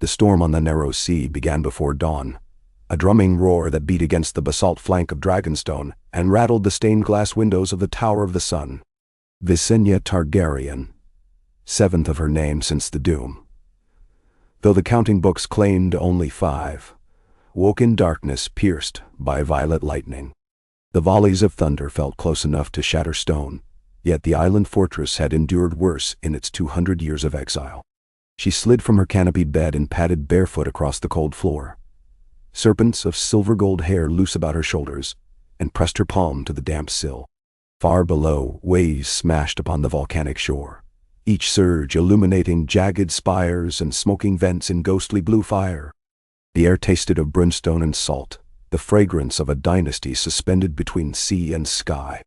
The storm on the narrow sea began before dawn, a drumming roar that beat against the basalt flank of Dragonstone and rattled the stained glass windows of the Tower of the Sun. Visenya Targaryen, seventh of her name since the doom, though the counting books claimed only 5, woke in darkness pierced by violet lightning. The volleys of thunder felt close enough to shatter stone, yet the island fortress had endured worse in its 200 years of exile. She slid from her canopied bed and padded barefoot across the cold floor, serpents of silver-gold hair loose about her shoulders, and pressed her palm to the damp sill. Far below, waves smashed upon the volcanic shore, each surge illuminating jagged spires and smoking vents in ghostly blue fire. The air tasted of brimstone and salt, the fragrance of a dynasty suspended between sea and sky.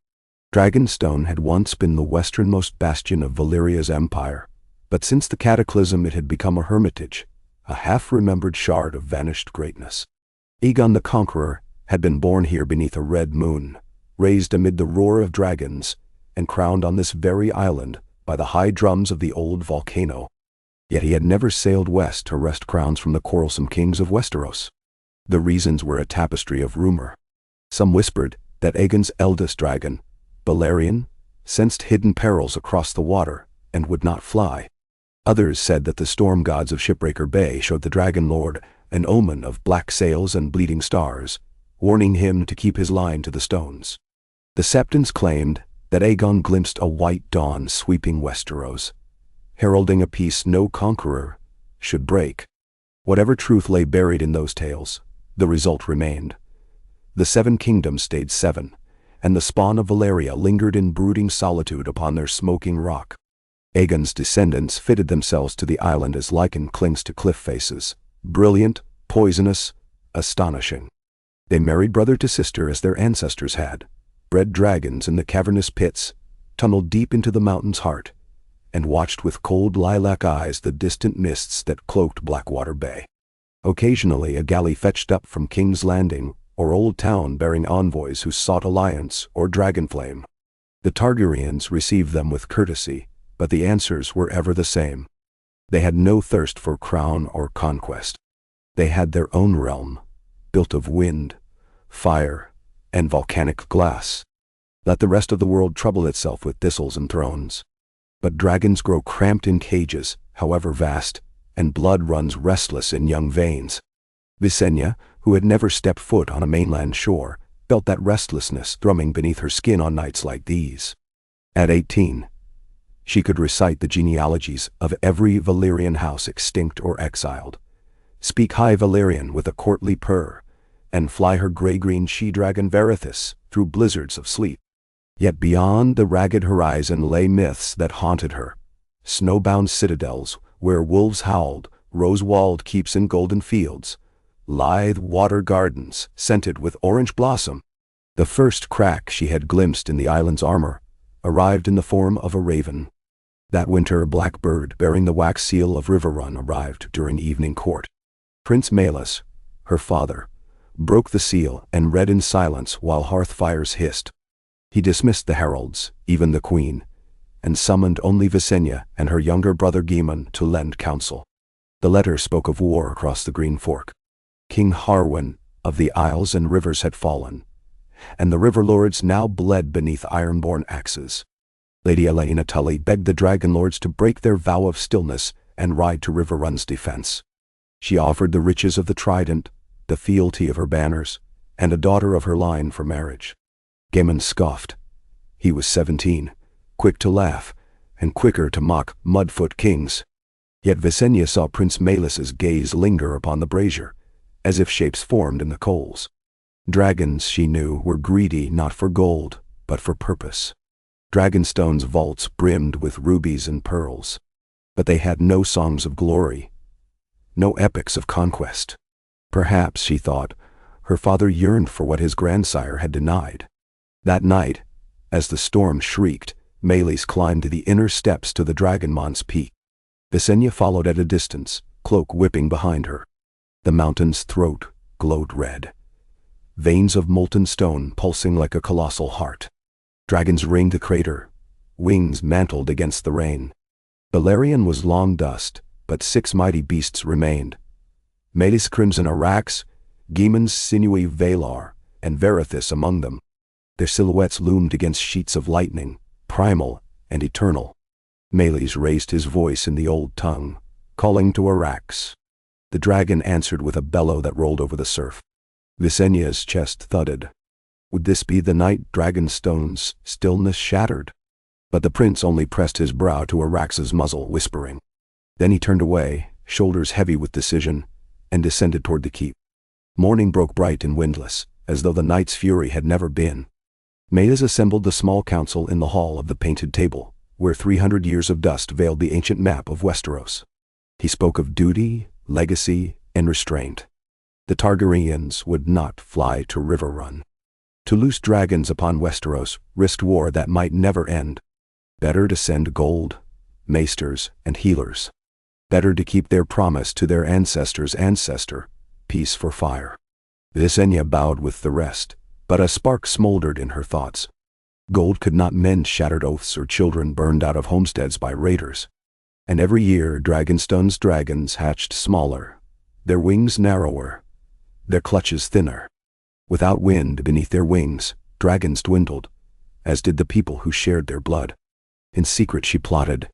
Dragonstone had once been the westernmost bastion of Valyria's empire, but since the cataclysm it had become a hermitage, a half-remembered shard of vanished greatness. Aegon the Conqueror had been born here beneath a red moon, raised amid the roar of dragons, and crowned on this very island by the high drums of the old volcano. Yet he had never sailed west to wrest crowns from the quarrelsome kings of Westeros. The reasons were a tapestry of rumor. Some whispered that Aegon's eldest dragon, Balerion, sensed hidden perils across the water and would not fly. Others said that the storm gods of Shipbreaker Bay showed the Dragon Lord an omen of black sails and bleeding stars, warning him to keep his line to the stones. The Septons claimed that Aegon glimpsed a white dawn sweeping Westeros, heralding a peace no conqueror should break. Whatever truth lay buried in those tales, the result remained. The 7 kingdoms stayed 7, and the spawn of Valyria lingered in brooding solitude upon their smoking rock. Aegon's descendants fitted themselves to the island as lichen clings to cliff faces, brilliant, poisonous, astonishing. They married brother to sister as their ancestors had, bred dragons in the cavernous pits, tunneled deep into the mountain's heart, and watched with cold lilac eyes the distant mists that cloaked Blackwater Bay. Occasionally a galley fetched up from King's Landing or Old Town bearing envoys who sought alliance or dragonflame. The Targaryens received them with courtesy, but the answers were ever the same. They had no thirst for crown or conquest. They had their own realm, built of wind, fire, and volcanic glass. Let the rest of the world trouble itself with thistles and thrones. But dragons grow cramped in cages, however vast, and blood runs restless in young veins. Visenya, who had never stepped foot on a mainland shore, felt that restlessness thrumming beneath her skin on nights like these. At 18, she could recite the genealogies of every Valyrian house extinct or exiled, speak High Valyrian with a courtly purr, and fly her gray-green she-dragon Varithis through blizzards of sleep. Yet beyond the ragged horizon lay myths that haunted her, snowbound citadels where wolves howled, rose-walled keeps in golden fields, lithe water gardens scented with orange blossom. The first crack she had glimpsed in the island's armor arrived in the form of a raven. That winter a black bird bearing the wax seal of Riverrun arrived during evening court. Prince Maelys, her father, broke the seal and read in silence while hearth fires hissed. He dismissed the heralds, even the queen, and summoned only Visenya and her younger brother Gaemon to lend counsel. The letter spoke of war across the Green Fork. King Harwin of the Isles and Rivers had fallen, and the river lords now bled beneath ironborn axes. Lady Elaena Tully begged the dragon lords to break their vow of stillness and ride to Riverrun's defense. She offered the riches of the trident, the fealty of her banners, and a daughter of her line for marriage. Gaemon scoffed. He was 17, quick to laugh, and quicker to mock mudfoot kings. Yet Visenya saw Prince Maelys's gaze linger upon the brazier, as if shapes formed in the coals. Dragons, she knew, were greedy not for gold, but for purpose. Dragonstone's vaults brimmed with rubies and pearls. But they had no songs of glory, no epics of conquest. Perhaps, she thought, her father yearned for what his grandsire had denied. That night, as the storm shrieked, Maelys climbed the inner steps to the Dragonmont's peak. Visenya followed at a distance, cloak whipping behind her. The mountain's throat glowed red, veins of molten stone pulsing like a colossal heart. Dragons ringed the crater, wings mantled against the rain. Balerion was long dust, but 6 mighty beasts remained, Melis crimson Arax, Gemon's sinewy Valar, and Verithis among them. Their silhouettes loomed against sheets of lightning, primal and eternal. Melis raised his voice in the old tongue, calling to Arax. The dragon answered with a bellow that rolled over the surf. Visenya's chest thudded. Would this be the night Dragonstone's stillness shattered? But the prince only pressed his brow to Arax's muzzle, whispering. Then he turned away, shoulders heavy with decision, and descended toward the keep. Morning broke bright and windless, as though the night's fury had never been. Melis assembled the small council in the hall of the painted table, where 300 years of dust veiled the ancient map of Westeros. He spoke of duty, legacy, and restraint. The Targaryens would not fly to Riverrun. To loose dragons upon Westeros risked war that might never end. Better to send gold, maesters, and healers. Better to keep their promise to their ancestors' ancestor, peace for fire. Visenya bowed with the rest, but a spark smoldered in her thoughts. Gold could not mend shattered oaths or children burned out of homesteads by raiders. And every year Dragonstone's dragons hatched smaller, their wings narrower, their clutches thinner. Without wind beneath their wings, dragons dwindled, as did the people who shared their blood. In secret she plotted.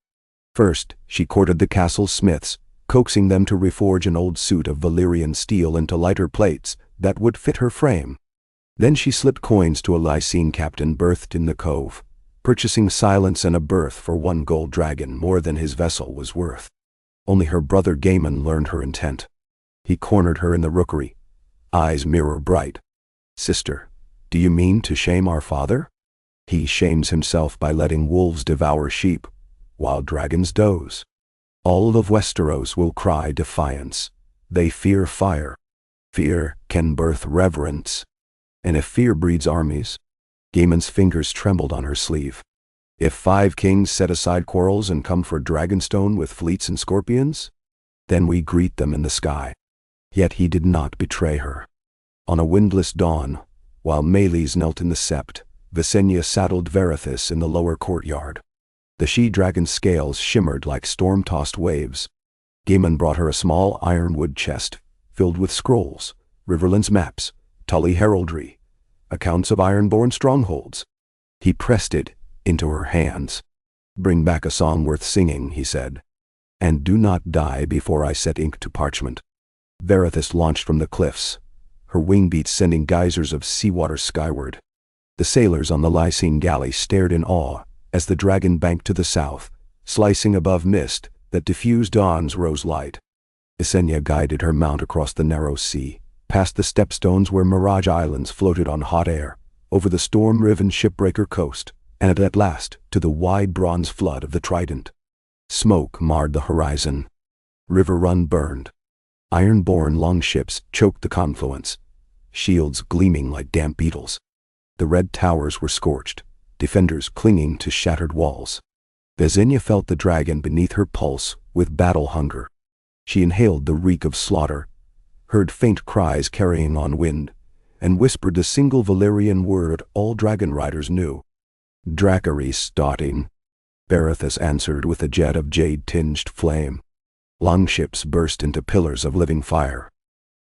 First, she courted the castle's smiths, coaxing them to reforge an old suit of Valyrian steel into lighter plates that would fit her frame. Then she slipped coins to a Lysene captain berthed in the cove, purchasing silence and a berth for 1 gold dragon, more than his vessel was worth. Only her brother Gaemon learned her intent. He cornered her in the rookery, eyes mirror bright. Sister, do you mean to shame our father? He shames himself by letting wolves devour sheep, while dragons doze. All of Westeros will cry defiance. They fear fire. Fear can birth reverence. And if fear breeds armies, Gaemon's fingers trembled on her sleeve. If 5 kings set aside quarrels and come for Dragonstone with fleets and scorpions, then we greet them in the sky. Yet he did not betray her. On a windless dawn, while Melis knelt in the sept, Visenya saddled Verithis in the lower courtyard. The she-dragon's scales shimmered like storm-tossed waves. Gaemon brought her a small ironwood chest, filled with scrolls, Riverland's maps, Tully heraldry, accounts of iron-born strongholds. He pressed it into her hands. Bring back a song worth singing, he said. And do not die before I set ink to parchment. Verithis launched from the cliffs, her wing beats sending geysers of seawater skyward. The sailors on the Lysene galley stared in awe as the dragon banked to the south, slicing above mist that diffused dawn's rose light. Visenya guided her mount across the narrow sea, past the stepstones where mirage islands floated on hot air, over the storm-riven shipbreaker coast, and at last to the wide bronze flood of the Trident. Smoke marred the horizon. Riverrun burned. Iron-borne longships choked the confluence, shields gleaming like damp beetles. The red towers were scorched, defenders clinging to shattered walls. Visenya felt the dragon beneath her pulse with battle hunger. She inhaled the reek of slaughter, heard faint cries carrying on wind, and whispered the single Valyrian word all dragon riders knew. Dracarys. Verithis answered with a jet of jade-tinged flame. Longships burst into pillars of living fire.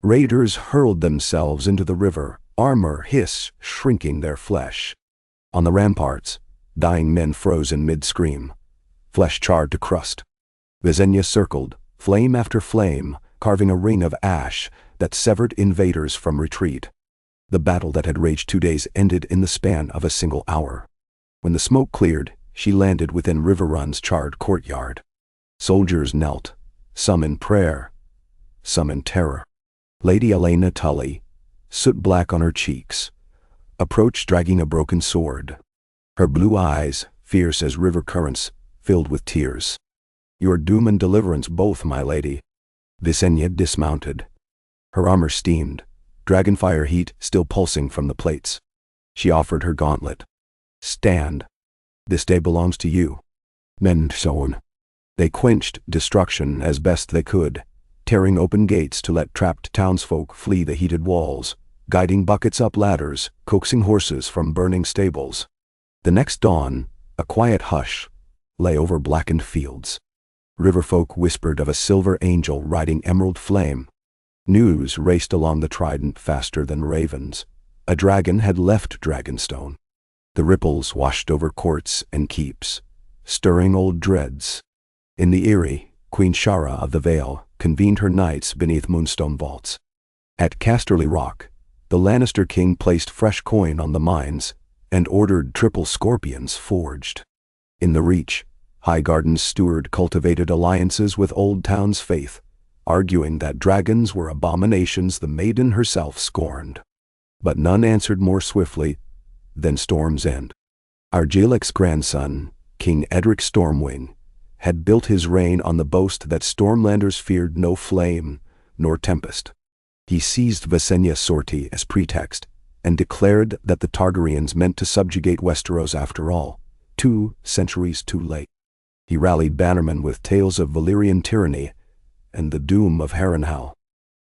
Raiders hurled themselves into the river, armor hiss, shrinking their flesh. On the ramparts, dying men froze in mid-scream, flesh charred to crust. Visenya circled, flame after flame, carving a ring of ash that severed invaders from retreat. The battle that had raged 2 days ended in the span of a single hour. When the smoke cleared, she landed within Riverrun's charred courtyard. Soldiers knelt, some in prayer, some in terror. Lady Elena Tully, soot black on her cheeks, approached dragging a broken sword. Her blue eyes, fierce as river currents, filled with tears. Your doom and deliverance both, my lady. Visenya dismounted. Her armor steamed, dragonfire heat still pulsing from the plates. She offered her gauntlet. Stand. This day belongs to you. Mendsohn. They quenched destruction as best they could, tearing open gates to let trapped townsfolk flee the heated walls, guiding buckets up ladders, coaxing horses from burning stables. The next dawn, a quiet hush lay over blackened fields. Riverfolk whispered of a silver angel riding emerald flame. News raced along the trident faster than ravens. A dragon had left Dragonstone. The ripples washed over courts and keeps, stirring old dreads. In the Eyrie, Queen Shara of the Vale convened her knights beneath moonstone vaults. At Casterly Rock, the Lannister king placed fresh coin on the mines and ordered triple scorpions forged. In the Reach, Highgarden's steward cultivated alliances with Old Town's faith, arguing that dragons were abominations the maiden herself scorned. But none answered more swiftly than Storm's End. Argielek's grandson, King Edric Stormwing, had built his reign on the boast that Stormlanders feared no flame nor tempest. He seized Visenya's sortie as pretext and declared that the Targaryens meant to subjugate Westeros after all, 2 centuries too late. He rallied bannermen with tales of Valyrian tyranny and the doom of Harrenhal.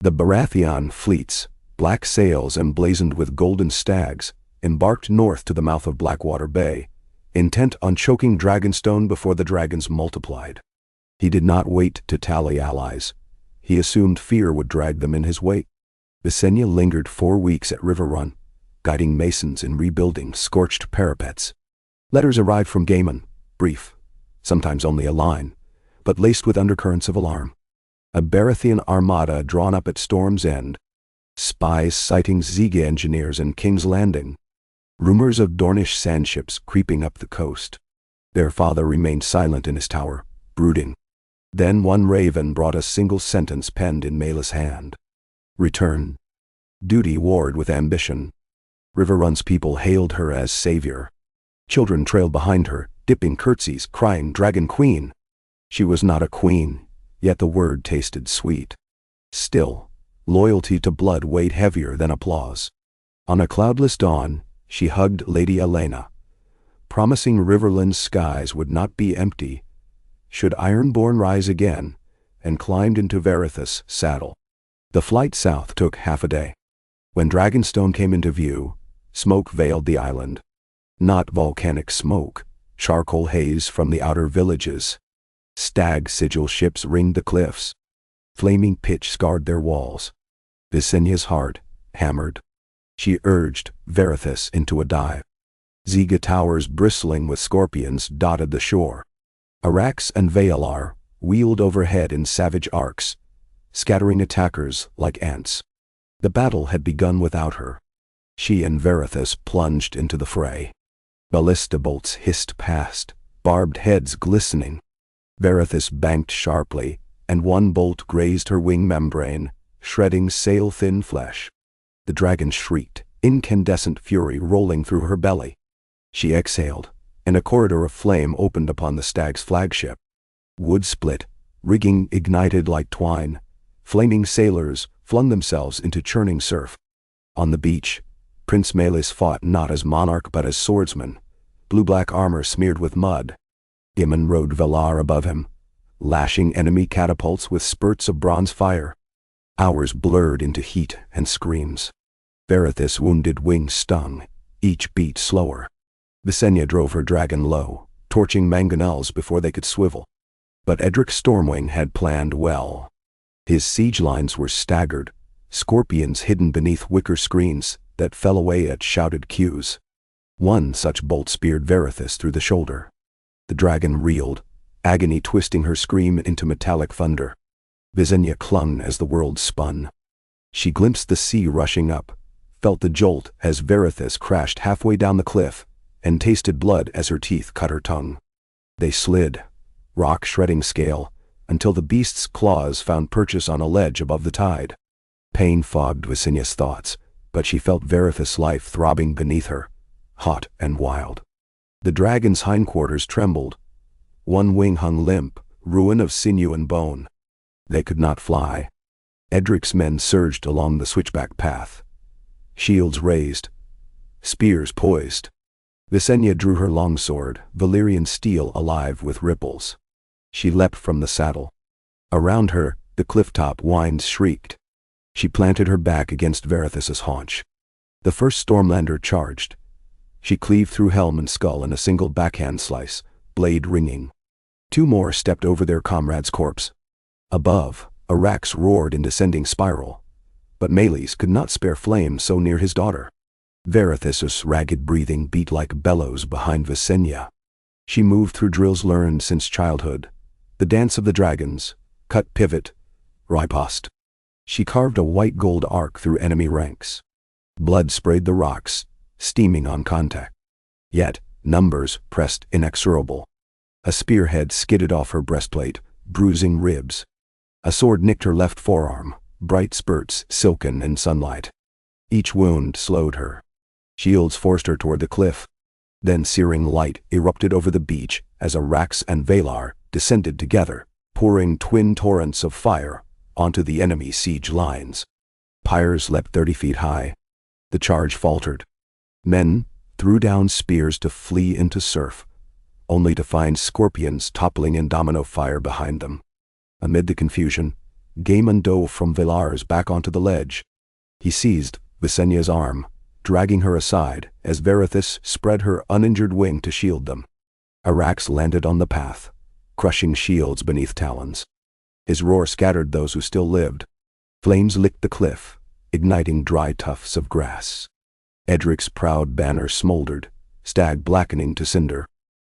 The Baratheon fleets, black sails emblazoned with golden stags, embarked north to the mouth of Blackwater Bay, intent on choking Dragonstone before the dragons multiplied. He did not wait to tally allies. He assumed fear would drag them in his wake. Visenya lingered 4 weeks at River Run, guiding masons in rebuilding scorched parapets. Letters arrived from Gaiman, brief, sometimes only a line, but laced with undercurrents of alarm. A Baratheon armada drawn up at Storm's End. Spies citing Ziga engineers in King's Landing. Rumors of Dornish sandships creeping up the coast. Their father remained silent in his tower, brooding. Then one raven brought a single sentence penned in Mela's hand. Return. Duty warred with ambition. Riverrun's people hailed her as savior. Children trailed behind her, dipping curtsies, crying, "Dragon Queen." She was not a queen, yet the word tasted sweet. Still, loyalty to blood weighed heavier than applause. On a cloudless dawn, she hugged Lady Elena, promising Riverland's skies would not be empty should Ironborn rise again, and climbed into Varethus' saddle. The flight south took half a day. When Dragonstone came into view, smoke veiled the island. Not volcanic smoke, charcoal haze from the outer villages. Stag sigil ships ringed the cliffs. Flaming pitch scarred their walls. Visenya's heart hammered. She urged Varethus into a dive. Ziga towers bristling with scorpions dotted the shore. Arax and Valar wheeled overhead in savage arcs, scattering attackers like ants. The battle had begun without her. She and Varethus plunged into the fray. Ballista bolts hissed past, barbed heads glistening. Varethus banked sharply, and one bolt grazed her wing membrane, shredding sail-thin flesh. The dragon shrieked, incandescent fury rolling through her belly. She exhaled, and a corridor of flame opened upon the stag's flagship. Wood split, rigging ignited like twine. Flaming sailors flung themselves into churning surf. On the beach, Prince Melis fought not as monarch but as swordsman, blue-black armor smeared with mud. Aemon rode Valar above him, lashing enemy catapults with spurts of bronze fire. Hours blurred into heat and screams. Varethus' wounded wings stung, each beat slower. Visenya drove her dragon low, torching mangonels before they could swivel. But Edric Stormwing had planned well. His siege lines were staggered, scorpions hidden beneath wicker screens that fell away at shouted cues. One such bolt speared Varethus through the shoulder. The dragon reeled, agony twisting her scream into metallic thunder. Visenya clung as the world spun. She glimpsed the sea rushing up, felt the jolt as Varethus crashed halfway down the cliff, and tasted blood as her teeth cut her tongue. They slid, rock shredding scale, until the beast's claws found purchase on a ledge above the tide. Pain fogged Visenya's thoughts, but she felt Varethus' life throbbing beneath her, hot and wild. The dragon's hindquarters trembled. One wing hung limp, ruin of sinew and bone. They could not fly. Edric's men surged along the switchback path. Shields raised, spears poised. Visenya drew her longsword, Valyrian steel alive with ripples. She leapt from the saddle. Around her, the clifftop winds shrieked. She planted her back against Varethus' haunch. The first Stormlander charged. She cleaved through helm and skull in a single backhand slice, blade ringing. 2 more stepped over their comrade's corpse. Above, Arax roared in descending spiral, But Meles could not spare flame so near his daughter. Verithis' ragged breathing beat like bellows behind Visenya. She moved through drills learned since childhood. The dance of the dragons, cut pivot, riposte. She carved a white gold arc through enemy ranks. Blood sprayed the rocks, steaming on contact. Yet, numbers pressed inexorable. A spearhead skidded off her breastplate, bruising ribs. A sword nicked her left forearm, bright spurts silken in sunlight. Each wound slowed her. Shields forced her toward the cliff. Then searing light erupted over the beach as Arax and Valar descended together, pouring twin torrents of fire onto the enemy siege lines. Pyres leapt 30 feet high. The charge faltered. Men threw down spears to flee into surf, only to find scorpions toppling in domino fire behind them. Amid the confusion, Gaemon dove from Valar's back onto the ledge. He seized Visenya's arm, dragging her aside as Verithis spread her uninjured wing to shield them. Arax landed on the path, crushing shields beneath talons. His roar scattered those who still lived. Flames licked the cliff, igniting dry tufts of grass. Edric's proud banner smoldered, stag blackening to cinder.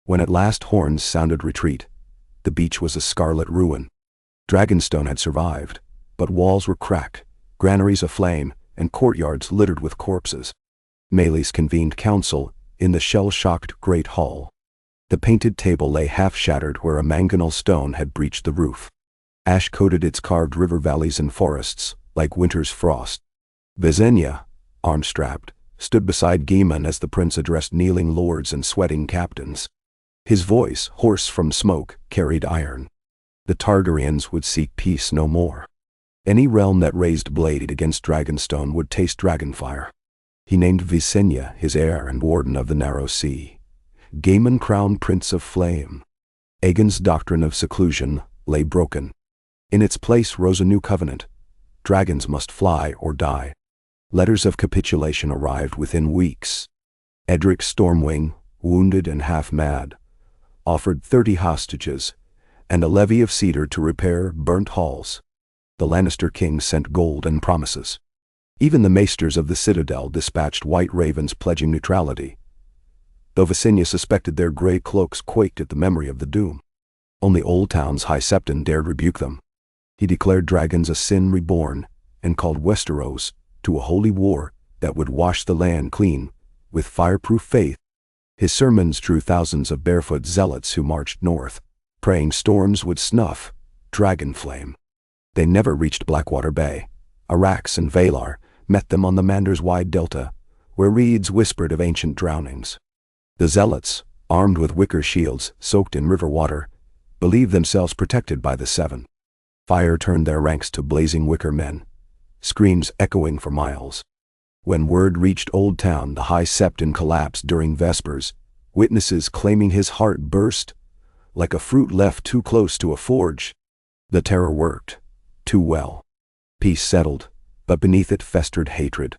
When at last horns sounded retreat, the beach was a scarlet ruin. Dragonstone had survived, but walls were cracked, granaries aflame, and courtyards littered with corpses. Meles convened council in the shell-shocked great hall. The painted table lay half-shattered where a mangonel stone had breached the roof. Ash coated its carved river valleys and forests, like winter's frost. Visenya, arm-strapped, stood beside Gaemon as the prince addressed kneeling lords and sweating captains. His voice, hoarse from smoke, carried iron. The Targaryens would seek peace no more. Any realm that raised blade against Dragonstone would taste dragonfire. He named Visenya his heir and warden of the narrow sea. Gaemon crowned Prince of Flame. Aegon's doctrine of seclusion lay broken. In its place rose a new covenant. Dragons must fly or die. Letters of capitulation arrived within weeks. Edric Stormwing, wounded and half-mad, offered 30 hostages and a levy of cedar to repair burnt halls. The Lannister king sent gold and promises. Even the maesters of the citadel dispatched white ravens pledging neutrality, though Visenya suspected their gray cloaks quaked at the memory of the doom. Only Old Town's High Septon dared rebuke them. He declared dragons a sin reborn and called Westeros to a holy war that would wash the land clean with fireproof faith. His sermons drew thousands of barefoot zealots who marched north, praying storms would snuff dragon flame. They never reached Blackwater Bay. Arax and Valar met them on the Mander's wide delta, where reeds whispered of ancient drownings. The zealots, armed with wicker shields soaked in river water, believed themselves protected by the Seven. Fire turned their ranks to blazing wicker men, screams echoing for miles. When word reached Old Town, the High Septon collapsed during Vespers, witnesses claiming his heart burst like a fruit left too close to a forge. The terror worked too well. Peace settled, but beneath it festered hatred.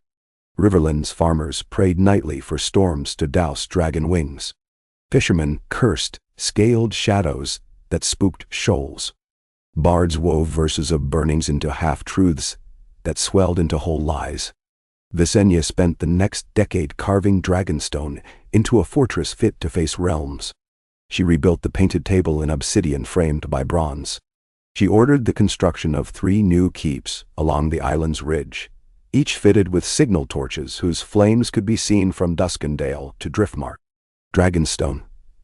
Riverlands farmers prayed nightly for storms to douse dragon wings. Fishermen cursed scaled shadows that spooked shoals. Bards wove verses of burnings into half-truths that swelled into whole lies. Visenya spent the next decade carving Dragonstone into a fortress fit to face realms. She rebuilt the painted table in obsidian framed by bronze. She ordered the construction of 3 new keeps along the island's ridge, each fitted with signal torches whose flames could be seen from Duskendale to Driftmark. Dragonstone,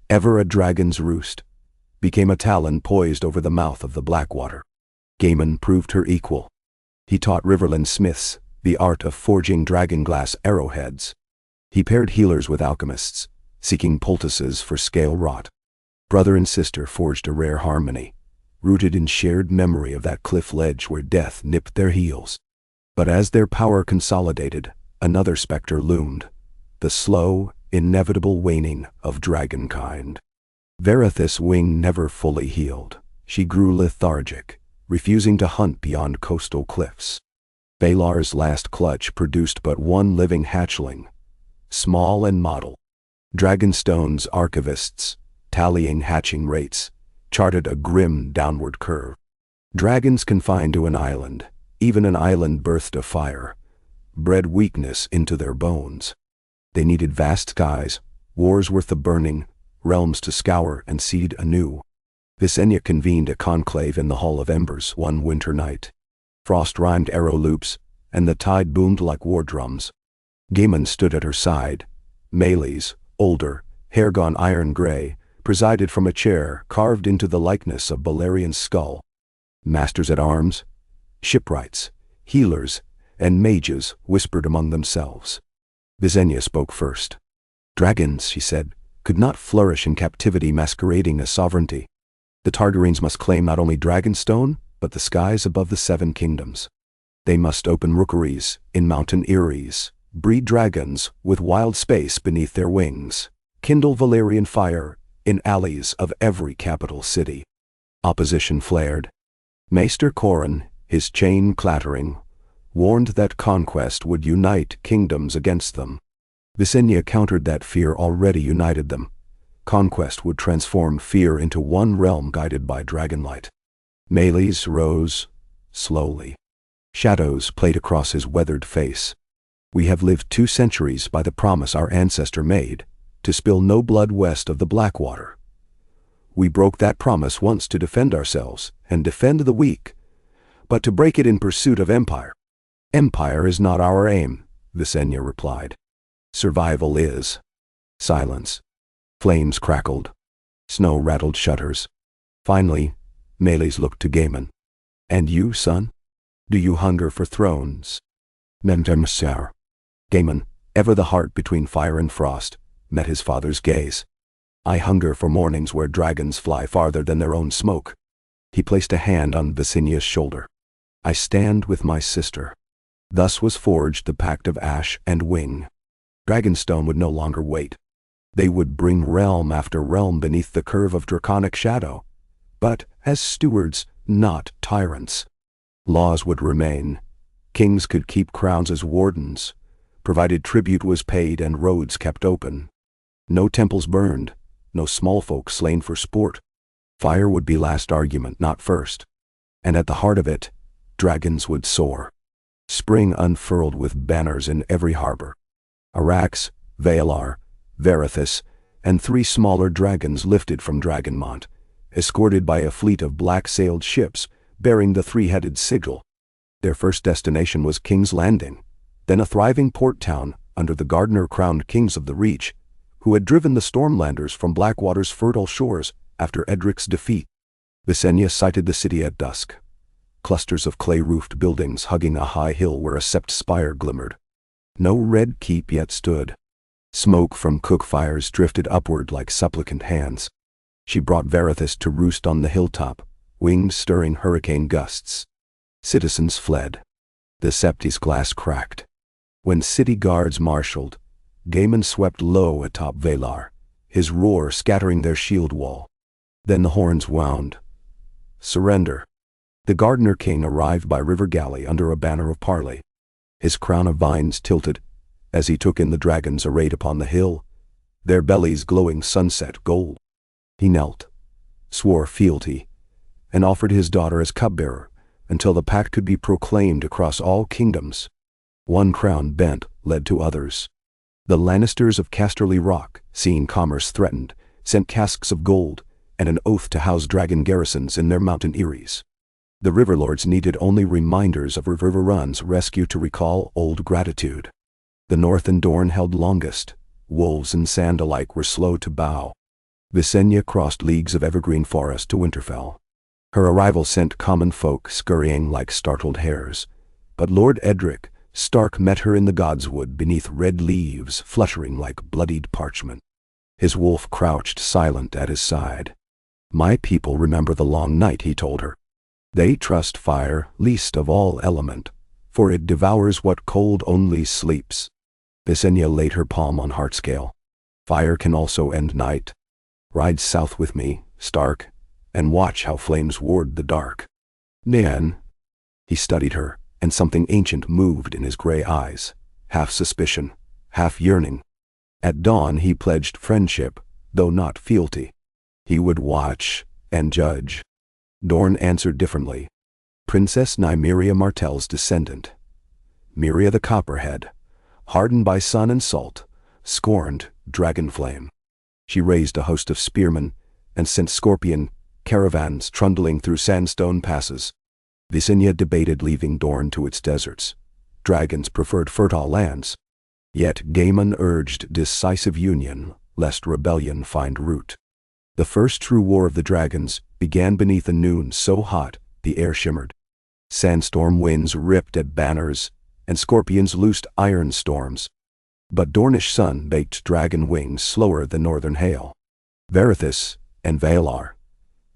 ever a dragon's roost, became a talon poised over the mouth of the Blackwater. Gaemon proved her equal. He taught Riverland smiths the art of forging dragonglass arrowheads. He paired healers with alchemists, seeking poultices for scale rot. Brother and sister forged a rare harmony, rooted in shared memory of that cliff ledge where death nipped their heels. But as their power consolidated, another specter loomed, the slow, inevitable waning of dragonkind. Verithis' wing never fully healed. She grew lethargic, refusing to hunt beyond coastal cliffs. Valar's last clutch produced but one living hatchling, small and mottled. Dragonstone's archivists, tallying hatching rates, charted a grim downward curve. Dragons confined to an island, Even an island birthed a fire, bred weakness into their bones. They needed vast skies, wars worth the burning, realms to scour and seed anew. Visenya convened a conclave in the Hall of Embers one winter night. Frost rhymed arrow loops, and the tide boomed like war drums. Gaemon stood at her side. Meles, older, hair gone iron-gray, presided from a chair carved into the likeness of Balerian's skull. Masters-at-arms, shipwrights, healers, and mages whispered among themselves. Visenya spoke first. "Dragons," she said, "could not flourish in captivity masquerading as sovereignty. The Targaryens must claim not only Dragonstone, but the skies above the 7 kingdoms. They must open rookeries in mountain eyries, breed dragons with wild space beneath their wings, kindle Valyrian fire in alleys of every capital city." Opposition flared. Maester Corran, his chain clattering, warned that conquest would unite kingdoms against them. Visenya countered that fear already united them. Conquest would transform fear into one realm guided by dragonlight. Meles rose, slowly. Shadows played across his weathered face. "We have lived 2 centuries by the promise our ancestor made, to spill no blood west of the Blackwater. We broke that promise once to defend ourselves and defend the weak, but to break it in pursuit of empire. Empire is not our aim," Visenya replied. "Survival is." Silence. Flames crackled. Snow rattled shutters. Finally, Meles looked to Gaemon. "And you, son? Do you hunger for thrones?" "Memtemsar." Gaemon, ever the heart between fire and frost, met his father's gaze. "I hunger for mornings where dragons fly farther than their own smoke." He placed a hand on Visenya's shoulder. "I stand with my sister." Thus was forged the pact of ash and wing. Dragonstone would no longer wait. They would bring realm after realm beneath the curve of draconic shadow, but as stewards, not tyrants. Laws would remain. Kings could keep crowns as wardens, provided tribute was paid and roads kept open. No temples burned, no small folk slain for sport. Fire would be last argument, not first. And at the heart of it, dragons would soar. Spring unfurled with banners in every harbor. Arax, Valar, Varithus, and 3 smaller dragons lifted from Dragonmont, escorted by a fleet of black-sailed ships bearing the 3-headed sigil. Their first destination was King's Landing, then a thriving port town under the Gardener-crowned kings of the Reach, who had driven the Stormlanders from Blackwater's fertile shores after Edric's defeat. Visenya sighted the city at dusk. Clusters of clay-roofed buildings hugging a high hill where a sept spire glimmered. No red keep yet stood. Smoke from cook fires drifted upward like supplicant hands. She brought Varithus to roost on the hilltop, wings stirring hurricane gusts. Citizens fled. The sept's glass cracked. When city guards marshaled, Gaemon swept low atop Valar, his roar scattering their shield wall. Then the horns wound. Surrender. The Gardener King arrived by river galley under a banner of parley. His crown of vines tilted as he took in the dragons arrayed upon the hill, their bellies glowing sunset gold. He knelt, swore fealty, and offered his daughter as cupbearer until the pact could be proclaimed across all kingdoms. One crown bent led to others. The Lannisters of Casterly Rock, seeing commerce threatened, sent casks of gold and an oath to house dragon garrisons in their mountain eyries. The Riverlords needed only reminders of Riverrun's rescue to recall old gratitude. The North and Dorne held longest. Wolves and sand alike were slow to bow. Visenya crossed leagues of evergreen forest to Winterfell. Her arrival sent common folk scurrying like startled hares. But Lord Edric Stark met her in the Godswood beneath red leaves fluttering like bloodied parchment. His wolf crouched silent at his side. "My people remember the long night," he told her. "They trust fire least of all element, for it devours what cold only sleeps." Visenya laid her palm on Heartscale. "Fire can also end night. Ride south with me, Stark, and watch how flames ward the dark." "Nan." He studied her, and something ancient moved in his gray eyes, half suspicion, half yearning. At dawn he pledged friendship, though not fealty. He would watch and judge. Dorne answered differently. Princess Nymeria Martell's descendant. Myria the Copperhead, hardened by sun and salt, scorned dragon flame. She raised a host of spearmen and sent scorpion caravans trundling through sandstone passes. Visenya debated leaving Dorne to its deserts. Dragons preferred fertile lands. Yet Aegon urged decisive union, lest rebellion find root. The first true war of the dragons began beneath a noon so hot the air shimmered. Sandstorm winds ripped at banners, and scorpions loosed iron storms. But Dornish sun baked dragon wings slower than northern hail. Varithis and Valar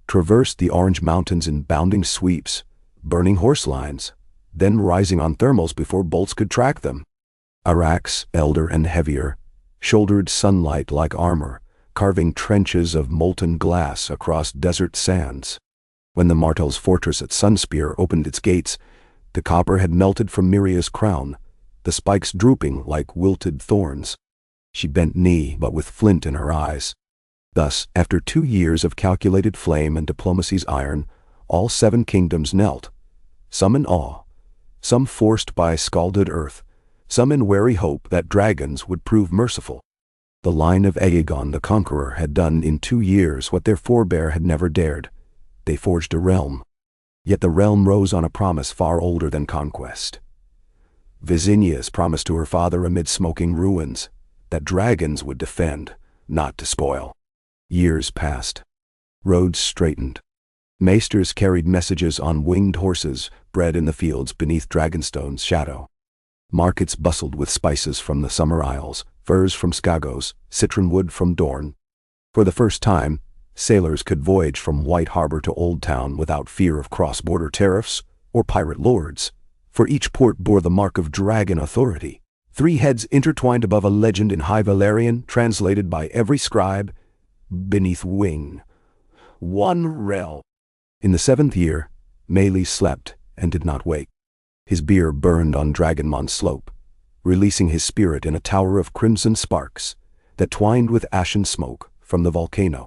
traversed the Orange Mountains in bounding sweeps, burning horse lines, then rising on thermals before bolts could track them. Arax, elder and heavier, shouldered sunlight like armor, carving trenches of molten glass across desert sands. When the Martell's fortress at Sunspear opened its gates, the copper had melted from Myria's crown, the spikes drooping like wilted thorns. She bent knee, but with flint in her eyes. Thus, after 2 years of calculated flame and diplomacy's iron, all 7 kingdoms knelt, some in awe, some forced by scalded earth, some in wary hope that dragons would prove merciful. The line of Aegon the Conqueror had done in 2 years what their forebear had never dared. They forged a realm. Yet the realm rose on a promise far older than conquest. Visenya's promise to her father amid smoking ruins, that dragons would defend, not despoil. Years passed. Roads straightened. Maesters carried messages on winged horses bred in the fields beneath Dragonstone's shadow. Markets bustled with spices from the Summer Isles, furs from Skagos, citron wood from Dorne. For the first time, sailors could voyage from White Harbor to Old Town without fear of cross-border tariffs or pirate lords, for each port bore the mark of dragon authority. 3 heads intertwined above a legend in High Valyrian, translated by every scribe, beneath wing. One realm. In the 7th year, Maelys slept and did not wake. His bier burned on Dragonmont's slope, releasing his spirit in a tower of crimson sparks that twined with ashen smoke from the volcano.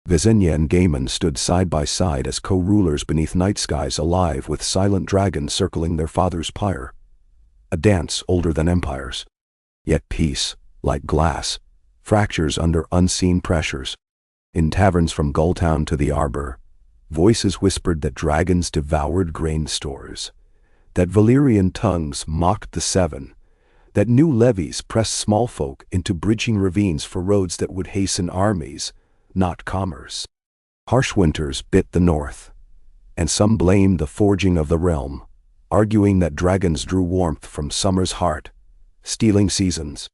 Visenya and Aemon stood side by side as co-rulers beneath night skies alive with silent dragons circling their father's pyre, a dance older than empires. Yet peace, like glass, fractures under unseen pressures. In taverns from Gulltown to the Arbor, voices whispered that dragons devoured grain stores, that Valyrian tongues mocked the Seven, that new levies pressed small folk into bridging ravines for roads that would hasten armies, not commerce. Harsh winters bit the north, and some blamed the forging of the realm, arguing that dragons drew warmth from summer's heart, stealing seasons.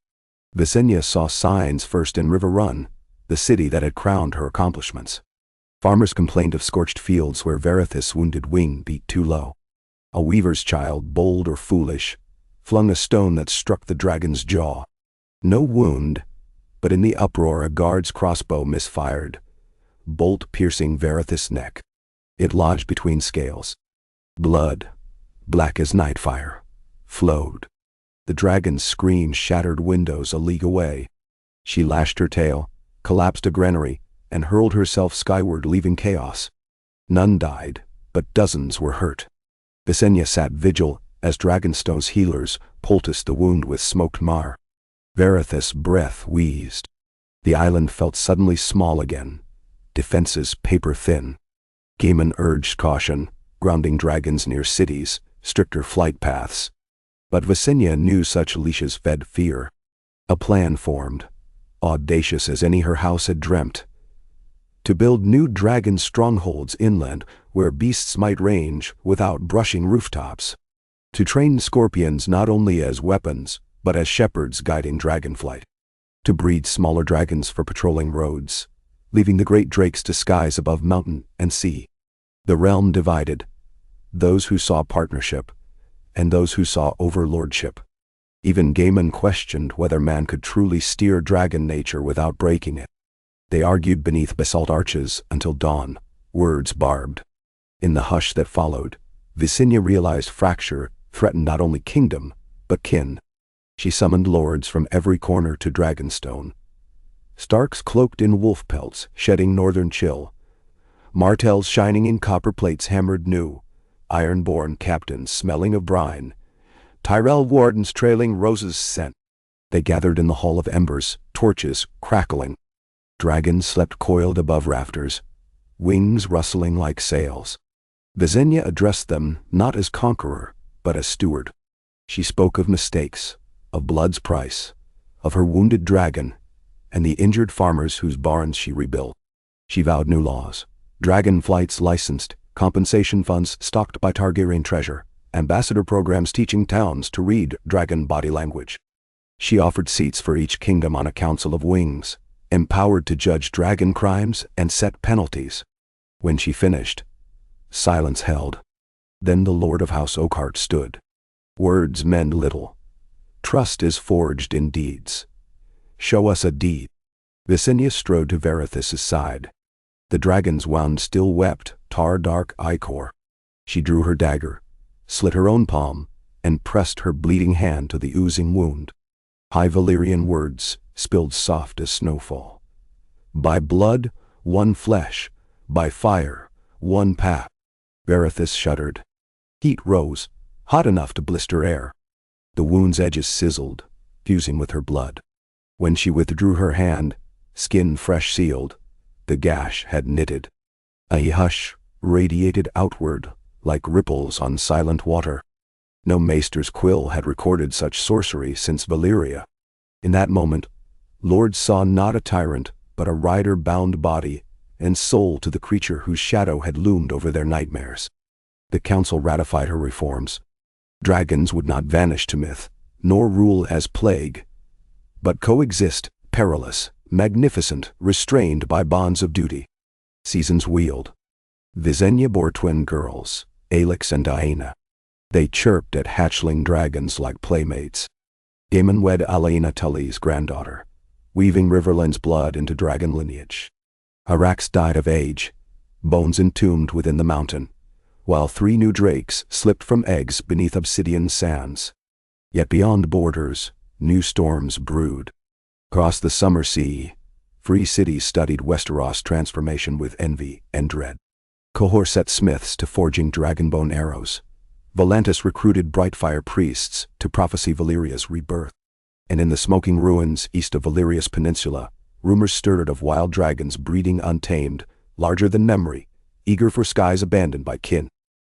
Visenya saw signs first in River Run, the city that had crowned her accomplishments. Farmers complained of scorched fields where Varithis' wounded wing beat too low. A weaver's child, bold or foolish, flung a stone that struck the dragon's jaw. No wound, but in the uproar a guard's crossbow misfired, bolt piercing Varithis' neck. It lodged between scales. Blood, black as night fire, flowed. The dragon's scream shattered windows a league away. She lashed her tail, collapsed a granary, and hurled herself skyward, leaving chaos. None died, but dozens were hurt. Visenya sat vigil as Dragonstone's healers poulticed the wound with smoked mar. Varithis' breath wheezed. The island felt suddenly small again, defenses paper-thin. Aemon urged caution, grounding dragons near cities, stricter flight paths. But Visenya knew such leashes fed fear. A plan formed, audacious as any her house had dreamt, to build new dragon strongholds inland where beasts might range without brushing rooftops. To train scorpions not only as weapons, but as shepherds guiding dragonflight. To breed smaller dragons for patrolling roads, leaving the great drakes to skies above mountain and sea. The realm divided, those who saw partnership, and those who saw overlordship. Even Aemon questioned whether man could truly steer dragon nature without breaking it. They argued beneath basalt arches until dawn, words barbed. In the hush that followed, Visenya realized fracture threatened not only kingdom, but kin. She summoned lords from every corner to Dragonstone. Starks cloaked in wolf pelts, shedding northern chill. Martells shining in copper plates hammered new, iron-born captains smelling of brine, Tyrell wardens trailing roses' scent. They gathered in the hall of embers, torches crackling. Dragons slept coiled above rafters, wings rustling like sails. Visenya addressed them not as conqueror, but as steward. She spoke of mistakes, of blood's price, of her wounded dragon, and the injured farmers whose barns she rebuilt. She vowed new laws, dragon flights licensed, compensation funds stocked by Targaryen treasure, ambassador programs teaching towns to read dragon body language. She offered seats for each kingdom on a council of wings, empowered to judge dragon crimes and set penalties. When she finished, silence held. Then the Lord of House Oakhart stood. Words mend little. Trust is forged in deeds. Show us a deed. Visenya strode to Varithis' side. The dragon's wound still wept, tar-dark ichor. She drew her dagger, slit her own palm, and pressed her bleeding hand to the oozing wound. High Valyrian words spilled soft as snowfall. By blood, one flesh. By fire, one path. Varithis shuddered. Heat rose, hot enough to blister air. The wound's edges sizzled, fusing with her blood. When she withdrew her hand, skin fresh sealed, the gash had knitted. A hush radiated outward, like ripples on silent water. No maester's quill had recorded such sorcery since Valyria. In that moment, Lord saw not a tyrant, but a rider-bound body and soul to the creature whose shadow had loomed over their nightmares. The council ratified her reforms. Dragons would not vanish to myth, nor rule as plague, but coexist, perilous, magnificent, restrained by bonds of duty. Seasons wheeled. Visenya bore twin girls, Alix and Diana. They chirped at hatchling dragons like playmates. Daemon wed Alaina Tully's granddaughter, weaving Riverland's blood into dragon lineage. Arax died of age, bones entombed within the mountain, while 3 new drakes slipped from eggs beneath obsidian sands. Yet beyond borders, new storms brewed. Across the summer sea, free cities studied Westeros' transformation with envy and dread. Cohor set smiths to forging dragonbone arrows. Volantis recruited Brightfire priests to prophesy Valyria's rebirth. And in the smoking ruins east of Valyria's peninsula, rumors stirred of wild dragons breeding untamed, larger than memory, eager for skies abandoned by kin.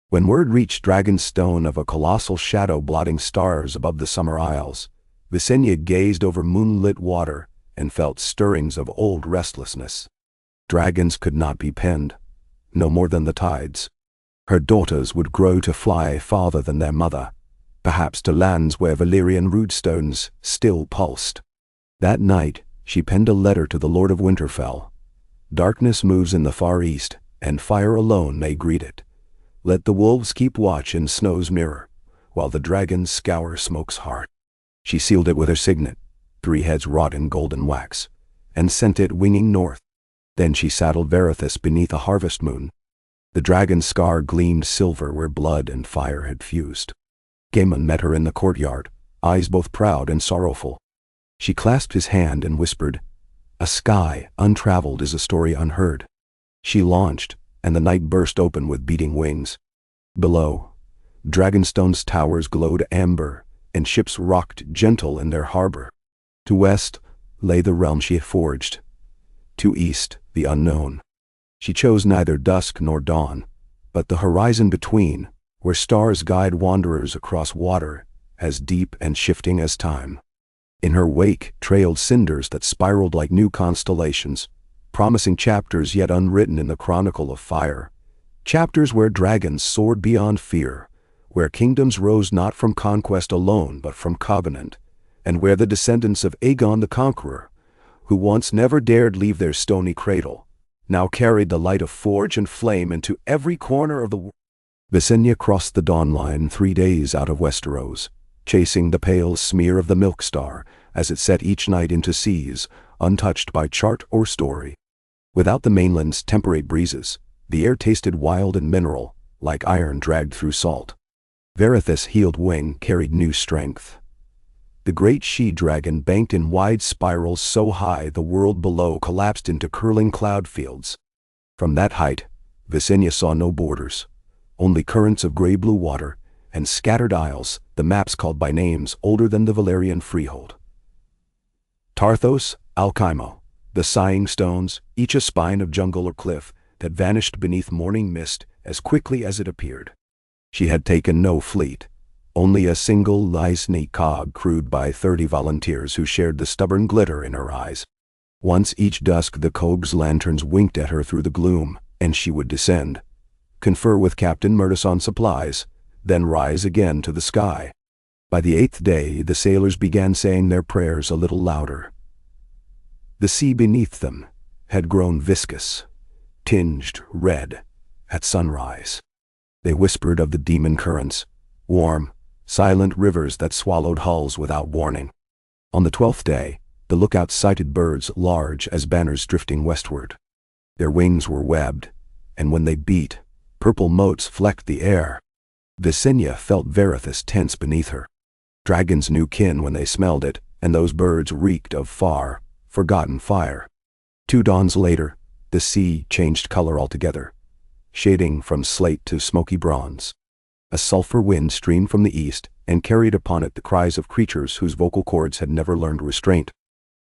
When word reached Dragonstone of a colossal shadow blotting stars above the summer isles, Visenya gazed over moonlit water and felt stirrings of old restlessness. Dragons could not be penned, no more than the tides. Her daughters would grow to fly farther than their mother, perhaps to lands where Valyrian rootstones still pulsed. That night, she penned a letter to the Lord of Winterfell. Darkness moves in the far east, and fire alone may greet it. Let the wolves keep watch in snow's mirror, while the dragons scour smoke's heart. She sealed it with her signet, 3 heads wrought in golden wax, and sent it winging north. Then she saddled Varithis beneath a harvest moon. The dragon's scar gleamed silver where blood and fire had fused. Gaemon met her in the courtyard, eyes both proud and sorrowful. She clasped his hand and whispered, "A sky untraveled is a story unheard." She launched, and the night burst open with beating wings. Below, Dragonstone's towers glowed amber, and ships rocked gentle in their harbor. To west lay the realm she had forged. To east, the unknown. She chose neither dusk nor dawn, but the horizon between, where stars guide wanderers across water as deep and shifting as time. In her wake trailed cinders that spiraled like new constellations, promising chapters yet unwritten in the chronicle of fire. Chapters where dragons soared beyond fear, where kingdoms rose not from conquest alone but from covenant, and where the descendants of Aegon the Conqueror, who once never dared leave their stony cradle, now carried the light of forge and flame into every corner of the world. Visenya crossed the dawn line 3 days out of Westeros, chasing the pale smear of the milk star as it set each night into seas, untouched by chart or story. Without the mainland's temperate breezes, the air tasted wild and mineral, like iron dragged through salt. Varithis' healed wing carried new strength. The great she-dragon banked in wide spirals so high the world below collapsed into curling cloud fields. From that height, Visenya saw no borders. only currents of gray-blue water, and scattered isles, the maps called by names older than the Valyrian freehold. Tarthos, Alkymo, the sighing stones, each a spine of jungle or cliff that vanished beneath morning mist as quickly as it appeared. She had taken no fleet, only a single Lysne cog crewed by 30 volunteers who shared the stubborn glitter in her eyes. Once each dusk the cog's lanterns winked at her through the gloom, and she would descend, confer with Captain Murtis on supplies, then rise again to the sky. By the 8th day the sailors began saying their prayers a little louder. The sea beneath them had grown viscous, tinged red at sunrise. They whispered of the demon currents, warm, silent rivers that swallowed hulls without warning. On the 12th day, the lookouts sighted birds large as banners drifting westward. Their wings were webbed, and when they beat, purple motes flecked the air. Visenya felt Varithus tense beneath her. Dragons knew kin when they smelled it, and those birds reeked of far, forgotten fire. 2 dawns later, the sea changed color altogether, shading from slate to smoky bronze. A sulfur wind streamed from the east and carried upon it the cries of creatures whose vocal cords had never learned restraint.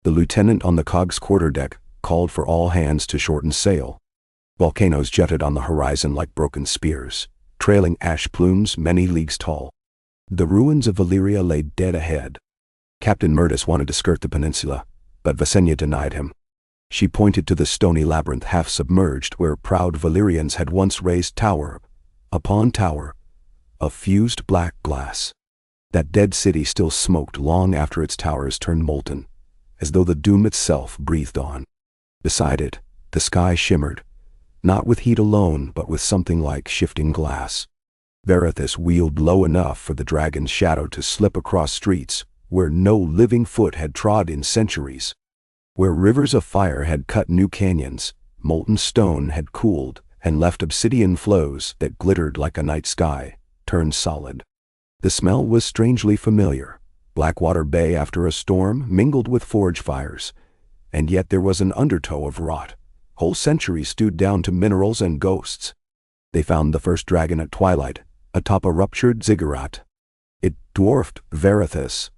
The lieutenant on the cog's quarterdeck called for all hands to shorten sail. Volcanoes jutted on the horizon like broken spears, trailing ash plumes many leagues tall. The ruins of Valyria lay dead ahead. Captain Murtis wanted to skirt the peninsula, but Visenya denied him. She pointed to the stony labyrinth half-submerged where proud Valyrians had once raised tower upon tower of fused black glass. That dead city still smoked long after its towers turned molten, as though the doom itself breathed on. Beside it, the sky shimmered, not with heat alone, but with something like shifting glass. Varithus wheeled low enough for the dragon's shadow to slip across streets where no living foot had trod in centuries. Where rivers of fire had cut new canyons, molten stone had cooled and left obsidian flows that glittered like a night sky, turned solid. The smell was strangely familiar. Blackwater Bay after a storm mingled with forge fires, and yet there was an undertow of rot. Whole centuries stewed down to minerals and ghosts. They found the first dragon at twilight, atop a ruptured ziggurat. It dwarfed Varithus,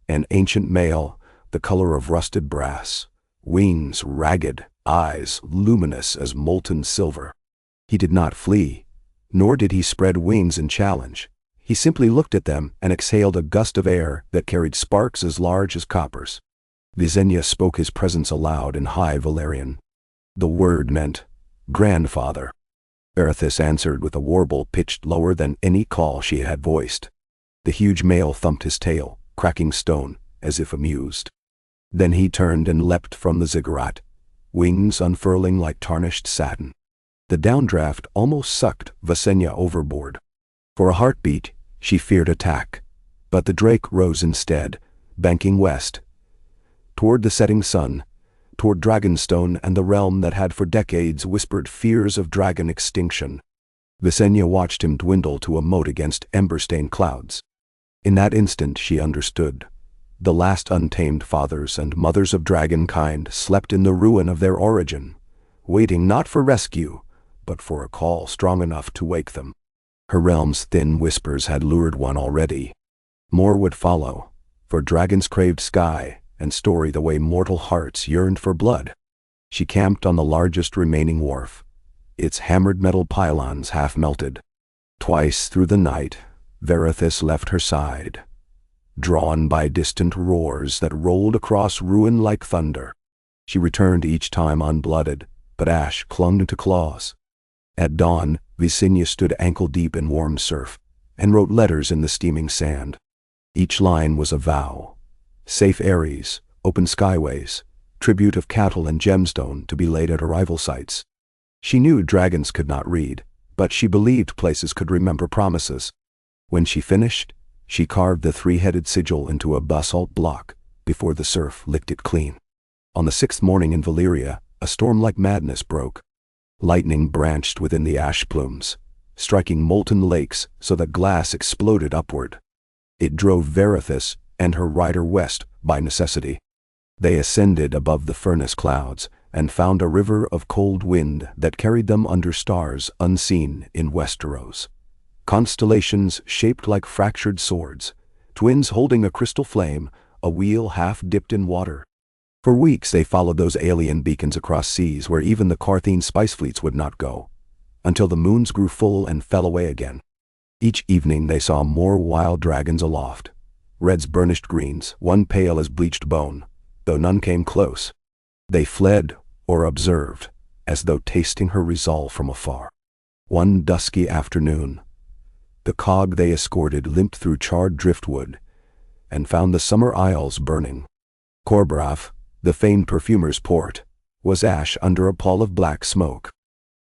an ancient male, the color of rusted brass, wings ragged, eyes luminous as molten silver. He did not flee, nor did he spread wings in challenge. He simply looked at them and exhaled a gust of air that carried sparks as large as coppers. Visenya spoke his presence aloud in high Valyrian. The word meant, "Grandfather." Varithus answered with a warble pitched lower than any call she had voiced. The huge male thumped his tail, cracking stone, as if amused. Then he turned and leapt from the ziggurat, wings unfurling like tarnished satin. The downdraft almost sucked Visenya overboard. For a heartbeat, she feared attack, but the drake rose instead, banking west, toward the setting sun, toward Dragonstone and the realm that had for decades whispered fears of dragon extinction. Visenya watched him dwindle to a mote against ember-stained clouds. In that instant she understood. The last untamed fathers and mothers of dragonkind slept in the ruin of their origin, waiting not for rescue, but for a call strong enough to wake them. Her realm's thin whispers had lured one already. More would follow, for dragons craved sky and story the way mortal hearts yearned for blood. She camped on the largest remaining wharf, its hammered metal pylons half melted. Twice through the night, Varithus left her side, drawn by distant roars that rolled across ruin like thunder. She returned each time unblooded, but ash clung to claws. At dawn, Visenya stood ankle-deep in warm surf and wrote letters in the steaming sand. Each line was a vow. Safe Ares, open skyways, tribute of cattle and gemstone to be laid at arrival sites. She knew dragons could not read, but she believed places could remember promises. When she finished, she carved the 3-headed sigil into a basalt block before the surf licked it clean. On the 6th morning in Valyria, a storm like madness broke. Lightning branched within the ash plumes, striking molten lakes so that glass exploded upward. It drove Varithus and her rider west by necessity. They ascended above the furnace clouds and found a river of cold wind that carried them under stars unseen in Westeros. constellations shaped like fractured swords, twins holding a crystal flame, a wheel half dipped in water. For weeks they followed those alien beacons across seas where even the Carthene spice fleets would not go, until the moons grew full and fell away again. Each evening they saw more wild dragons aloft, reds burnished greens, one pale as bleached bone, though none came close. They fled or observed, as though tasting her resolve from afar. One dusky afternoon, the cog they escorted limped through charred driftwood and found the summer isles burning. Corbraf, the famed perfumer's port, was ash under a pall of black smoke.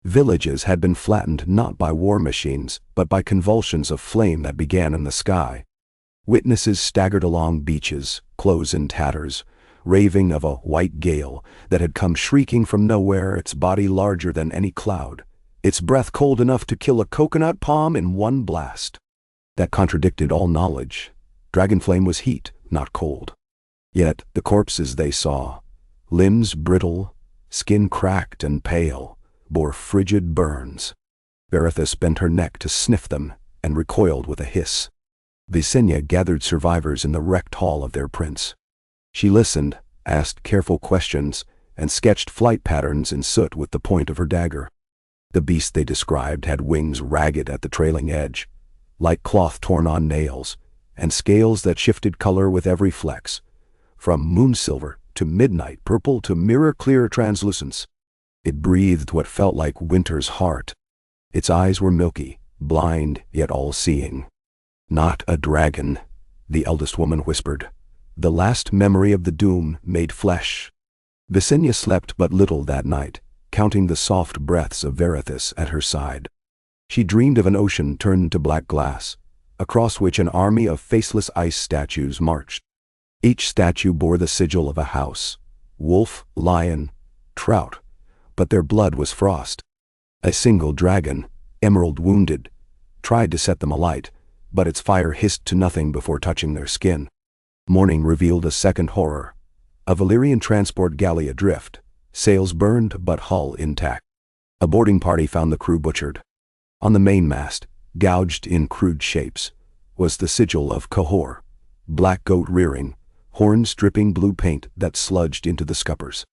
Villages had been flattened not by war machines, but by convulsions of flame that began in the sky. Witnesses staggered along beaches, clothes in tatters, raving of a white gale that had come shrieking from nowhere, its body larger than any cloud, its breath cold enough to kill a coconut palm in one blast. That contradicted all knowledge. Dragonflame was heat, not cold. Yet the corpses they saw, limbs brittle, skin cracked and pale, bore frigid burns. Verithis bent her neck to sniff them and recoiled with a hiss. Visenya gathered survivors in the wrecked hall of their prince. She listened, asked careful questions, and sketched flight patterns in soot with the point of her dagger. The beast they described had wings ragged at the trailing edge, like cloth torn on nails, and scales that shifted color with every flex, from moonsilver to midnight purple to mirror-clear translucence. It breathed what felt like winter's heart. Its eyes were milky, blind yet all-seeing. "Not a dragon," the eldest woman whispered. "The last memory of the doom made flesh." Visenya slept but little that night, counting the soft breaths of Verithis at her side. She dreamed of an ocean turned to black glass, across which an army of faceless ice statues marched. Each statue bore the sigil of a house: wolf, lion, trout, but their blood was frost. A single dragon, emerald wounded, tried to set them alight, but its fire hissed to nothing before touching their skin. Morning revealed a second horror: a Valyrian transport galley adrift, sails burned but hull intact. A boarding party found the crew butchered. On the mainmast, gouged in crude shapes, was the sigil of Conqueror, black goat rearing, horns dripping blue paint that sludged into the scuppers.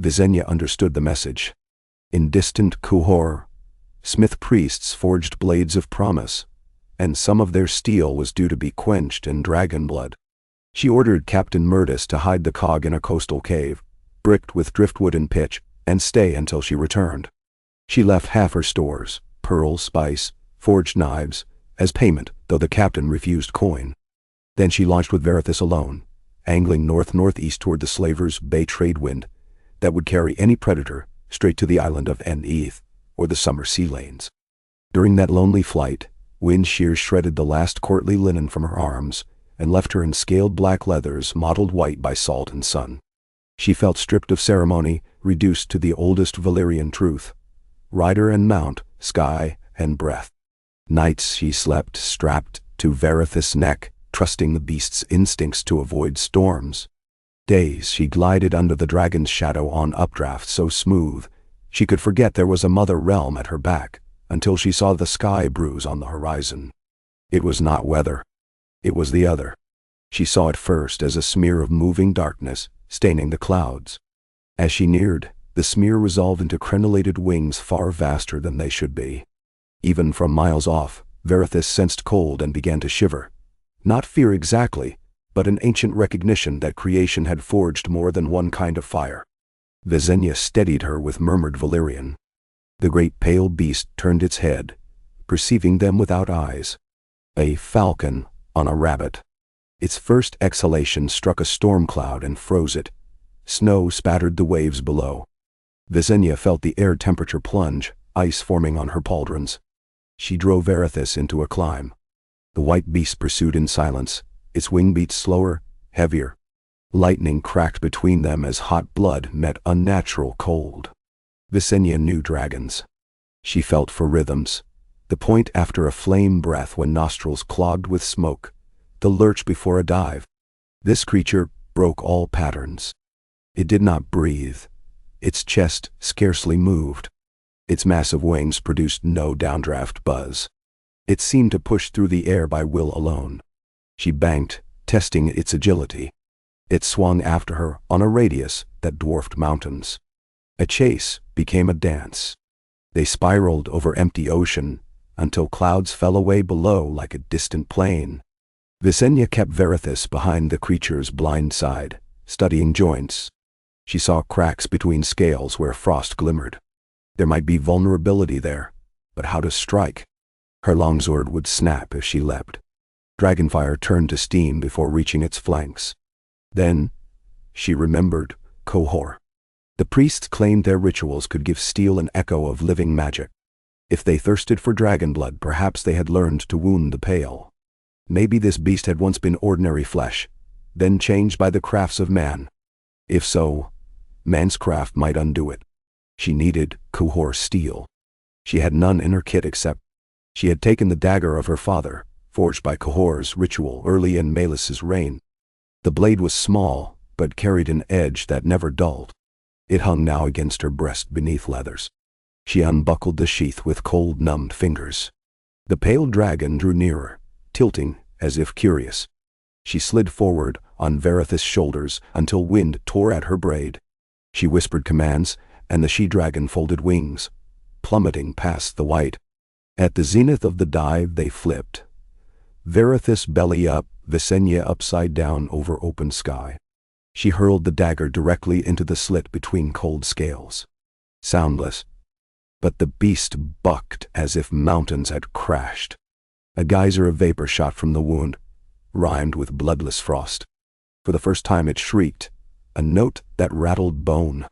Visenya understood the message. In distant Conqueror, smith priests forged blades of promise, and some of their steel was due to be quenched in dragon blood. She ordered Captain Murdis to hide the cog in a coastal cave, bricked with driftwood and pitch, and stay until she returned. She left half her stores, pearl, spice, forged knives, as payment, though the captain refused coin. Then she launched with Verithis alone, angling north-northeast toward the Slavers' Bay trade wind that would carry any predator straight to the island of En-Eth or the summer sea lanes. During that lonely flight, wind shears shredded the last courtly linen from her arms and left her in scaled black leathers mottled white by salt and sun. She felt stripped of ceremony, reduced to the oldest Valyrian truth: rider and mount, sky and breath. Nights she slept strapped to Verithis' neck, trusting the beast's instincts to avoid storms. Days she glided under the dragon's shadow on updrafts so smooth she could forget there was a mother realm at her back, until she saw the sky bruise on the horizon. It was not weather. It was the other. She saw it first as a smear of moving darkness, staining the clouds. As she neared, the smear resolved into crenellated wings far vaster than they should be. Even from miles off, Verithis sensed cold and began to shiver. Not fear exactly, but an ancient recognition that creation had forged more than one kind of fire. Visenya steadied her with murmured Valyrian. The great pale beast turned its head, perceiving them without eyes. A falcon on a rabbit. Its first exhalation struck a storm cloud and froze it. Snow spattered the waves below. Visenya felt the air temperature plunge, ice forming on her pauldrons. She drove Verithis into a climb. The white beast pursued in silence, its wing beats slower, heavier. Lightning cracked between them as hot blood met unnatural cold. Visenya knew dragons. She felt for rhythms: the point after a flame breath when nostrils clogged with smoke, the lurch before a dive. This creature broke all patterns. It did not breathe. Its chest scarcely moved. Its massive wings produced no downdraft buzz. It seemed to push through the air by will alone. She banked, testing its agility. It swung after her on a radius that dwarfed mountains. A chase became a dance. They spiraled over empty ocean until clouds fell away below like a distant plane. Visenya kept Verithus behind the creature's blind side, studying joints. She saw cracks between scales where frost glimmered. There might be vulnerability there, but how to strike? Her longsword would snap if she leapt. Dragonfire turned to steam before reaching its flanks. Then, she remembered Conqueror. The priests claimed their rituals could give steel an echo of living magic. If they thirsted for dragon blood, perhaps they had learned to wound the pale. Maybe this beast had once been ordinary flesh, then changed by the crafts of man. If so, man's craft might undo it. She needed Conqueror's steel. She had none in her kit except she had taken the dagger of her father, forged by Conqueror's ritual early in Melis's reign. The blade was small, but carried an edge that never dulled. It hung now against her breast beneath leathers. She unbuckled the sheath with cold, numbed fingers. The pale dragon drew nearer, tilting as if curious. She slid forward on Verithus' shoulders until wind tore at her braid. She whispered commands, and the she-dragon folded wings, plummeting past the white. At the zenith of the dive they flipped. Verithus belly up, Visenya upside down over open sky. She hurled the dagger directly into the slit between cold scales. Soundless. But the beast bucked as if mountains had crashed. A geyser of vapor shot from the wound, rhymed with bloodless frost. For the first time it shrieked, a note that rattled bone.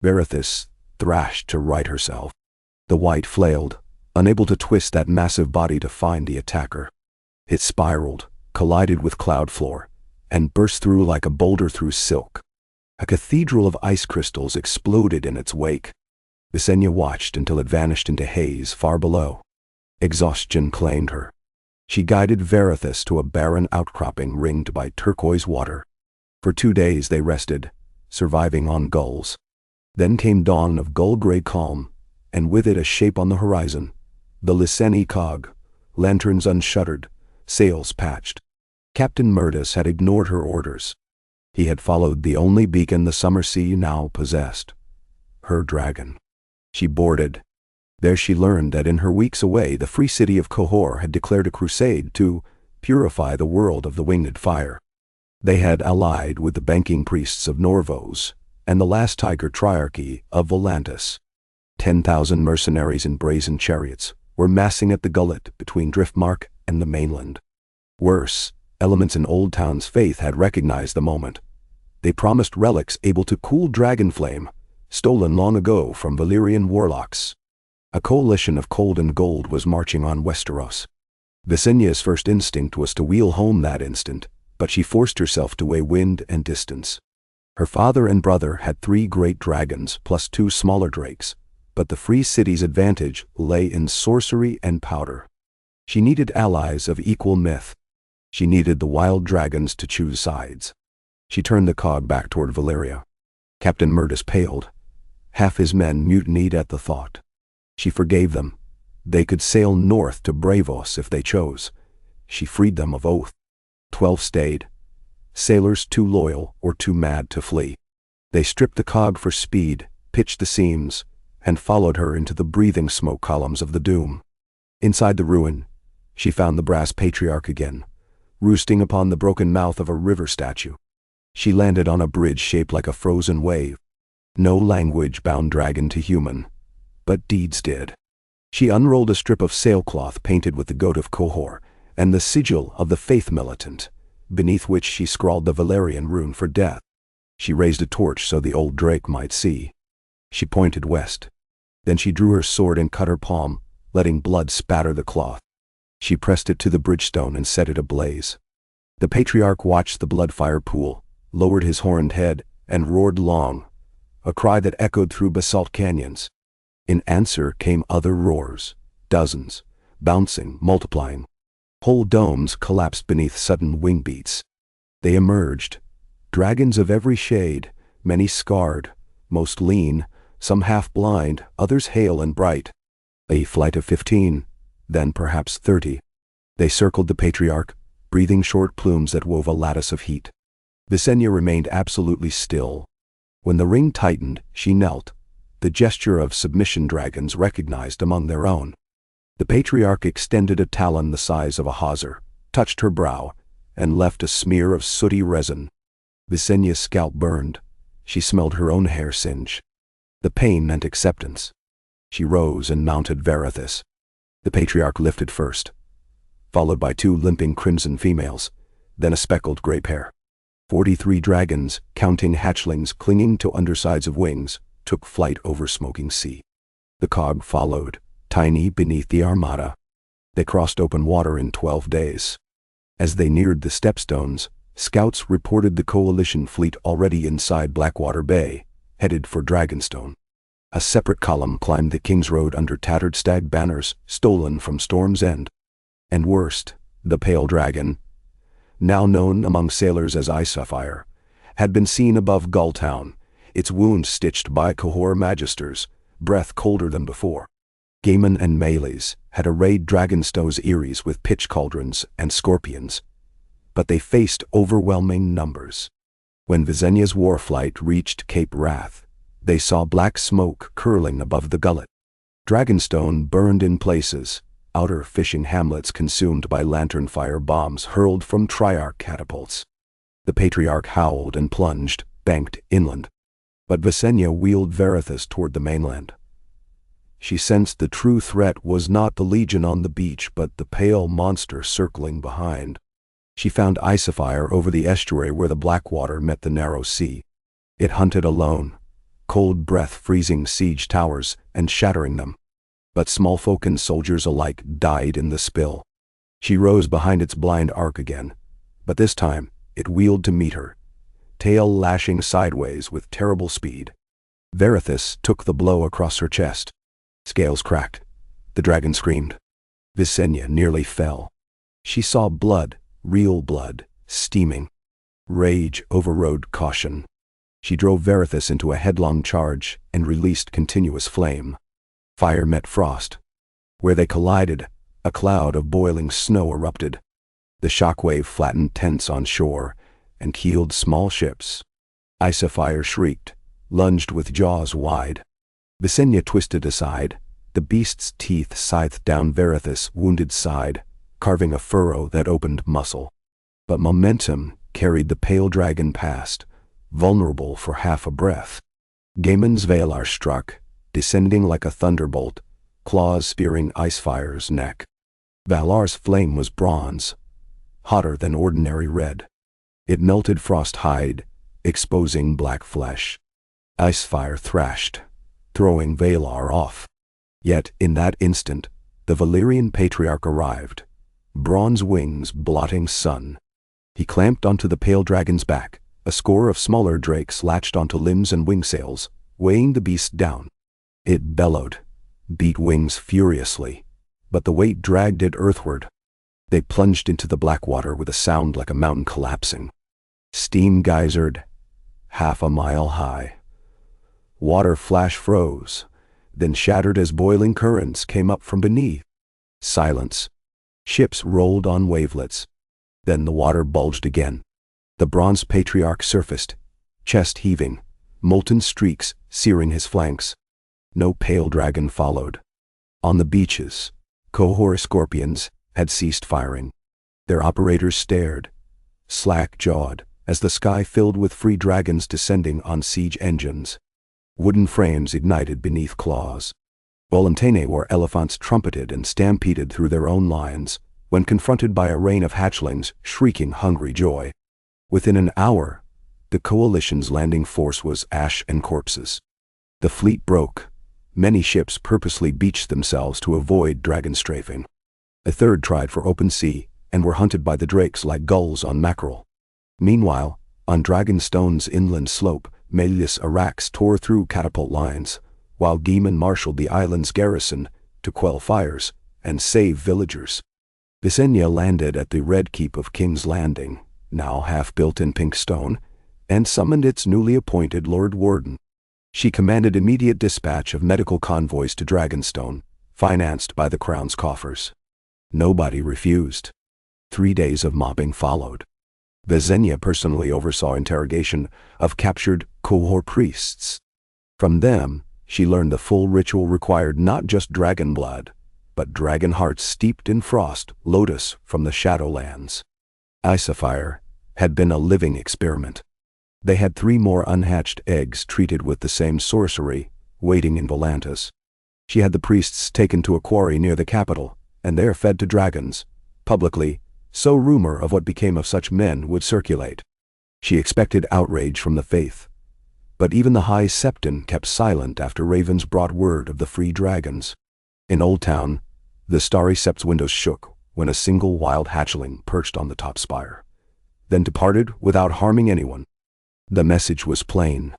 Verithus thrashed to right herself. The white flailed, unable to twist that massive body to find the attacker. It spiraled, collided with cloud floor, and burst through like a boulder through silk. A cathedral of ice crystals exploded in its wake. Visenya watched until it vanished into haze far below. Exhaustion claimed her. She guided Verithus to a barren outcropping ringed by turquoise water. For 2 days they rested, surviving on gulls. Then came dawn of gull-gray calm, and with it a shape on the horizon. The Lyseni cog, lanterns unshuttered, sails patched. Captain Murdus had ignored her orders. He had followed the only beacon the summer sea now possessed. Her dragon. She boarded. There she learned that in her weeks away the free city of Conqueror had declared a crusade to purify the world of the winged fire. They had allied with the banking priests of Norvos and the last tiger triarchy of Volantis. 10,000 mercenaries in brazen chariots were massing at the gullet between Driftmark and the mainland. Worse, elements in Old Town's faith had recognized the moment. They promised relics able to cool dragonflame, stolen long ago from Valyrian warlocks. A coalition of cold and gold was marching on Westeros. Visenya's first instinct was to wheel home that instant, but she forced herself to weigh wind and distance. Her father and brother had 3 great dragons plus 2 smaller drakes, but the free city's advantage lay in sorcery and powder. She needed allies of equal myth. She needed the wild dragons to choose sides. She turned the cog back toward Valyria. Captain Murdus paled. Half his men mutinied at the thought. She forgave them. They could sail north to Bravos if they chose. She freed them of oath. 12 stayed. Sailors too loyal or too mad to flee. They stripped the cog for speed, pitched the seams, and followed her into the breathing smoke columns of the doom. Inside the ruin, she found the brass patriarch again, roosting upon the broken mouth of a river statue. She landed on a bridge shaped like a frozen wave. No language bound dragon to human, but deeds did. She unrolled a strip of sailcloth painted with the goat of Conqueror and the sigil of the faith militant, beneath which she scrawled the Valyrian rune for death. She raised a torch so the old drake might see. She pointed west. Then she drew her sword and cut her palm, letting blood spatter the cloth. She pressed it to the bridgestone and set it ablaze. The patriarch watched the blood fire pool, lowered his horned head, and roared long, a cry that echoed through basalt canyons. In answer came other roars, dozens, bouncing, multiplying. Whole domes collapsed beneath sudden wing beats. They emerged, dragons of every shade, many scarred, most lean, some half blind, others hale and bright. A flight of 15, then perhaps 30. They circled the patriarch, breathing short plumes that wove a lattice of heat. Visenya remained absolutely still. When the ring tightened, she knelt, the gesture of submission dragons recognized among their own. The patriarch extended a talon the size of a hawser, touched her brow, and left a smear of sooty resin. Visenya's scalp burned. She smelled her own hair singe. The pain meant acceptance. She rose and mounted Verithus. The patriarch lifted first, followed by 2 limping crimson females, then a speckled gray pair. 43 dragons, counting hatchlings clinging to undersides of wings, took flight over smoking sea. The cog followed, tiny beneath the armada. They crossed open water in 12 days. As they neared the stepstones, scouts reported the coalition fleet already inside Blackwater Bay, headed for Dragonstone. A separate column climbed the King's Road under tattered stag banners stolen from Storm's End. And worst, the Pale Dragon, now known among sailors as Icefire, had been seen above Gulltown, its wounds stitched by Conqueror magisters, breath colder than before. Gaiman and Melees had arrayed Dragonstone's eyries with pitch cauldrons and scorpions, but they faced overwhelming numbers. When Visenya's warflight reached Cape Wrath, they saw black smoke curling above the gullet. Dragonstone burned in places, outer fishing hamlets consumed by lantern fire bombs hurled from Triarch catapults. The patriarch howled and plunged, banked inland. But Visenya wheeled Verithus toward the mainland. She sensed the true threat was not the legion on the beach but the pale monster circling behind. She found Icefire over the estuary where the Blackwater met the narrow sea. It hunted alone, cold breath freezing siege towers and shattering them. But small folk and soldiers alike died in the spill. She rose behind its blind arc again, but this time it wheeled to meet her, tail lashing sideways with terrible speed. Verithus took the blow across her chest. Scales cracked. The dragon screamed. Visenya nearly fell. She saw blood, real blood, steaming. Rage overrode caution. She drove Verithus into a headlong charge and released continuous flame. Fire met frost. Where they collided, a cloud of boiling snow erupted. The shockwave flattened tents on shore and keeled small ships. Icefire shrieked, lunged with jaws wide. Visenya twisted aside. The beast's teeth scythed down Verithus' wounded side, carving a furrow that opened muscle. But momentum carried the pale dragon past, vulnerable for half a breath. Gaiman's Valar struck, descending like a thunderbolt, claws spearing Icefire's neck. Valar's flame was bronze, hotter than ordinary red. It melted frost hide, exposing black flesh. Icefire thrashed, throwing Valar off. Yet in that instant, the Valyrian patriarch arrived, bronze wings blotting sun. He clamped onto the pale dragon's back. A score of smaller drakes latched onto limbs and wing sails, weighing the beast down. It bellowed, beat wings furiously, but the weight dragged it earthward. They plunged into the Blackwater with a sound like a mountain collapsing. Steam geysered, half a mile high. Water flash froze, then shattered as boiling currents came up from beneath. Silence. Ships rolled on wavelets. Then the water bulged again. The bronze patriarch surfaced, chest heaving, molten streaks searing his flanks. No pale dragon followed. On the beaches, Conqueror scorpions had ceased firing. Their operators stared, slack-jawed, as the sky filled with free dragons descending on siege engines. Wooden frames ignited beneath claws. Volantene where elephants trumpeted and stampeded through their own lines, when confronted by a rain of hatchlings shrieking hungry joy. Within an hour, the coalition's landing force was ash and corpses. The fleet broke. Many ships purposely beached themselves to avoid dragon strafing. A third tried for open sea and were hunted by the drakes like gulls on mackerel. Meanwhile, on Dragonstone's inland slope, Melees Arax tore through catapult lines, while Gaiman marshaled the island's garrison to quell fires and save villagers. Visenya landed at the Red Keep of King's Landing, now half built in pink stone, and summoned its newly appointed Lord Warden. She commanded immediate dispatch of medical convoys to Dragonstone, financed by the Crown's coffers. Nobody refused. 3 days of mobbing followed. Visenya personally oversaw interrogation of captured Conqueror priests. From them, she learned the full ritual required not just dragon blood, but dragon hearts steeped in frost, lotus from the Shadowlands. Icefire had been a living experiment. They had 3 more unhatched eggs treated with the same sorcery, waiting in Volantis. She had the priests taken to a quarry near the capital, and there fed to dragons, publicly, so rumor of what became of such men would circulate. She expected outrage from the faith. But even the High Septon kept silent after ravens brought word of the free dragons. In Old Town, the starry Sept's windows shook when a single wild hatchling perched on the top spire, then departed without harming anyone. The message was plain.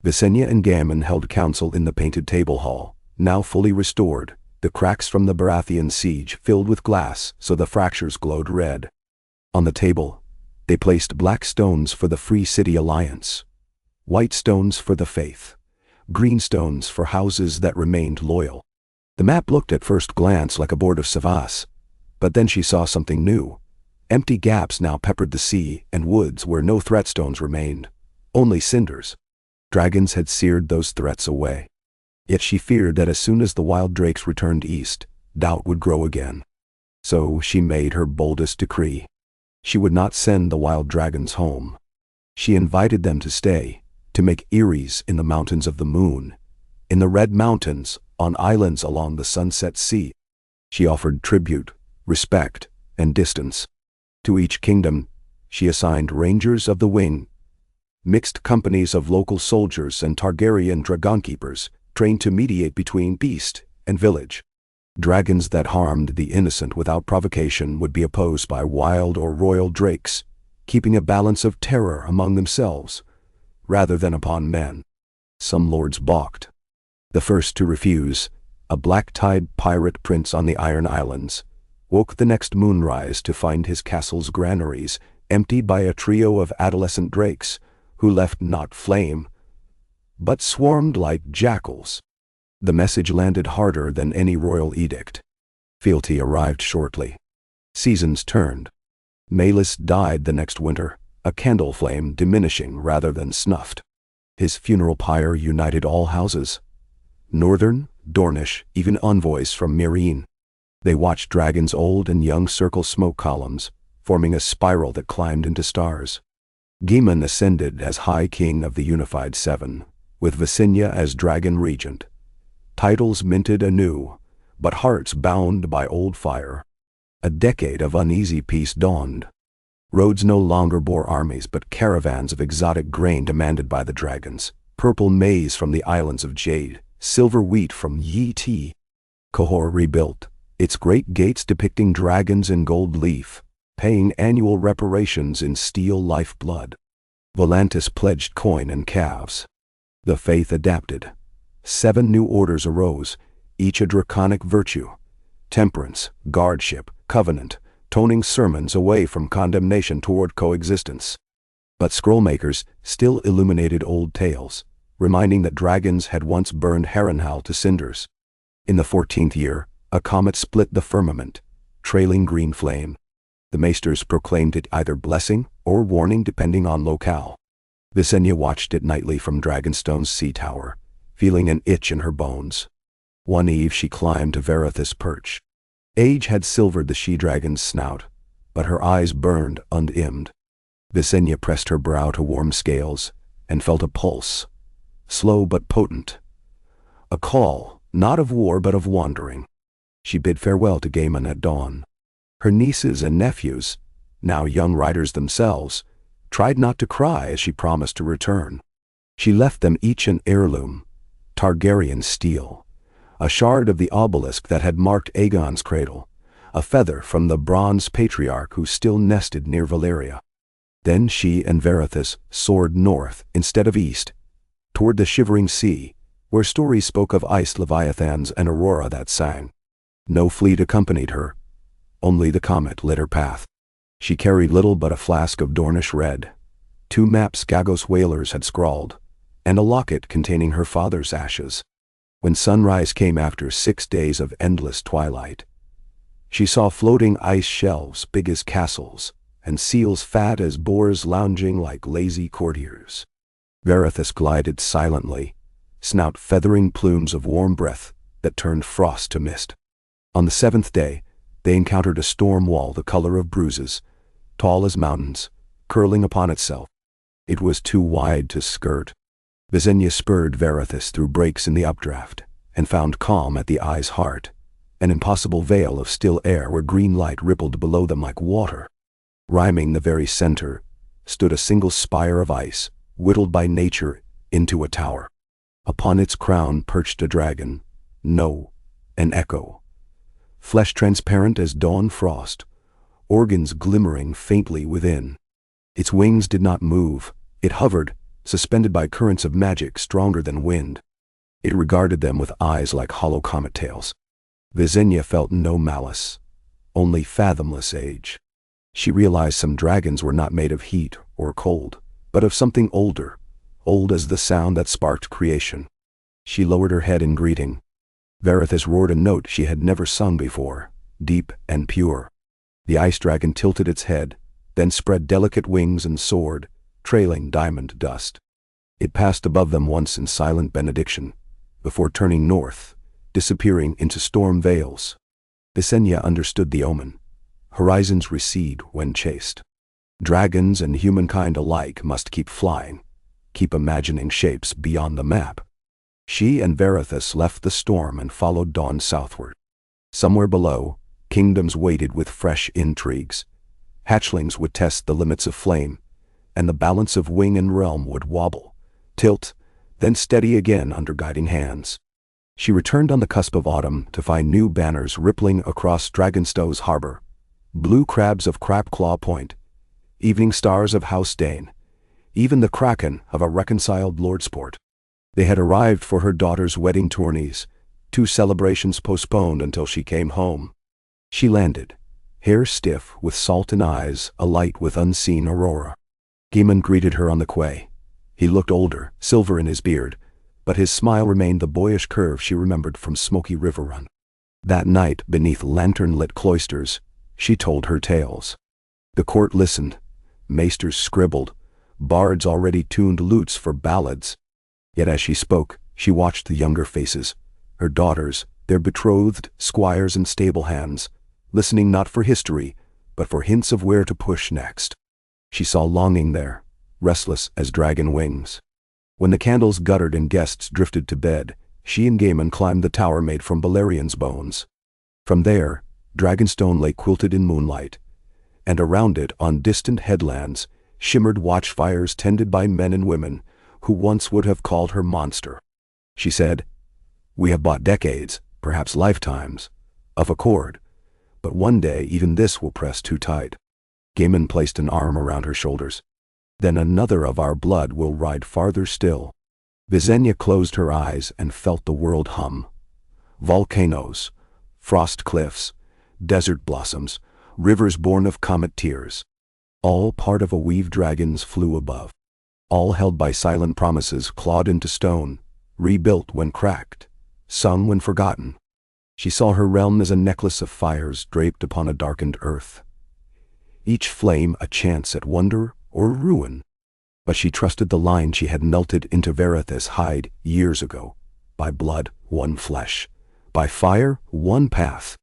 Visenya and Gammon held council in the painted table hall, now fully restored, the cracks from the Baratheon siege filled with glass so the fractures glowed red. On the table, they placed black stones for the Free City Alliance, white stones for the faith, green stones for houses that remained loyal. The map looked at first glance like a board of Savas, but then she saw something new. Empty gaps now peppered the sea and woods where no threat stones remained, only cinders. Dragons had seared those threats away. Yet she feared that as soon as the wild drakes returned east, doubt would grow again. So she made her boldest decree. She would not send the wild dragons home. She invited them to stay, to make eyries in the mountains of the moon, in the Red Mountains, on islands along the Sunset Sea. She offered tribute, respect, and distance. To each kingdom, she assigned rangers of the wing, mixed companies of local soldiers and Targaryen dragonkeepers, trained to mediate between beast and village. Dragons that harmed the innocent without provocation would be opposed by wild or royal drakes, keeping a balance of terror among themselves, rather than upon men. Some lords balked. The first to refuse, a black-tide pirate prince on the Iron Islands, woke the next moonrise to find his castle's granaries emptied by a trio of adolescent drakes, who left not flame, but swarmed like jackals. The message landed harder than any royal edict. Fealty arrived shortly. Seasons turned. Maelys died the next winter, a candle flame diminishing rather than snuffed. His funeral pyre united all houses. Northern, Dornish, even envoys from Meereen. They watched dragons old and young circle smoke columns, forming a spiral that climbed into stars. Gaemon ascended as High King of the Unified Seven, with Visenya as Dragon Regent. Titles minted anew, but hearts bound by old fire. A decade of uneasy peace dawned. Roads no longer bore armies but caravans of exotic grain demanded by the dragons, purple maize from the Islands of Jade, silver wheat from Yi Ti. Conqueror rebuilt, its great gates depicting dragons in gold leaf, paying annual reparations in steel lifeblood. Volantis pledged coin and calves. The faith adapted. 7 new orders arose, each a draconic virtue: temperance, guardship, covenant, toning sermons away from condemnation toward coexistence. But scrollmakers still illuminated old tales, reminding that dragons had once burned Harrenhal to cinders. In the 14th year, a comet split the firmament, trailing green flame. The maesters proclaimed it either blessing or warning depending on locale. Visenya watched it nightly from Dragonstone's sea tower, feeling an itch in her bones. One eve she climbed to Vareth's perch. Age had silvered the she-dragon's snout, but her eyes burned undimmed. Visenya pressed her brow to warm scales and felt a pulse, slow but potent. A call, not of war but of wandering. She bid farewell to Gaemon at dawn. Her nieces and nephews, now young riders themselves, tried not to cry as she promised to return. She left them each an heirloom, Targaryen steel, a shard of the obelisk that had marked Aegon's cradle, a feather from the bronze patriarch who still nested near Valyria. Then she and Varethus soared north instead of east, toward the shivering sea, where stories spoke of iced leviathans and aurora that sang. No fleet accompanied her. Only the comet lit her path. She carried little but a flask of Dornish red, 2 maps Gagos whalers had scrawled, and a locket containing her father's ashes. When sunrise came after 6 days of endless twilight, She saw floating ice shelves big as castles, and seals fat as boars lounging like lazy courtiers. Verithus glided silently, snout feathering plumes of warm breath that turned frost to mist. On the 7th day, they encountered a storm wall the color of bruises, tall as mountains, curling upon itself. It was too wide to skirt. Visenya spurred Verithus through breaks in the updraft, and found calm at the eye's heart, an impossible veil of still air where green light rippled below them like water. Rhyming the very center, stood a single spire of ice, whittled by nature into a tower. Upon its crown perched a dragon, no, an echo. Flesh transparent as dawn frost, organs glimmering faintly within. Its wings did not move, it hovered, suspended by currents of magic stronger than wind. It regarded them with eyes like hollow comet tails. Visenya felt no malice, only fathomless age. She realized some dragons were not made of heat or cold, but of something older, old as the sound that sparked creation. She lowered her head in greeting. Verithus roared a note she had never sung before, deep and pure. The ice dragon tilted its head, then spread delicate wings and soared, trailing diamond dust. It passed above them once in silent benediction, before turning north, disappearing into storm veils. Visenya understood the omen. Horizons recede when chased. Dragons and humankind alike must keep flying, keep imagining shapes beyond the map. She and Verithus left the storm and followed dawn southward. Somewhere below, kingdoms waited with fresh intrigues. Hatchlings would test the limits of flame, and the balance of wing and realm would wobble, tilt, then steady again under guiding hands. She returned on the cusp of autumn to find new banners rippling across Dragonstone's harbor, blue crabs of Crabclaw Point, evening stars of House Dane, even the kraken of a reconciled Lordsport. They had arrived for her daughter's wedding tourneys, 2 celebrations postponed until she came home. She landed, hair stiff with salt in eyes, alight with unseen aurora. Gaemon greeted her on the quay. He looked older, silver in his beard, but his smile remained the boyish curve she remembered from Smoky River Run. That night, beneath lantern-lit cloisters, she told her tales. The court listened, maesters scribbled, bards already tuned lutes for ballads. Yet as she spoke, she watched the younger faces, her daughters, their betrothed, squires and stable hands, listening not for history, but for hints of where to push next. She saw longing there, restless as dragon wings. When the candles guttered and guests drifted to bed, she and Gaemon climbed the tower made from Balerian's bones. From there, Dragonstone lay quilted in moonlight, and around it, on distant headlands, shimmered watchfires tended by men and women who once would have called her monster. She said, "We have bought decades, perhaps lifetimes, of accord, but one day even this will press too tight." Gaemon placed an arm around her shoulders. "Then another of our blood will ride farther still." Visenya closed her eyes and felt the world hum. Volcanoes, frost cliffs, desert blossoms, rivers born of comet tears. All part of a weave dragons flew above. All held by silent promises clawed into stone, rebuilt when cracked, sung when forgotten. She saw her realm as a necklace of fires draped upon a darkened earth. Each flame a chance at wonder or ruin. But she trusted the line she had melted into Verithus' hide years ago. By blood, one flesh. By fire, one path.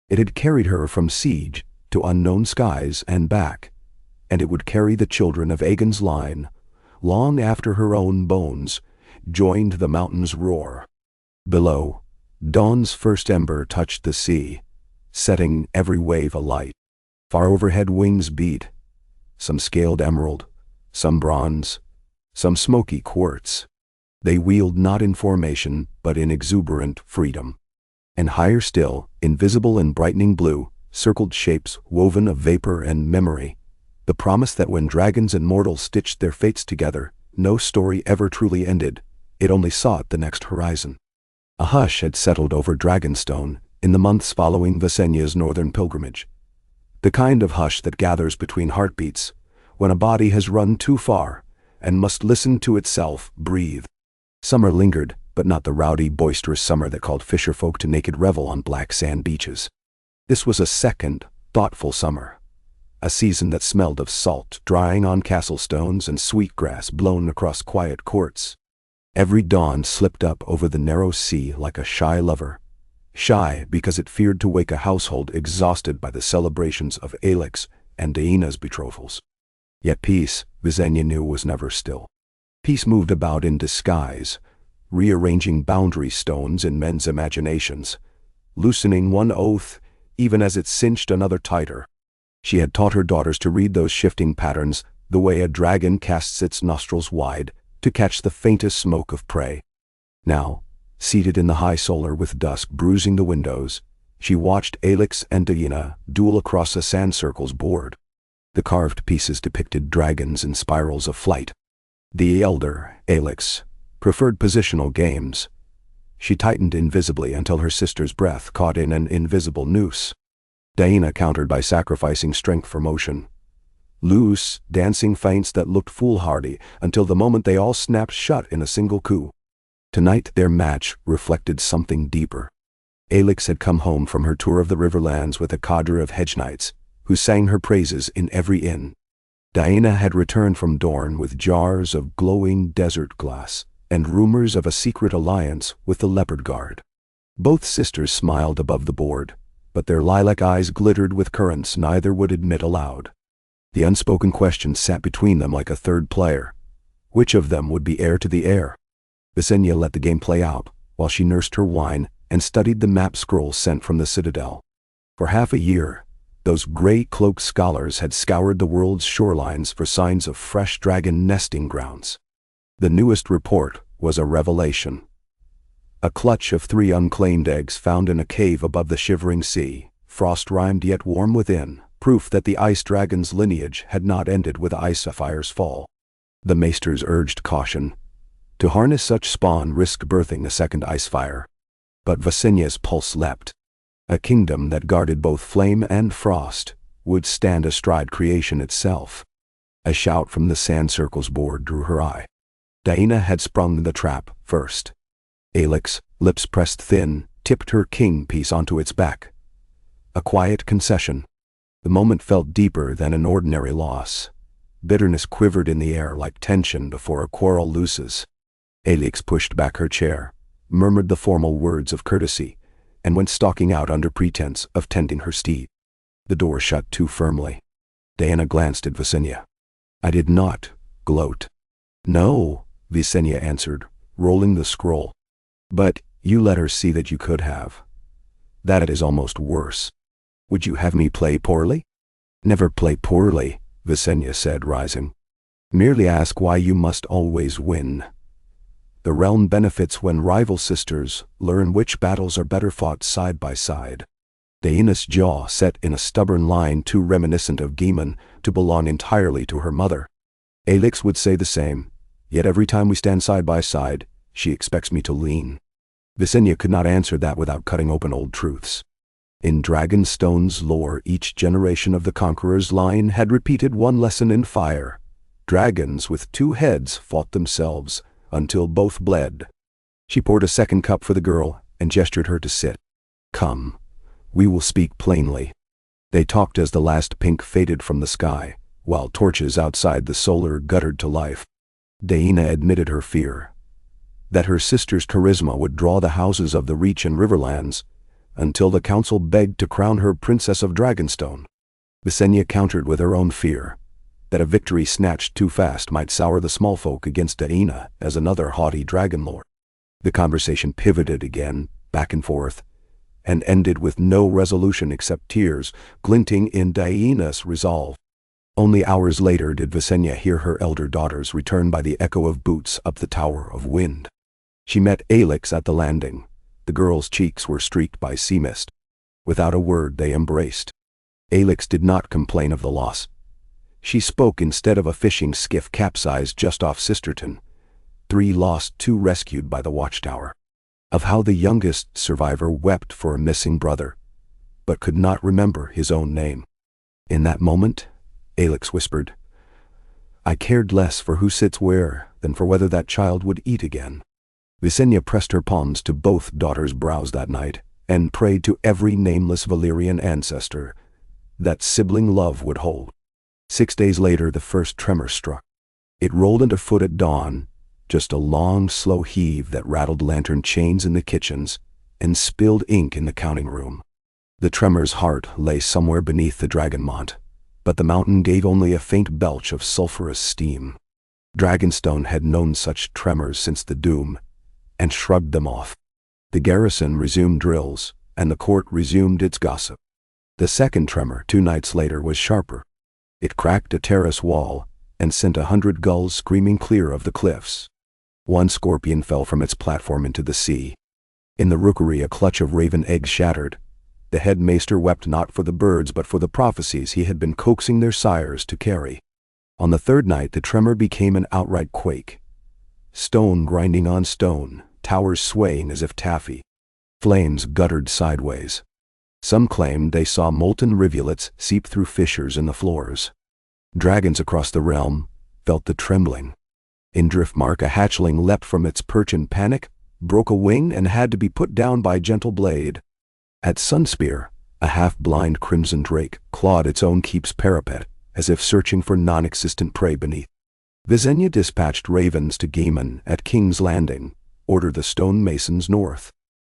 It had carried her from siege to unknown skies and back, and it would carry the children of Aegon's line long after her own bones joined the mountain's roar. Below, dawn's first ember touched the sea, setting every wave alight. Far overhead wings beat, some scaled emerald, some bronze, some smoky quartz. They wheeled not in formation, but in exuberant freedom. And higher still, invisible and brightening blue, circled shapes woven of vapor and memory, the promise that when dragons and mortals stitched their fates together, no story ever truly ended, it only sought the next horizon. A hush had settled over Dragonstone in the months following Visenya's northern pilgrimage. The kind of hush that gathers between heartbeats when a body has run too far and must listen to itself breathe. Summer lingered, but not the rowdy, boisterous summer that called fisherfolk to naked revel on black sand beaches. This was a second, thoughtful summer. A season that smelled of salt drying on castle stones and sweetgrass blown across quiet courts. Every dawn slipped up over the narrow sea like a shy lover. Shy because it feared to wake a household exhausted by the celebrations of Aelix and Daena's betrothals. Yet peace, Visenya knew, was never still. Peace moved about in disguise, rearranging boundary stones in men's imaginations, loosening one oath even as it cinched another tighter. She had taught her daughters to read those shifting patterns the way a dragon casts its nostrils wide to catch the faintest smoke of prey. Now, seated in the high solar with dusk bruising the windows, she watched Aelix and Daena duel across a sand circle's board. The carved pieces depicted dragons in spirals of flight. The elder, Aelix, preferred positional games. She tightened invisibly until her sister's breath caught in an invisible noose. Daena countered by sacrificing strength for motion. Loose, dancing feints that looked foolhardy until the moment they all snapped shut in a single coup. Tonight their match reflected something deeper. Aelix had come home from her tour of the Riverlands with a cadre of hedge knights, who sang her praises in every inn. Daena had returned from Dorne with jars of glowing desert glass and rumors of a secret alliance with the Leopard Guard. Both sisters smiled above the board, but their lilac eyes glittered with currents neither would admit aloud. The unspoken question sat between them like a third player. Which of them would be heir to the heir? Visenya let the game play out, while she nursed her wine and studied the map scrolls sent from the Citadel. For half a year, those gray-cloaked scholars had scoured the world's shorelines for signs of fresh dragon nesting grounds. The newest report was a revelation. A clutch of 3 unclaimed eggs found in a cave above the shivering sea, frost-rimed yet warm within, proof that the ice dragon's lineage had not ended with Icefire's fall. The maesters urged caution. To harness such spawn risked birthing a second Icefire. But Visenya's pulse leapt. A kingdom that guarded both flame and frost would stand astride creation itself. A shout from the sand circle's board drew her eye. Daena had sprung the trap first. Aelix, lips pressed thin, tipped her king piece onto its back. A quiet concession. The moment felt deeper than an ordinary loss. Bitterness quivered in the air like tension before a quarrel looses. Aelix pushed back her chair, murmured the formal words of courtesy, and went stalking out under pretense of tending her steed. The door shut too firmly. Daena glanced at Visenya. "I did not gloat." "No," Visenya answered, rolling the scroll. "But you let her see that you could have. That is almost worse. Would you have me play poorly?" "Never play poorly," Visenya said, rising. "Merely ask why you must always win. The realm benefits when rival sisters learn which battles are better fought side by side." Daena's jaw set in a stubborn line too reminiscent of Gaemon to belong entirely to her mother. Aelix would say the same, yet every time we stand side by side, she expects me to lean. Visenya could not answer that without cutting open old truths. In Dragonstone's lore, each generation of the Conqueror's line had repeated one lesson in fire. Dragons with 2 heads fought themselves until both bled. She poured a second cup for the girl and gestured her to sit. "Come, we will speak plainly." They talked as the last pink faded from the sky, while torches outside the solar guttered to life. Daena admitted her fear, that her sister's charisma would draw the houses of the Reach and Riverlands, until the council begged to crown her Princess of Dragonstone. Visenya countered with her own fear, that a victory snatched too fast might sour the small folk against Daena as another haughty dragon lord. The conversation pivoted again, back and forth, and ended with no resolution except tears glinting in Daena's resolve. Only hours later did Visenya hear her elder daughters return by the echo of boots up the Tower of Wind. She met Aelix at the landing. The girl's cheeks were streaked by sea mist. Without a word they embraced. Aelix did not complain of the loss. She spoke instead of a fishing skiff capsized just off Sisterton, 3 lost, 2 rescued by the watchtower. Of how the youngest survivor wept for a missing brother, but could not remember his own name. In that moment, Aelix whispered, "I cared less for who sits where than for whether that child would eat again." Visenya pressed her palms to both daughters' brows that night, and prayed to every nameless Valyrian ancestor that sibling love would hold. 6 days later, the first tremor struck. It rolled underfoot at dawn, just a long, slow heave that rattled lantern chains in the kitchens and spilled ink in the counting room. The tremor's heart lay somewhere beneath the Dragonmont, but the mountain gave only a faint belch of sulphurous steam. Dragonstone had known such tremors since the Doom, and shrugged them off. The garrison resumed drills, and the court resumed its gossip. The second tremor, 2 nights later, was sharper. It cracked a terrace wall and sent 100 gulls screaming clear of the cliffs. One scorpion fell from its platform into the sea. In the rookery, a clutch of raven eggs shattered. The head maester wept not for the birds but for the prophecies he had been coaxing their sires to carry. On the third night, the tremor became an outright quake. Stone grinding on stone, towers swaying as if taffy. Flames guttered sideways. Some claimed they saw molten rivulets seep through fissures in the floors. Dragons across the realm felt the trembling. In Driftmark, a hatchling leapt from its perch in panic, broke a wing, and had to be put down by gentle blade. At Sunspear, a half-blind crimson drake clawed its own keep's parapet, as if searching for non-existent prey beneath. Visenya dispatched ravens to Gaemon at King's Landing, ordered the stonemasons north.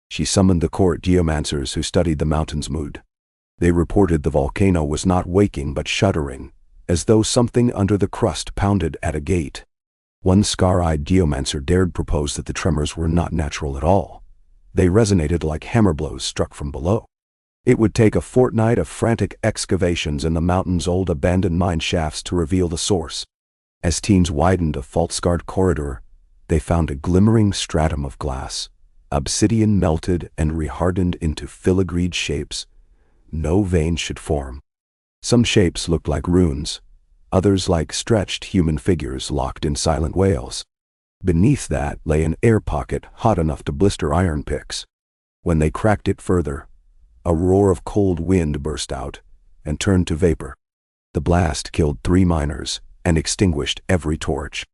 She summoned the court geomancers who studied the mountain's mood. They reported the volcano was not waking but shuddering, as though something under the crust pounded at a gate. One scar-eyed geomancer dared propose that the tremors were not natural at all. They resonated like hammer blows struck from below. It would take a fortnight of frantic excavations in the mountain's old abandoned mine shafts to reveal the source. As teams widened a fault-scarred corridor, they found a glimmering stratum of glass. Obsidian melted and rehardened into filigreed shapes. No veins should form. Some shapes looked like runes, others like stretched human figures locked in silent wails. Beneath that lay an air pocket hot enough to blister iron picks. When they cracked it further, a roar of cold wind burst out and turned to vapor. The blast killed 3 miners and extinguished every torch.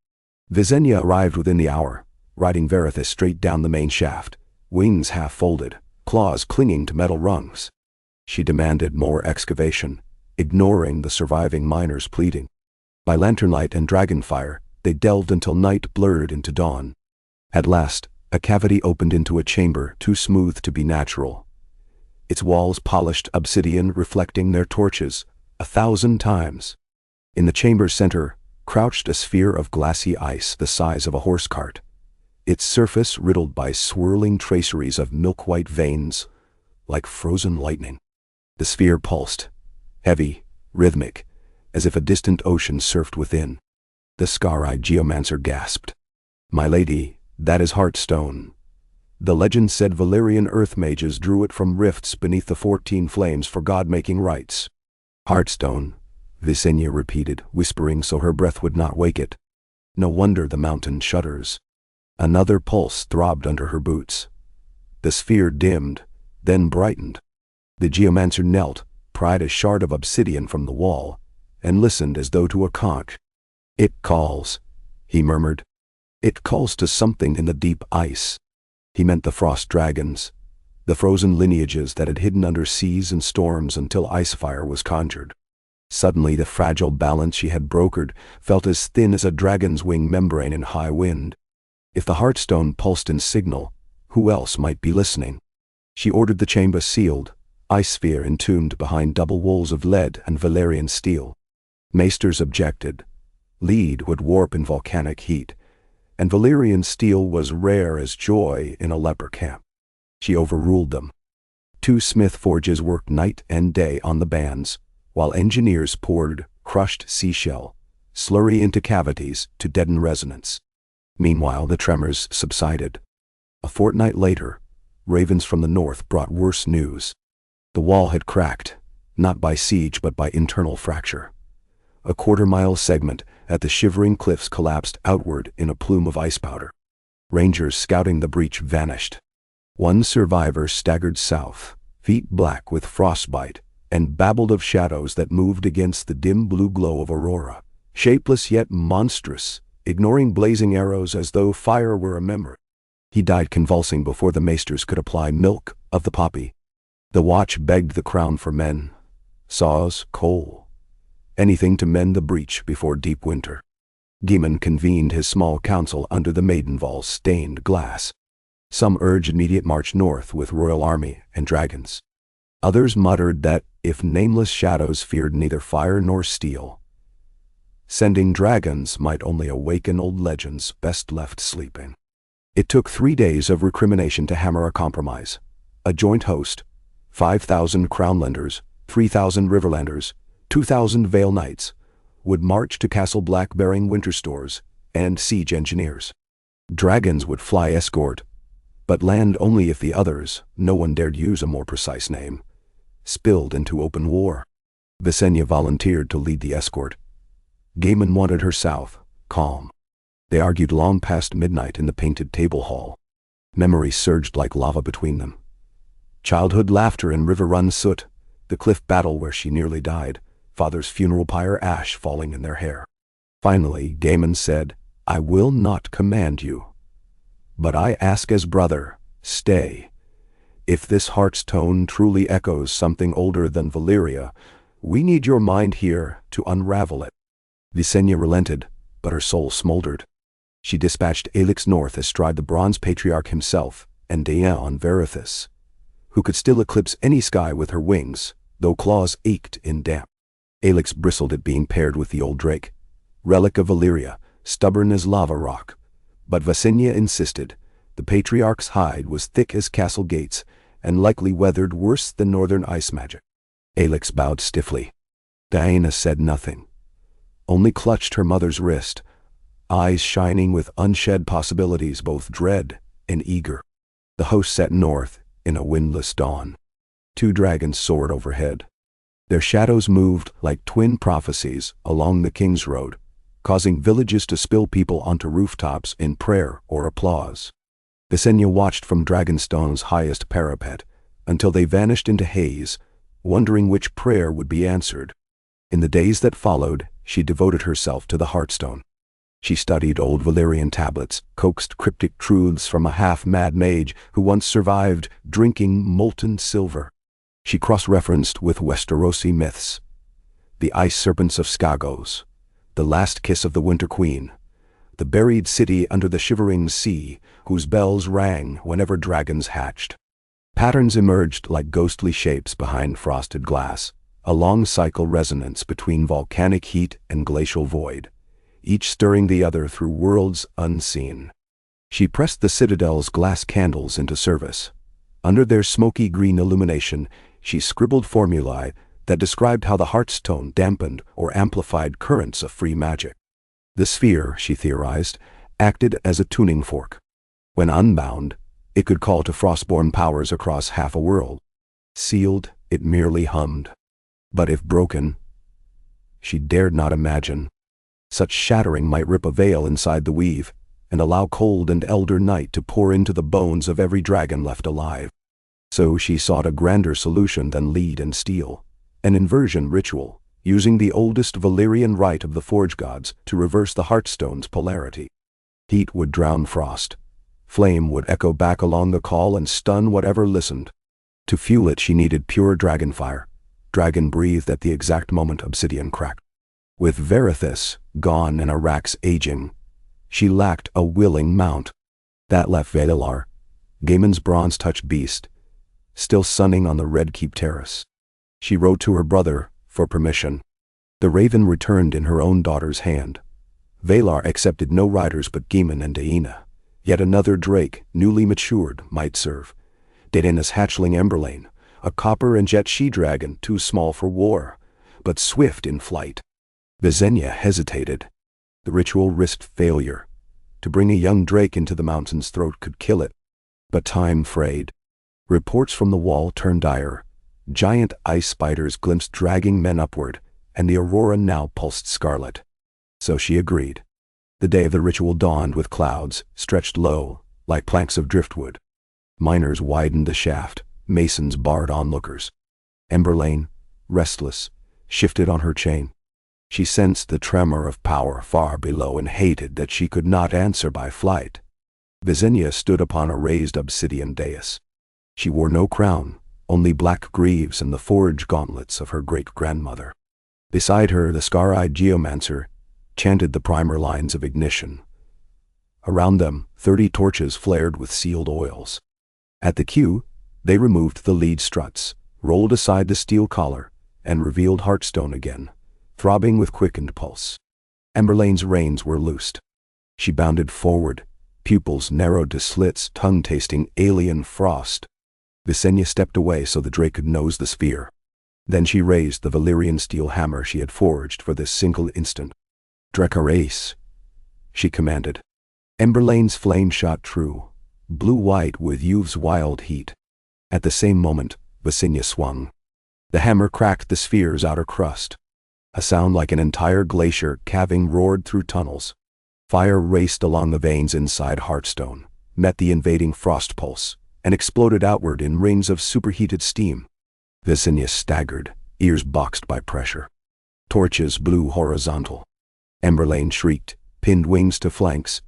Visenya arrived within the hour, riding Verithus straight down the main shaft, wings half-folded, claws clinging to metal rungs. She demanded more excavation, ignoring the surviving miners' pleading. By lanternlight and dragonfire, they delved until night blurred into dawn. At last, a cavity opened into a chamber too smooth to be natural. Its walls polished obsidian reflecting their torches 1,000 times. In the chamber's center crouched a sphere of glassy ice the size of a horse cart, its surface riddled by swirling traceries of milk-white veins, like frozen lightning. The sphere pulsed, heavy, rhythmic, as if a distant ocean surfed within. The scar-eyed geomancer gasped. "My lady, that is Heartstone. The legend said Valyrian earth mages drew it from rifts beneath the 14 flames for god-making rites." "Heartstone," Visenya repeated, whispering so her breath would not wake it. "No wonder the mountain shudders." Another pulse throbbed under her boots. The sphere dimmed, then brightened. The geomancer knelt, pried a shard of obsidian from the wall, and listened as though to a conch. "It calls," he murmured. "It calls to something in the deep ice." He meant the frost dragons, the frozen lineages that had hidden under seas and storms until icefire was conjured. Suddenly the fragile balance she had brokered felt as thin as a dragon's wing membrane in high wind. If the Heartstone pulsed in signal, who else might be listening? She ordered the chamber sealed, ice sphere entombed behind double walls of lead and Valyrian steel. Maesters objected. Lead would warp in volcanic heat, and Valyrian steel was rare as joy in a leper camp. She overruled them. 2 smith forges worked night and day on the bands, while engineers poured crushed seashell, slurry into cavities to deaden resonance. Meanwhile, the tremors subsided. A fortnight later, ravens from the north brought worse news. The wall had cracked, not by siege but by internal fracture. A quarter-mile segment at the shivering cliffs collapsed outward in a plume of ice powder. Rangers scouting the breach vanished. One survivor staggered south, feet black with frostbite, and babbled of shadows that moved against the dim blue glow of aurora, shapeless yet monstrous, ignoring blazing arrows as though fire were a memory. He died convulsing before the maesters could apply milk of the poppy. The watch begged the crown for men, saws, coal, anything to mend the breach before deep winter. Gaemon convened his small council under the Maidenval's stained glass. Some urged immediate march north with royal army and dragons. Others muttered that, if nameless shadows feared neither fire nor steel, sending dragons might only awaken old legends best left sleeping. It took 3 days of recrimination to hammer a compromise. A joint host, 5,000 Crownlanders, 3,000 Riverlanders, 2,000 Vale Knights, would march to Castle Black bearing winter stores and siege engineers. Dragons would fly escort, but land only if the others, no one dared use a more precise name, spilled into open war. Visenya volunteered to lead the escort. Gaemon wanted her south, calm. They argued long past midnight in the painted table hall. Memories surged like lava between them. Childhood laughter in River Run soot, the cliff battle where she nearly died, father's funeral pyre ash falling in their hair. Finally, Gaemon said, "I will not command you, but I ask as brother, stay. If this heart's tone truly echoes something older than Valyria, we need your mind here to unravel it." Visenya relented, but her soul smoldered. She dispatched Aelix north astride the Bronze Patriarch himself and Daeon Verithus, who could still eclipse any sky with her wings, though claws ached in damp. Aelix bristled at being paired with the old drake, relic of Valyria, stubborn as lava rock. But Visenya insisted. The Patriarch's hide was thick as castle gates, and likely weathered worse than northern ice magic. Aelix bowed stiffly. Diana said nothing, only clutched her mother's wrist, eyes shining with unshed possibilities, both dread and eager. The host set north in a windless dawn. 2 dragons soared overhead. Their shadows moved like twin prophecies along the King's Road, causing villages to spill people onto rooftops in prayer or applause. Visenya watched from Dragonstone's highest parapet until they vanished into haze, wondering which prayer would be answered. In the days that followed, she devoted herself to the Heartstone. She studied old Valyrian tablets, coaxed cryptic truths from a half-mad mage who once survived drinking molten silver. She cross-referenced with Westerosi myths, the ice serpents of Skagos, the last kiss of the Winter Queen, the buried city under the shivering sea whose bells rang whenever dragons hatched. Patterns emerged like ghostly shapes behind frosted glass, a long-cycle resonance between volcanic heat and glacial void, each stirring the other through worlds unseen. She pressed the Citadel's glass candles into service. Under their smoky green illumination, she scribbled formulae that described how the Heartstone dampened or amplified currents of free magic. The sphere, she theorized, acted as a tuning fork. When unbound, it could call to frostborn powers across half a world. Sealed, it merely hummed. But if broken, she dared not imagine. Such shattering might rip a veil inside the weave and allow cold and elder night to pour into the bones of every dragon left alive. So she sought a grander solution than lead and steel, an inversion ritual, using the oldest Valyrian rite of the Forge Gods to reverse the Heartstone's polarity. Heat would drown frost. Flame would echo back along the call and stun whatever listened. To fuel it she needed pure dragon fire, dragon breathed at the exact moment obsidian cracked. With Verithus gone and Arrak's aging, she lacked a willing mount. That left Valar, Gaemon's bronze-touched beast, still sunning on the Red Keep terrace. She wrote to her brother for permission. The raven returned in her own daughter's hand. Valar accepted no riders but Gaemon and Daena. Yet another drake, newly matured, might serve. Daena's hatchling Emberlane, a copper and jet she-dragon too small for war, but swift in flight. Visenya hesitated. The ritual risked failure. To bring a young drake into the mountain's throat could kill it. But time frayed. Reports from the wall turned dire. Giant ice spiders glimpsed dragging men upward, and the aurora now pulsed scarlet. So she agreed. The day of the ritual dawned with clouds, stretched low, like planks of driftwood. Miners widened the shaft, masons barred onlookers. Emberlane, restless, shifted on her chain. She sensed the tremor of power far below and hated that she could not answer by flight. Visenya stood upon a raised obsidian dais. She wore no crown, only black greaves and the forge gauntlets of her great-grandmother. Beside her, the scar-eyed geomancer chanted the primer lines of ignition. Around them, 30 torches flared with sealed oils. At the queue, they removed the lead struts, rolled aside the steel collar, and revealed Heartstone again, throbbing with quickened pulse. Emberlane's reins were loosed. She bounded forward, pupils narrowed to slits, tongue tasting alien frost. Visenya stepped away so the Drake could nose the sphere. Then she raised the Valyrian steel hammer she had forged for this single instant. "Dracorace," she commanded. Emberlane's flame shot true, blue-white with youth's wild heat. At the same moment, Visenya swung. The hammer cracked the sphere's outer crust. A sound like an entire glacier calving roared through tunnels. Fire raced along the veins inside Heartstone, met the invading frost pulse, and exploded outward in rings of superheated steam. Visenya staggered, ears boxed by pressure. Torches blew horizontal. Emberlane shrieked, pinned wings to flanks,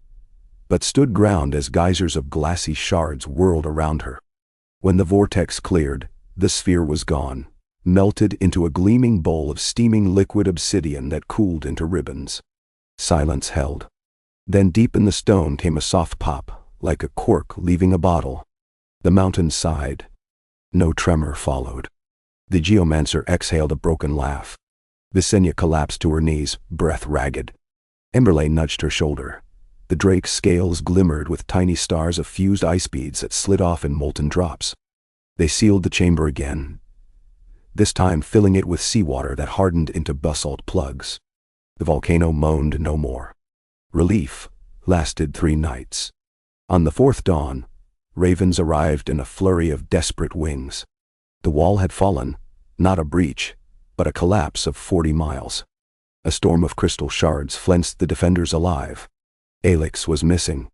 but stood ground as geysers of glassy shards whirled around her. When the vortex cleared, the sphere was gone, melted into a gleaming bowl of steaming liquid obsidian that cooled into ribbons. Silence held. Then deep in the stone came a soft pop, like a cork leaving a bottle. The mountain sighed. No tremor followed. The geomancer exhaled a broken laugh. Visenya collapsed to her knees, breath ragged. Emberlane nudged her shoulder. The Drake's scales glimmered with tiny stars of fused ice beads that slid off in molten drops. They sealed the chamber again, this time filling it with seawater that hardened into basalt plugs. The volcano moaned no more. Relief lasted 3 nights. On the 4th dawn, ravens arrived in a flurry of desperate wings. The wall had fallen, not a breach, but a collapse of 40 miles. A storm of crystal shards flensed the defenders alive. Aelix was missing.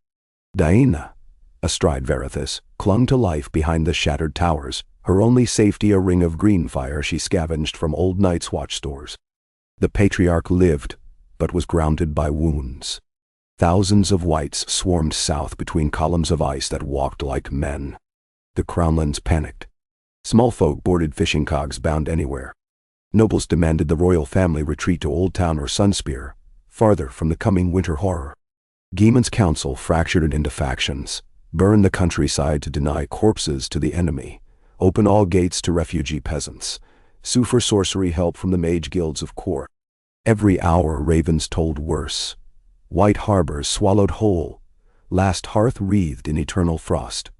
Daina, astride Verithus, clung to life behind the shattered towers, her only safety a ring of green fire she scavenged from old Night's Watch stores. The patriarch lived, but was grounded by wounds. Thousands of wights swarmed south between columns of ice that walked like men. The crownlands panicked. Small folk boarded fishing cogs bound anywhere. Nobles demanded the royal family retreat to Old Town or Sunspear, farther from the coming winter horror. Geeman's council fractured it into factions, burned the countryside to deny corpses to the enemy, open all gates to refugee peasants, sue for sorcery help from the mage guilds of court. Every hour ravens told worse. White harbors swallowed whole, last hearth wreathed in eternal frost.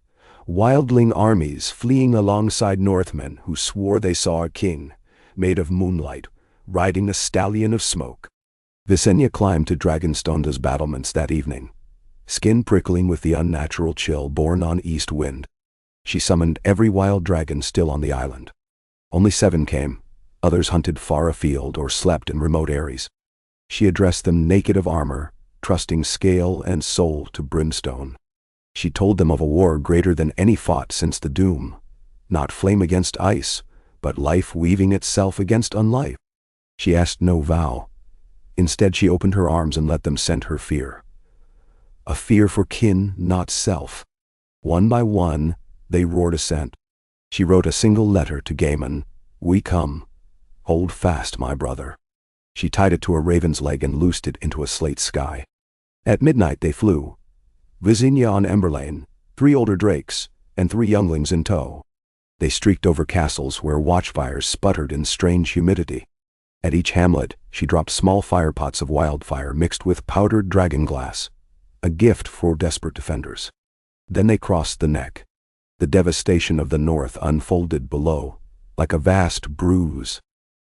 Wildling armies fleeing alongside Northmen who swore they saw a king, made of moonlight, riding a stallion of smoke. Visenya climbed to Dragonstone's battlements that evening, skin prickling with the unnatural chill borne on east wind. She summoned every wild dragon still on the island. Only 7 came, others hunted far afield or slept in remote aeries. She addressed them naked of armor, trusting scale and soul to brimstone. She told them of a war greater than any fought since the Doom, not flame against ice, but life weaving itself against unlife. She asked no vow. Instead she opened her arms and let them scent her fear. A fear for kin, not self. One by one, they roared assent. She wrote a single letter to Gaemon. "We come. Hold fast, my brother." She tied it to a raven's leg and loosed it into a slate sky. At midnight they flew. Visenya on Emberlane, 3 older drakes, and 3 younglings in tow. They streaked over castles where watchfires sputtered in strange humidity. At each hamlet, she dropped small firepots of wildfire mixed with powdered dragon glass, a gift for desperate defenders. Then they crossed the neck. The devastation of the north unfolded below, like a vast bruise.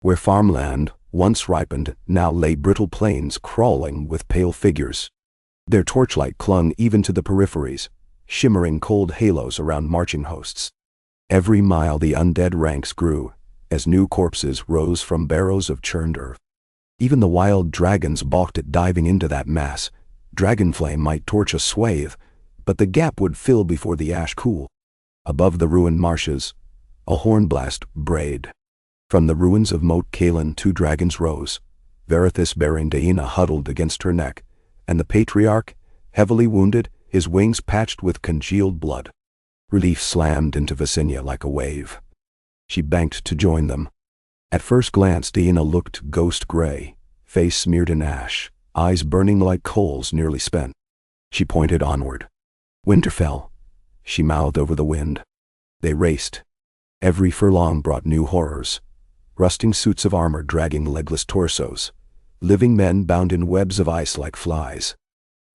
Where farmland, once ripened, now lay brittle plains crawling with pale figures. Their torchlight clung even to the peripheries, shimmering cold halos around marching hosts. Every mile the undead ranks grew, as new corpses rose from barrows of churned earth. Even the wild dragons balked at diving into that mass. Dragonflame might torch a swathe, but the gap would fill before the ash cooled. Above the ruined marshes, a hornblast brayed. From the ruins of Moat Caelan 2 dragons rose, Verithus bearing Daina huddled against her neck, and the patriarch, heavily wounded, his wings patched with congealed blood. Relief slammed into Visenya like a wave. She banked to join them. At first glance, Diana looked ghost gray, face smeared in ash, eyes burning like coals nearly spent. She pointed onward. "Winterfell," she mouthed over the wind. They raced. Every furlong brought new horrors. Rusting suits of armor dragging legless torsos. Living men bound in webs of ice like flies.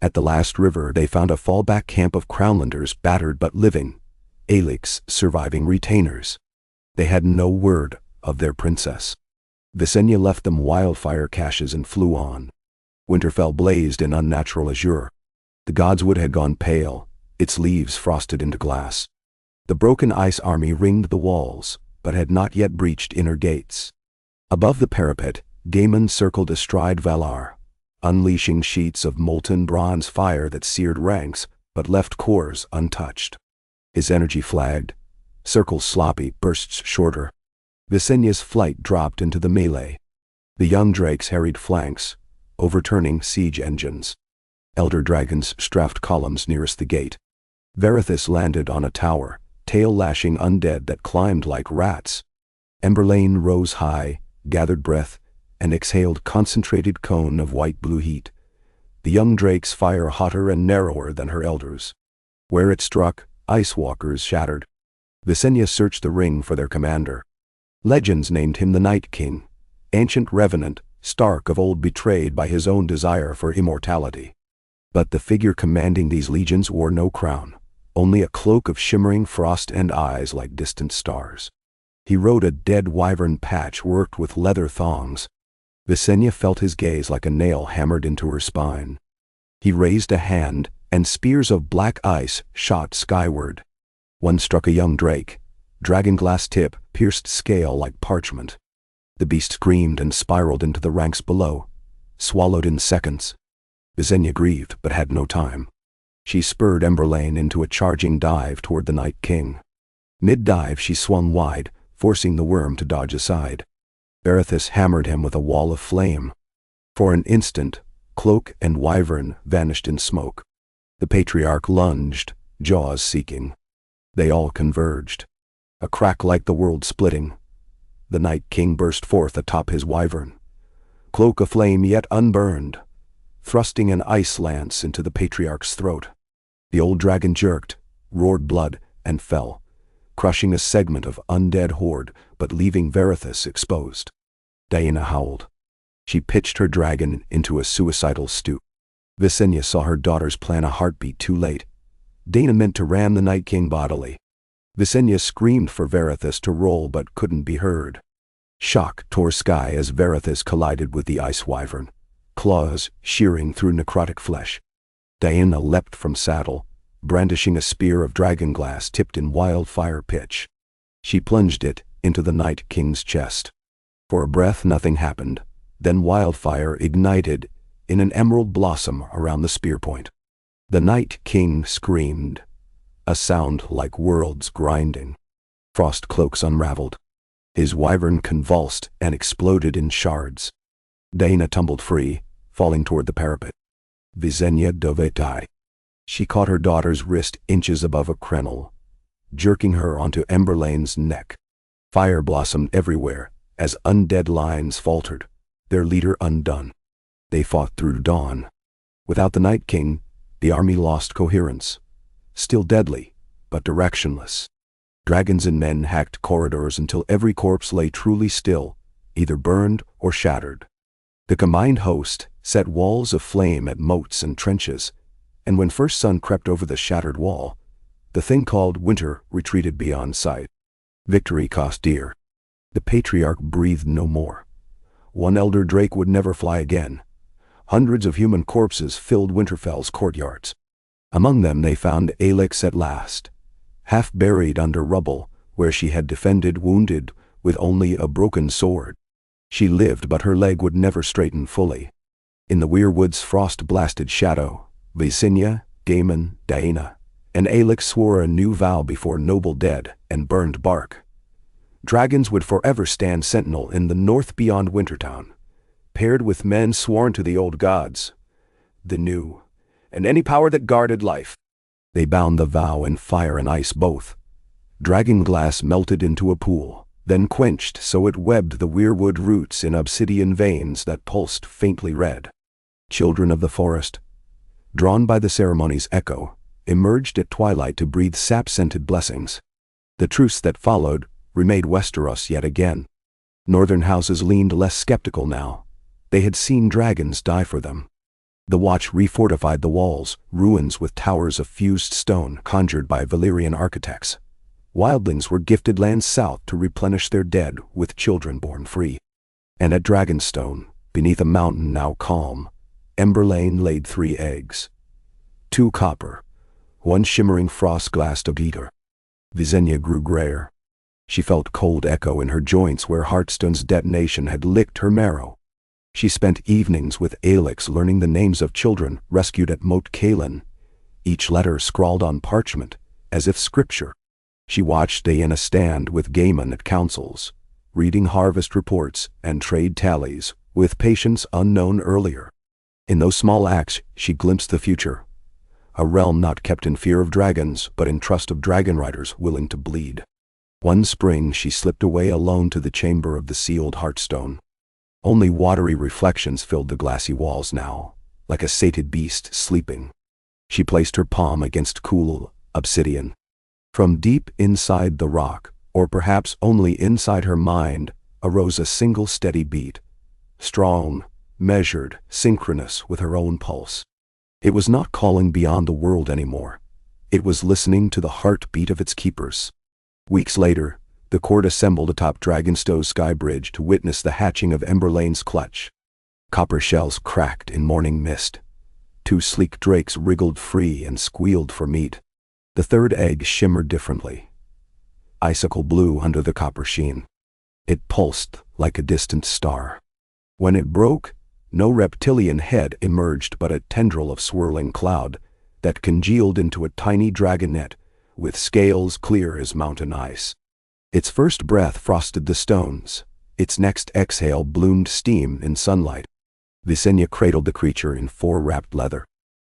At the last river they found a fallback camp of Crownlanders, battered but living. Aelic's surviving retainers. They had no word of their princess. Visenya left them wildfire caches and flew on. Winterfell blazed in unnatural azure. The godswood had gone pale, its leaves frosted into glass. The broken ice army ringed the walls, but had not yet breached inner gates. Above the parapet, Daemon circled astride Valar, unleashing sheets of molten bronze fire that seared ranks but left cores untouched. His energy flagged, circles sloppy, bursts shorter. Visenya's flight dropped into the melee. The young drakes harried flanks, overturning siege engines. Elder dragons strafed columns nearest the gate. Varithus landed on a tower, tail lashing undead that climbed like rats. Emberlane rose high, gathered breath, and exhaled concentrated cone of white-blue heat. The young drake's fire hotter and narrower than her elders. Where it struck, ice walkers shattered. Visenya searched the ring for their commander. Legends named him the Night King, ancient revenant, stark of old, betrayed by his own desire for immortality. But the figure commanding these legions wore no crown, only a cloak of shimmering frost and eyes like distant stars. He rode a dead wyvern patch worked with leather thongs. Visenya felt his gaze like a nail hammered into her spine. He raised a hand, and spears of black ice shot skyward. One struck a young drake. Dragonglass tip pierced scale like parchment. The beast screamed and spiraled into the ranks below, swallowed in seconds. Visenya grieved, but had no time. She spurred Emberlane into a charging dive toward the Night King. Mid-dive she swung wide, forcing the worm to dodge aside. Varithus hammered him with a wall of flame. For an instant, cloak and wyvern vanished in smoke. The patriarch lunged, jaws seeking. They all converged. A crack like the world splitting. The Night King burst forth atop his wyvern. Cloak aflame yet unburned, thrusting an ice lance into the patriarch's throat. The old dragon jerked, roared blood, and fell, crushing a segment of undead horde, but leaving Varithus exposed. Diana howled. She pitched her dragon into a suicidal stoop. Visenya saw her daughters plan a heartbeat too late. Dana meant to ram the Night King bodily. Visenya screamed for Varithus to roll but couldn't be heard. Shock tore sky as Varithus collided with the ice wyvern, claws shearing through necrotic flesh. Diana leapt from saddle, brandishing a spear of dragonglass tipped in wildfire pitch. She plunged it into the Night King's chest. For a breath nothing happened, then wildfire ignited in an emerald blossom around the spear point. The Night King screamed, a sound like worlds grinding. Frost cloaks unraveled. His wyvern convulsed and exploded in shards. Diana tumbled free, falling toward the parapet. Visenya dovetai. She caught her daughter's wrist inches above a crenel, jerking her onto Emberlane's neck. Fire blossomed everywhere as undead lines faltered, their leader undone. They fought through dawn. Without the Night King, the army lost coherence. Still deadly, but directionless. Dragons and men hacked corridors until every corpse lay truly still, either burned or shattered. The combined host set walls of flame at moats and trenches, and when first sun crept over the shattered wall, the thing called winter retreated beyond sight. Victory cost dear. The patriarch breathed no more. One elder drake would never fly again. Hundreds of human corpses filled Winterfell's courtyards. Among them they found Aelic's at last, half buried under rubble where she had defended wounded with only a broken sword. She lived, but her leg would never straighten fully. In the Weirwood's frost-blasted shadow, Visenya, Daemon, Diana, and Aelic swore a new vow before noble dead and burned bark. Dragons would forever stand sentinel in the north beyond Wintertown, paired with men sworn to the old gods, the new, and any power that guarded life. They bound the vow in fire and ice both. Dragon glass melted into a pool, then quenched so it webbed the weirwood roots in obsidian veins that pulsed faintly red. Children of the forest, drawn by the ceremony's echo, emerged at twilight to breathe sap-scented blessings. The truce that followed remade Westeros yet again. Northern houses leaned less skeptical now. They had seen dragons die for them. The Watch refortified the walls, ruins with towers of fused stone conjured by Valyrian architects. Wildlings were gifted lands south to replenish their dead with children born free. And at Dragonstone, beneath a mountain now calm, Emberlane laid 3 eggs. 2 copper, 1 shimmering frost-glassed of either. Visenya grew grayer. She felt cold echo in her joints where Hearthstone's detonation had licked her marrow. She spent evenings with Aelix learning the names of children rescued at Moat Cailin, each letter scrawled on parchment, as if scripture. She watched Daena stand with Gaiman at councils, reading harvest reports and trade tallies with patience unknown earlier. In those small acts she glimpsed the future, a realm not kept in fear of dragons but in trust of dragon riders willing to bleed. One spring she slipped away alone to the chamber of the sealed Hearthstone. Only watery reflections filled the glassy walls now, like a sated beast sleeping. She placed her palm against cool obsidian. From deep inside the rock, or perhaps only inside her mind, arose a single steady beat, strong, measured, synchronous with her own pulse. It was not calling beyond the world anymore. It was listening to the heartbeat of its keepers. Weeks later, the court assembled atop Dragonstone's sky bridge to witness the hatching of Emberlane's clutch. Copper shells cracked in morning mist. 2 sleek drakes wriggled free and squealed for meat. The 3rd egg shimmered differently, icicle blue under the copper sheen. It pulsed like a distant star. When it broke, no reptilian head emerged but a tendril of swirling cloud that congealed into a tiny dragonet with scales clear as mountain ice. Its first breath frosted the stones. Its next exhale bloomed steam in sunlight. Visenya cradled the creature in 4 wrapped leather.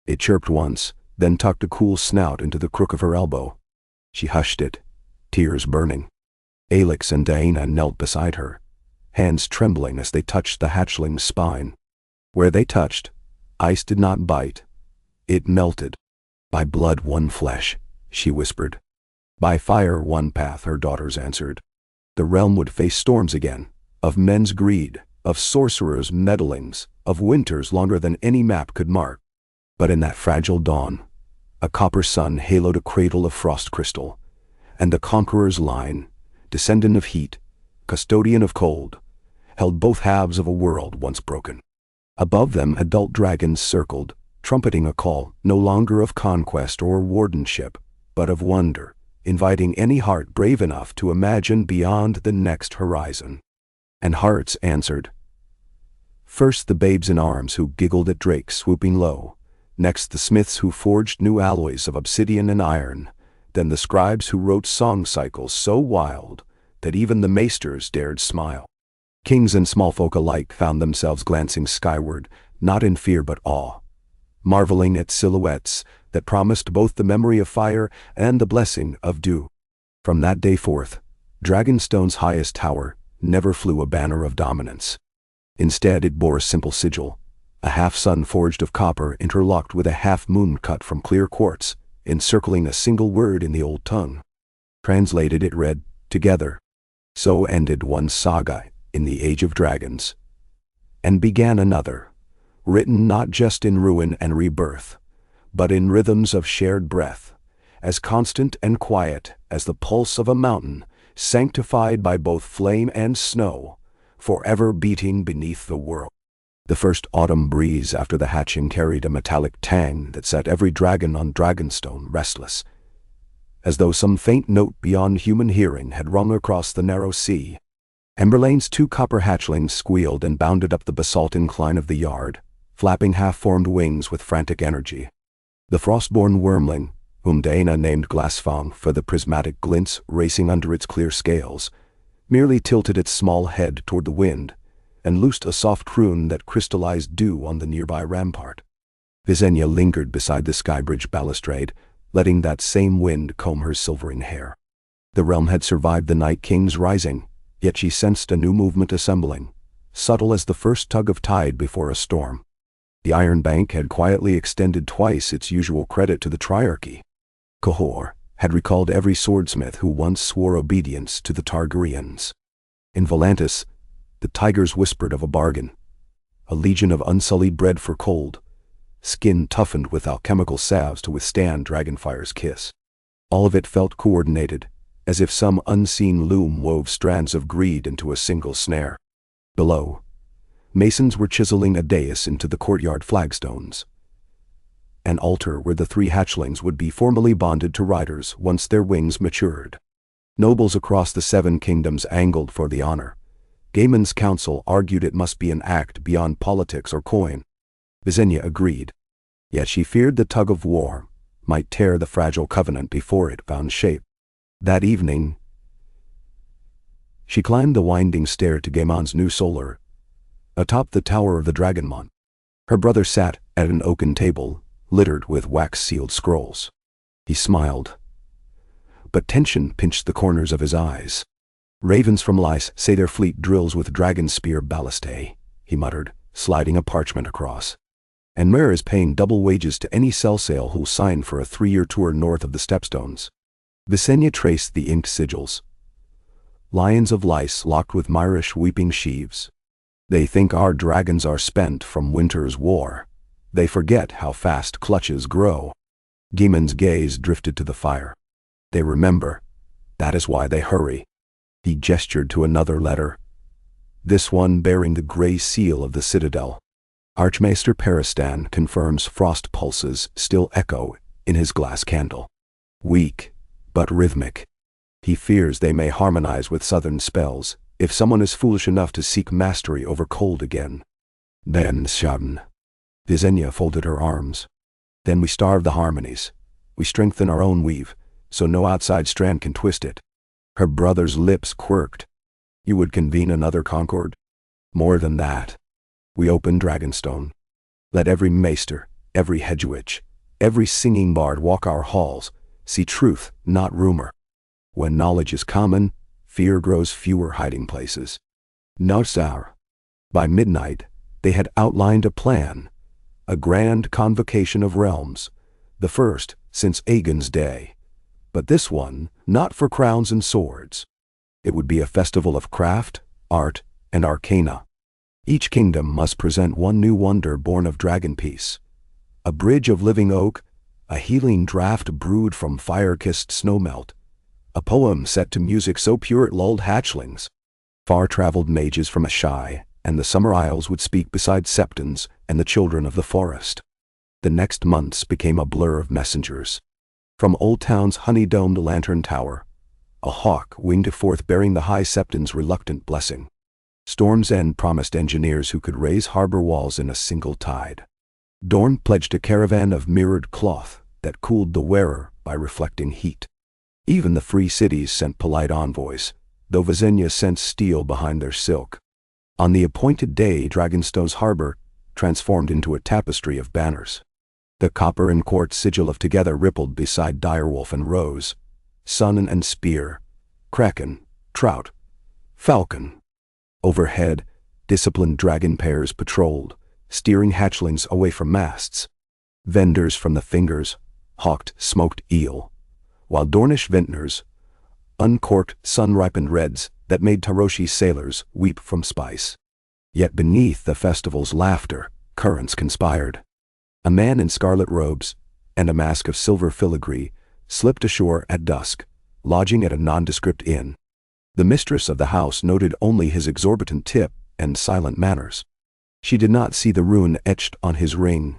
It chirped once, then tucked a cool snout into the crook of her elbow. She hushed it, tears burning. Aelix and Daena knelt beside her, hands trembling as they touched the hatchling's spine. Where they touched, ice did not bite. It melted. By blood one flesh, she whispered. By fire one path, her daughters answered. The realm would face storms again, of men's greed, of sorcerers' meddlings, of winters longer than any map could mark. But in that fragile dawn, a copper sun haloed a cradle of frost crystal, and the Conqueror's line, descendant of heat, custodian of cold, held both halves of a world once broken. Above them adult dragons circled, trumpeting a call no longer of conquest or wardenship, but of wonder, inviting any heart brave enough to imagine beyond the next horizon. And hearts answered. First the babes in arms who giggled at drakes swooping low, next the smiths who forged new alloys of obsidian and iron, then the scribes who wrote song cycles so wild that even the maesters dared smile. Kings and small folk alike found themselves glancing skyward, not in fear but awe, marveling at silhouettes that promised both the memory of fire and the blessing of dew. From that day forth, Dragonstone's highest tower never flew a banner of dominance. Instead it bore a simple sigil, a half-sun forged of copper interlocked with a half-moon cut from clear quartz, encircling a single word in the old tongue. Translated it read, "Together." So ended one saga in the Age of Dragons, and began another, written not just in ruin and rebirth, but in rhythms of shared breath, as constant and quiet as the pulse of a mountain, sanctified by both flame and snow, forever beating beneath the world. The first autumn breeze after the hatching carried a metallic tang that set every dragon on Dragonstone restless, as though some faint note beyond human hearing had rung across the narrow sea. Emberlane's 2 copper hatchlings squealed and bounded up the basalt incline of the yard, flapping half-formed wings with frantic energy. The frostborn wormling, whom Daena named Glassfang for the prismatic glints racing under its clear scales, merely tilted its small head toward the wind and loosed a soft croon that crystallized dew on the nearby rampart. Visenya lingered beside the skybridge balustrade, letting that same wind comb her silvering hair. The realm had survived the Night King's rising, yet she sensed a new movement assembling, subtle as the first tug of tide before a storm. The Iron Bank had quietly extended twice its usual credit to the Triarchy. Conqueror had recalled every swordsmith who once swore obedience to the Targaryens. In Volantis, the tigers whispered of a bargain, a legion of unsullied bread for cold, skin toughened with alchemical salves to withstand Dragonfire's kiss. All of it felt coordinated, as if some unseen loom wove strands of greed into a single snare. Below, masons were chiseling a dais into the courtyard flagstones, an altar where the 3 hatchlings would be formally bonded to riders once their wings matured. Nobles across the 7 kingdoms angled for the honor. Gaiman's council argued it must be an act beyond politics or coin. Visenya agreed, yet she feared the tug of war might tear the fragile covenant before it found shape. That evening, she climbed the winding stair to Gaiman's new solar, atop the tower of the Dragonmont. Her brother sat at an oaken table, littered with wax-sealed scrolls. He smiled, but tension pinched the corners of his eyes. "Ravens from Lys say their fleet drills with dragon spear ballistae," he muttered, sliding a parchment across. "And Mare is paying double wages to any sell-sale who'll sign for a 3-year tour north of the Stepstones." Visenya traced the inked sigils. "Lions of Lys locked with Myrish weeping sheaves. They think our dragons are spent from winter's war. They forget how fast clutches grow." Gaiman's gaze drifted to the fire. "They remember. That is why they hurry." He gestured to another letter, this one bearing the gray seal of the Citadel. "Archmaester Peristan confirms frost pulses still echo in his glass candle. Weak, but rhythmic. He fears they may harmonize with southern spells if someone is foolish enough to seek mastery over cold again." "Then, Shan." Visenya folded her arms. "Then we starve the harmonies. We strengthen our own weave, so no outside strand can twist it." Her brother's lips quirked. "You would convene another concord?" "More than that. We open Dragonstone. Let every maester, every hedgewitch, every singing bard walk our halls, see truth, not rumor. When knowledge is common, fear grows fewer hiding places." Narsar. By midnight, they had outlined a plan, a grand convocation of realms, the first since Aegon's day. But this one, not for crowns and swords. It would be a festival of craft, art, and arcana. Each kingdom must present one new wonder born of dragon peace. A bridge of living oak, a healing draught brewed from fire-kissed snowmelt, a poem set to music so pure it lulled hatchlings. Far-traveled mages from Ashai and the Summer Isles would speak beside septons and the children of the forest. The next months became a blur of messengers. From Old Town's honey-domed lantern tower, a hawk winged forth bearing the High Septon's reluctant blessing. Storm's End promised engineers who could raise harbor walls in a single tide. Dorne pledged a caravan of mirrored cloth that cooled the wearer by reflecting heat. Even the free cities sent polite envoys, though Visenya sensed steel behind their silk. On the appointed day, Dragonstone's harbor transformed into a tapestry of banners. The copper and quartz sigil of Together rippled beside direwolf and rose, sun and spear, kraken, trout, falcon. Overhead, disciplined dragon pairs patrolled, steering hatchlings away from masts. Vendors from the Fingers hawked smoked eel, while Dornish vintners uncorked sun-ripened reds that made Taroshi sailors weep from spice. Yet beneath the festival's laughter, currents conspired. A man in scarlet robes and a mask of silver filigree slipped ashore at dusk, lodging at a nondescript inn. The mistress of the house noted only his exorbitant tip and silent manners. She did not see the rune etched on his ring,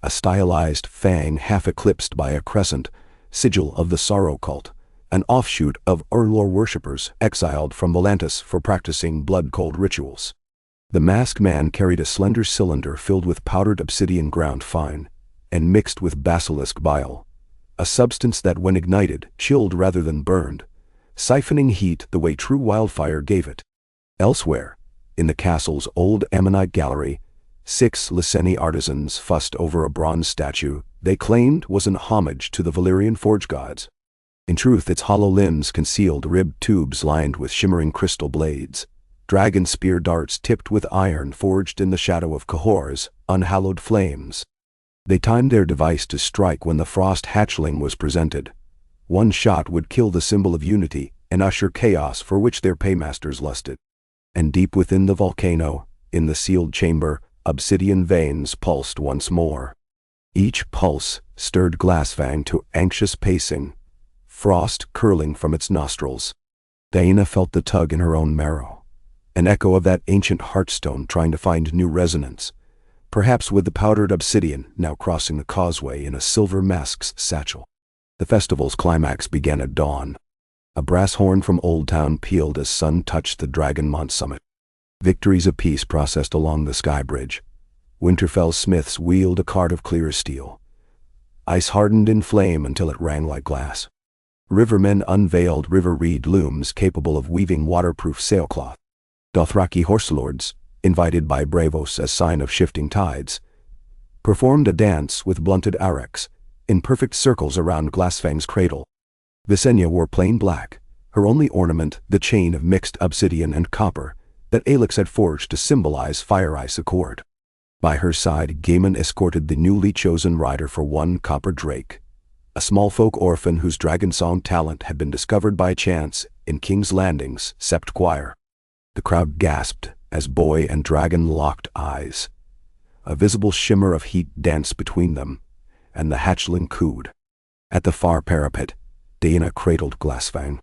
a stylized fang half eclipsed by a crescent, sigil of the Sorrow Cult, an offshoot of Urlor worshippers exiled from Volantis for practicing blood-cold rituals. The masked man carried a slender cylinder filled with powdered obsidian ground fine and mixed with basilisk bile, a substance that when ignited chilled rather than burned, siphoning heat the way true wildfire gave it. Elsewhere, in the castle's old ammonite gallery, 6 Lyseni artisans fussed over a bronze statue they claimed was an homage to the Valyrian forge gods. In truth, its hollow limbs concealed ribbed tubes lined with shimmering crystal blades, dragon spear darts tipped with iron forged in the shadow of Cahor's unhallowed flames. They timed their device to strike when the frost hatchling was presented. One shot would kill the symbol of unity and usher chaos for which their paymasters lusted. And deep within the volcano, in the sealed chamber, obsidian veins pulsed once more. Each pulse stirred Glassfang to anxious pacing, frost curling from its nostrils. Daena felt the tug in her own marrow, an echo of that ancient heartstone trying to find new resonance, perhaps with the powdered obsidian now crossing the causeway in a silver mask's satchel. The festival's climax began at dawn. A brass horn from Old Town pealed as sun touched the Dragonmont summit. Victories of peace processed along the sky bridge. Winterfell smiths wheeled a cart of clear steel. Ice hardened in flame until it rang like glass. Rivermen unveiled river reed looms capable of weaving waterproof sailcloth. Dothraki horselords, invited by Bravos as sign of shifting tides, performed a dance with blunted arcs, in perfect circles around Glassfang's cradle. Visenya wore plain black, her only ornament the chain of mixed obsidian and copper that Aelix had forged to symbolize Fire Ice Accord. By her side, Gaiman escorted the newly chosen rider for one copper drake, a small folk orphan whose dragon song talent had been discovered by chance in King's Landing's Sept Choir. The crowd gasped as boy and dragon locked eyes. A visible shimmer of heat danced between them, and the hatchling cooed. At the far parapet, Daena cradled Glassfang.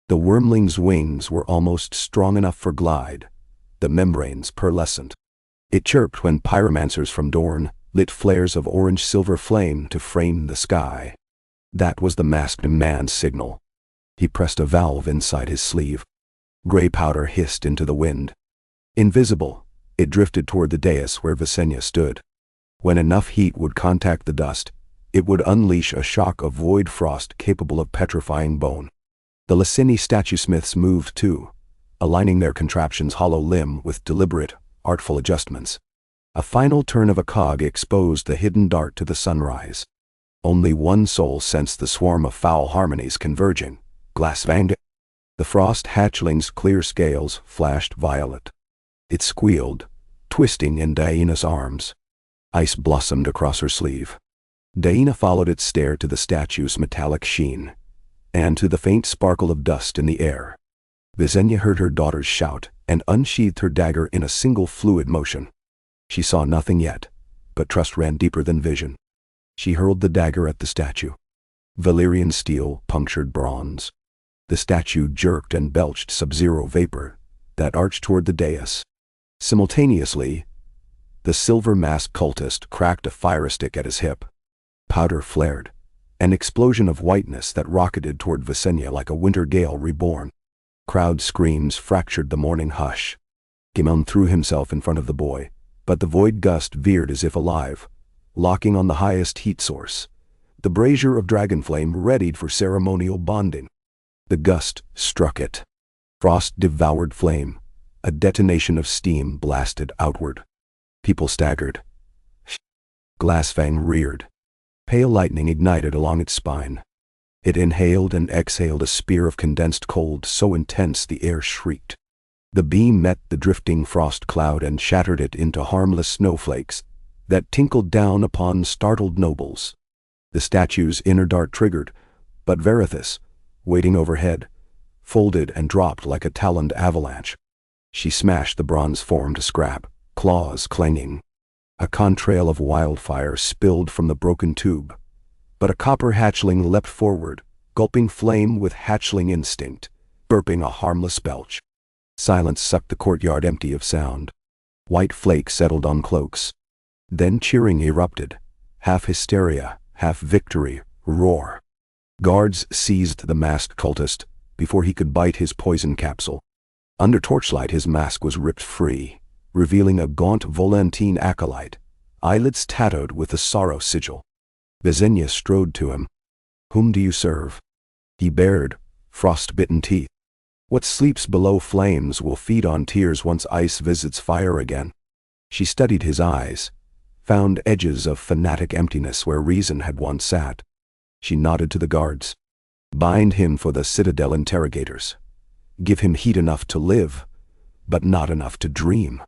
The wormling's wings were almost strong enough for glide, the membranes pearlescent. It chirped when pyromancers from Dorne lit flares of orange-silver flame to frame the sky. That was the masked man's signal. He pressed a valve inside his sleeve. Gray powder hissed into the wind. Invisible, it drifted toward the dais where Visenya stood. When enough heat would contact the dust, it would unleash a shock of void frost capable of petrifying bone. The Lysini statue smiths moved too, aligning their contraption's hollow limb with deliberate, artful adjustments. A final turn of a cog exposed the hidden dart to the sunrise. Only one soul sensed the swarm of foul harmonies converging. Glassfang. The frost hatchling's clear scales flashed violet. It squealed, twisting in Daena's arms. Ice blossomed across her sleeve. Daena followed its stare to the statue's metallic sheen, and to the faint sparkle of dust in the air. Visenya heard her daughters shout and unsheathed her dagger in a single fluid motion. She saw nothing yet, but trust ran deeper than vision. She hurled the dagger at the statue. Valyrian steel punctured bronze. The statue jerked and belched sub-zero vapor that arched toward the dais. Simultaneously, the silver-masked cultist cracked a fire stick at his hip. Powder flared, an explosion of whiteness that rocketed toward Visenya like a winter gale reborn. Crowd screams fractured the morning hush. Gaiman threw himself in front of the boy, but the void gust veered as if alive, locking on the highest heat source. The brazier of dragonflame readied for ceremonial bonding. The gust struck it. Frost devoured flame. A detonation of steam blasted outward. People staggered. Glassfang reared. Pale lightning ignited along its spine. It inhaled and exhaled a spear of condensed cold so intense the air shrieked. The beam met the drifting frost cloud and shattered it into harmless snowflakes that tinkled down upon startled nobles. The statue's inner dart triggered, but Verithis, waiting overhead, folded and dropped like a taloned avalanche. She smashed the bronze form to scrap, claws clanging. A contrail of wildfire spilled from the broken tube, but a copper hatchling leapt forward, gulping flame with hatchling instinct, burping a harmless belch. Silence sucked the courtyard empty of sound. White flakes settled on cloaks. Then cheering erupted, half hysteria, half victory, roar. Guards seized the masked cultist before he could bite his poison capsule. Under torchlight his mask was ripped free, revealing a gaunt Volantine acolyte, eyelids tattooed with the sorrow sigil. Visenya strode to him. "Whom do you serve?" He bared frost-bitten teeth. "What sleeps below flames will feed on tears once ice visits fire again." She studied his eyes, found edges of fanatic emptiness where reason had once sat. She nodded to the guards. Bind him for the Citadel interrogators. Give him heat enough to live, but not enough to dream.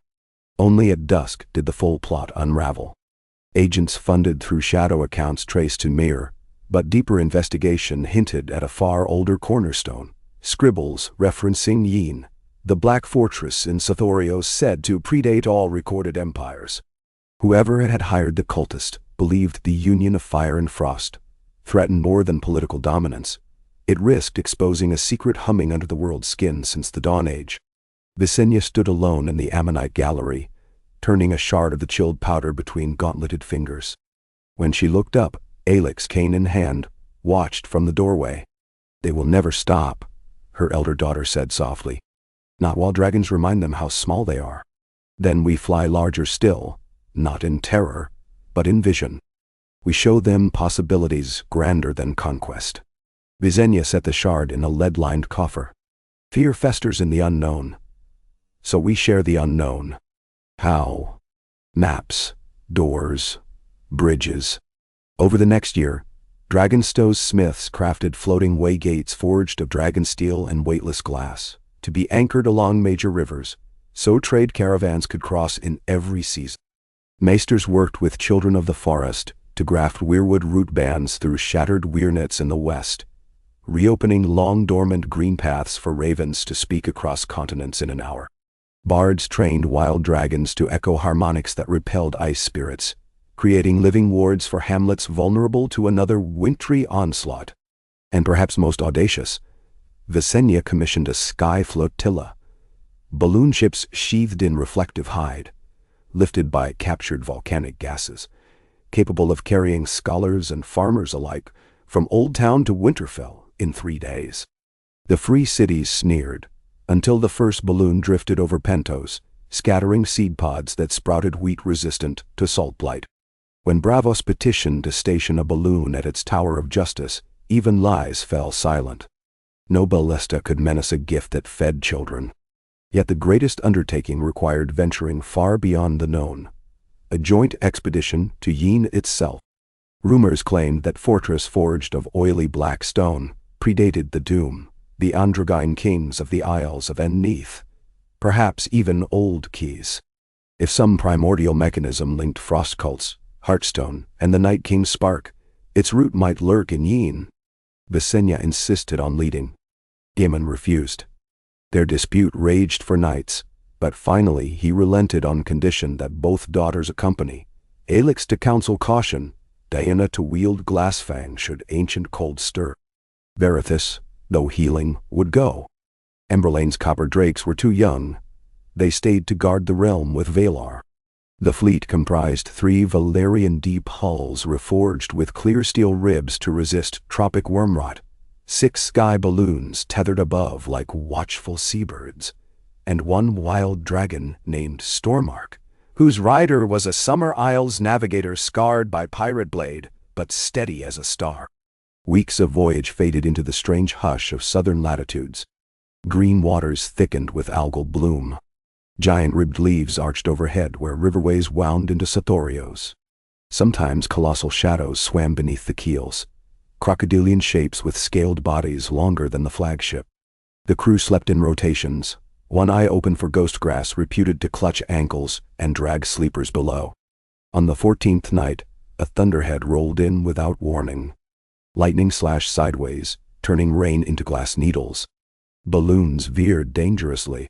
Only at dusk did the full plot unravel. Agents funded through shadow accounts traced to Mir, but deeper investigation hinted at a far older cornerstone. Scribbles referencing Yin, the Black Fortress in Sothorios said to predate all recorded empires. Whoever had hired the cultist believed the union of fire and frost threatened more than political dominance. It risked exposing a secret humming under the world's skin since the Dawn Age. Visenya stood alone in the Ammonite gallery, turning a shard of the chilled powder between gauntleted fingers. When she looked up, Aelix, cane in hand, watched from the doorway. "They will never stop," her elder daughter said softly. "Not while dragons remind them how small they are. Then we fly larger still, not in terror, but in vision. We show them possibilities grander than conquest." Visenya set the shard in a lead-lined coffer. "Fear festers in the unknown. So we share the unknown." How? Maps, doors, bridges. Over the next year, Dragonstone's smiths crafted floating way gates forged of dragon steel and weightless glass, to be anchored along major rivers, so trade caravans could cross in every season. Maesters worked with children of the forest to graft weirwood root bands through shattered weirnets in the west, reopening long-dormant green paths for ravens to speak across continents in an hour. Bards trained wild dragons to echo harmonics that repelled ice spirits, creating living wards for hamlets vulnerable to another wintry onslaught. And perhaps most audacious, Visenya commissioned a sky flotilla, balloon ships sheathed in reflective hide, lifted by captured volcanic gases, capable of carrying scholars and farmers alike from Old Town to Winterfell in 3 days. The free cities sneered, until the first balloon drifted over Pentos, scattering seed pods that sprouted wheat resistant to salt blight. When Bravos petitioned to station a balloon at its Tower of Justice, even lies fell silent. No ballista could menace a gift that fed children. Yet the greatest undertaking required venturing far beyond the known, a joint expedition to Yin itself. Rumors claimed that fortress forged of oily black stone predated the Doom, the Androgyne kings of the Isles of Enneath, perhaps even Old Keys. If some primordial mechanism linked frost cults, Heartstone, and the Night King's spark, its root might lurk in Yin. Visenya insisted on leading. Gaemon refused. Their dispute raged for nights, but finally he relented on condition that both daughters accompany, Aelix to counsel caution, Diana to wield Glassfang should ancient cold stir. Verithus, though healing, would go. Emberlane's copper drakes were too young. They stayed to guard the realm with Valar. The fleet comprised 3 Valyrian deep hulls reforged with clear steel ribs to resist tropic wormrot, 6 sky balloons tethered above like watchful seabirds, and 1 wild dragon named Stormark, whose rider was a Summer Isles navigator scarred by pirate blade, but steady as a star. Weeks of voyage faded into the strange hush of southern latitudes. Green waters thickened with algal bloom. Giant ribbed leaves arched overhead where riverways wound into Sothorios. Sometimes colossal shadows swam beneath the keels, crocodilian shapes with scaled bodies longer than the flagship. The crew slept in rotations, one eye open for ghost grass reputed to clutch ankles and drag sleepers below. On the 14th night, a thunderhead rolled in without warning. Lightning slashed sideways, turning rain into glass needles. Balloons veered dangerously.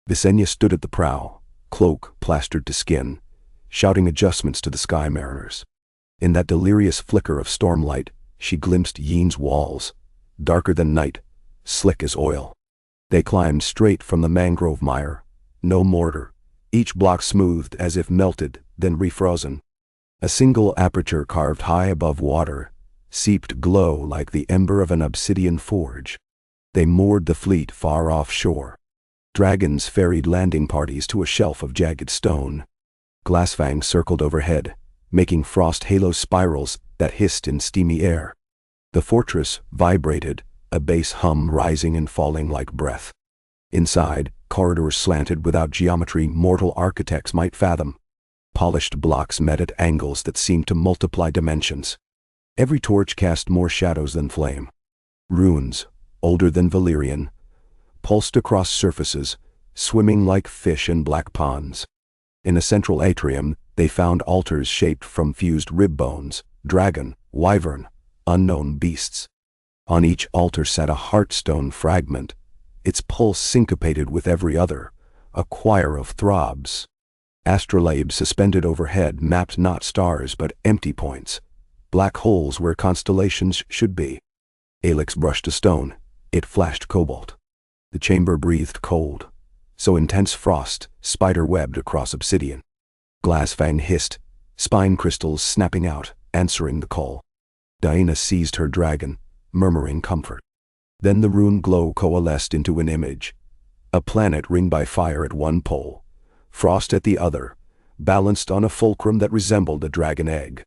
Visenya stood at the prow, cloak plastered to skin, shouting adjustments to the sky mariners. In that delirious flicker of stormlight, she glimpsed Yin's walls, darker than night, slick as oil. They climbed straight from the mangrove mire, no mortar, each block smoothed as if melted, then refrozen. A single aperture carved high above water, seeped glow like the ember of an obsidian forge. They moored the fleet far offshore. Dragons ferried landing parties to a shelf of jagged stone. Glassfang circled overhead, making frost halo spirals that hissed in steamy air. The fortress vibrated, a bass hum rising and falling like breath. Inside, corridors slanted without geometry mortal architects might fathom. Polished blocks met at angles that seemed to multiply dimensions. Every torch cast more shadows than flame. Runes, older than Valyrian, pulsed across surfaces, swimming like fish in black ponds. In a central atrium, they found altars shaped from fused rib bones, dragon, wyvern, unknown beasts. On each altar sat a heartstone fragment, its pulse syncopated with every other, a choir of throbs. Astrolabes suspended overhead mapped not stars but empty points, black holes where constellations should be. Aelix brushed a stone. It flashed cobalt. The chamber breathed cold, so intense frost spider-webbed across obsidian. Glassfang hissed, spine crystals snapping out, answering the call. Diana seized her dragon, murmuring comfort. Then the rune glow coalesced into an image. A planet ringed by fire at one pole, frost at the other, balanced on a fulcrum that resembled a dragon egg.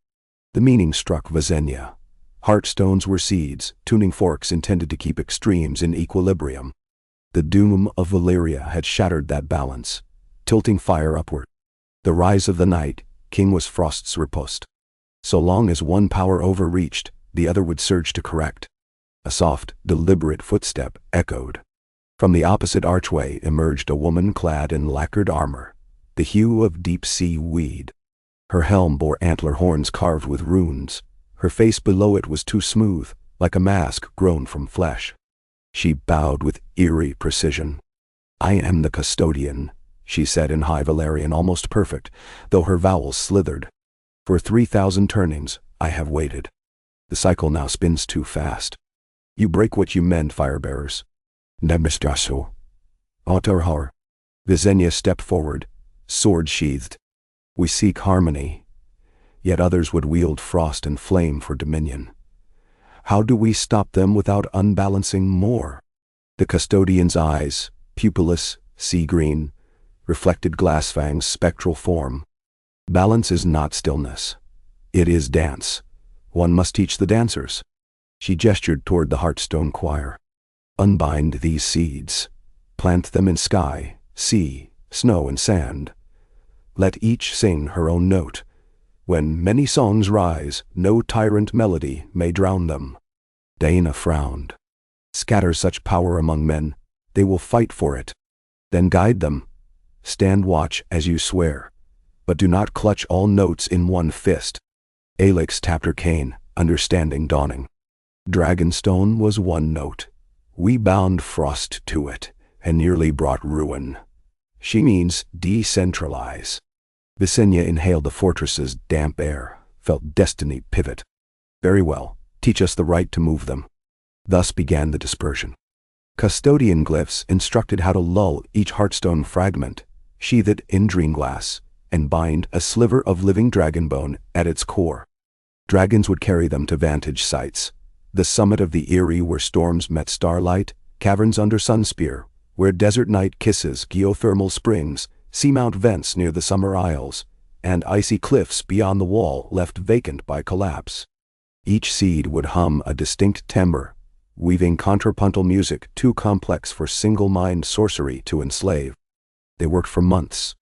The meaning struck Visenya. Heartstones were seeds, tuning forks intended to keep extremes in equilibrium. The doom of Valyria had shattered that balance, tilting fire upward. The rise of the night king was Frost's riposte. So long as one power overreached, the other would surge to correct. A soft, deliberate footstep echoed. From the opposite archway emerged a woman clad in lacquered armor, the hue of deep-sea weed. Her helm bore antler horns carved with runes. Her face below it was too smooth, like a mask grown from flesh. She bowed with eerie precision. "I am the custodian," she said in high Valyrian, almost perfect, though her vowels slithered. "For 3,000 turnings, I have waited. The cycle now spins too fast. You break what you mend, firebearers." "Nemistaso. Autorhar." Visenya stepped forward, sword sheathed. "We seek harmony. Yet others would wield frost and flame for dominion. How do we stop them without unbalancing more?" The custodian's eyes, pupilless, sea-green, reflected Glassfang's spectral form. "Balance is not stillness. It is dance. One must teach the dancers." She gestured toward the Heartstone choir. "Unbind these seeds. Plant them in sky, sea, snow, and sand. Let each sing her own note. When many songs rise, no tyrant melody may drown them." Diana frowned. "Scatter such power among men. They will fight for it. Then guide them. Stand watch as you swear. But do not clutch all notes in one fist." Aelix tapped her cane, understanding dawning. "Dragonstone was one note. We bound frost to it, and nearly brought ruin. She means decentralize." Visenya inhaled the fortress's damp air, felt destiny pivot. "Very well, teach us the right to move them." Thus began the dispersion. Custodian glyphs instructed how to lull each heartstone fragment, sheathe it in dreamglass, and bind a sliver of living dragon bone at its core. Dragons would carry them to vantage sites. The summit of the Eyrie where storms met starlight, caverns under Sunspear, where desert night kisses geothermal springs, seamount vents near the summer isles, and icy cliffs beyond the wall left vacant by collapse. Each seed would hum a distinct timbre, weaving contrapuntal music too complex for single-mind sorcery to enslave. They worked for months.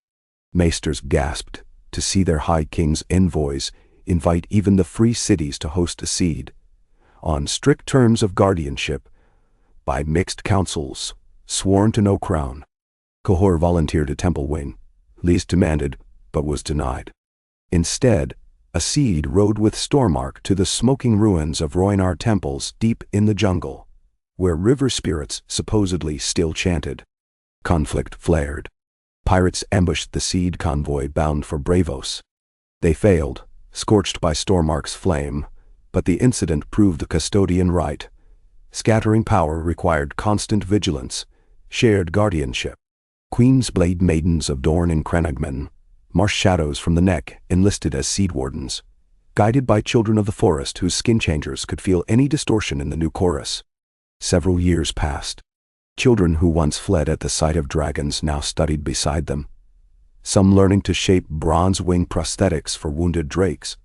Maesters gasped to see their High King's envoys invite even the free cities to host a seed, on strict terms of guardianship, by mixed councils, sworn to no crown. Cahor volunteered a temple wing, least demanded, but was denied. Instead, a seed rode with Stormark to the smoking ruins of Rhoynar temples deep in the jungle, where river spirits supposedly still chanted. Conflict flared. Pirates ambushed the seed convoy bound for Bravos. They failed, scorched by Stormark's flame, but the incident proved the custodian right. Scattering power required constant vigilance, shared guardianship. Queen's Blade Maidens of Dorne and Crenagman, marsh shadows from the neck, enlisted as seed wardens, guided by children of the forest whose skin changers could feel any distortion in the new chorus. Several years passed. Children who once fled at the sight of dragons now studied beside them, some learning to shape bronze wing prosthetics for wounded drakes,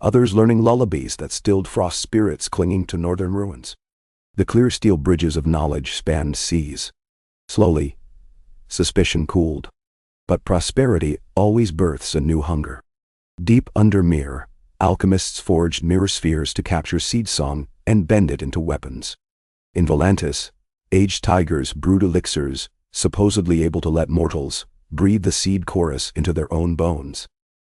others learning lullabies that stilled frost spirits clinging to northern ruins. The clear steel bridges of knowledge spanned seas. Slowly, suspicion cooled. But prosperity always births a new hunger. Deep under Mir, alchemists forged mirror spheres to capture seed song and bend it into weapons. In Volantis, aged tigers brewed elixirs, supposedly able to let mortals breathe the seed chorus into their own bones.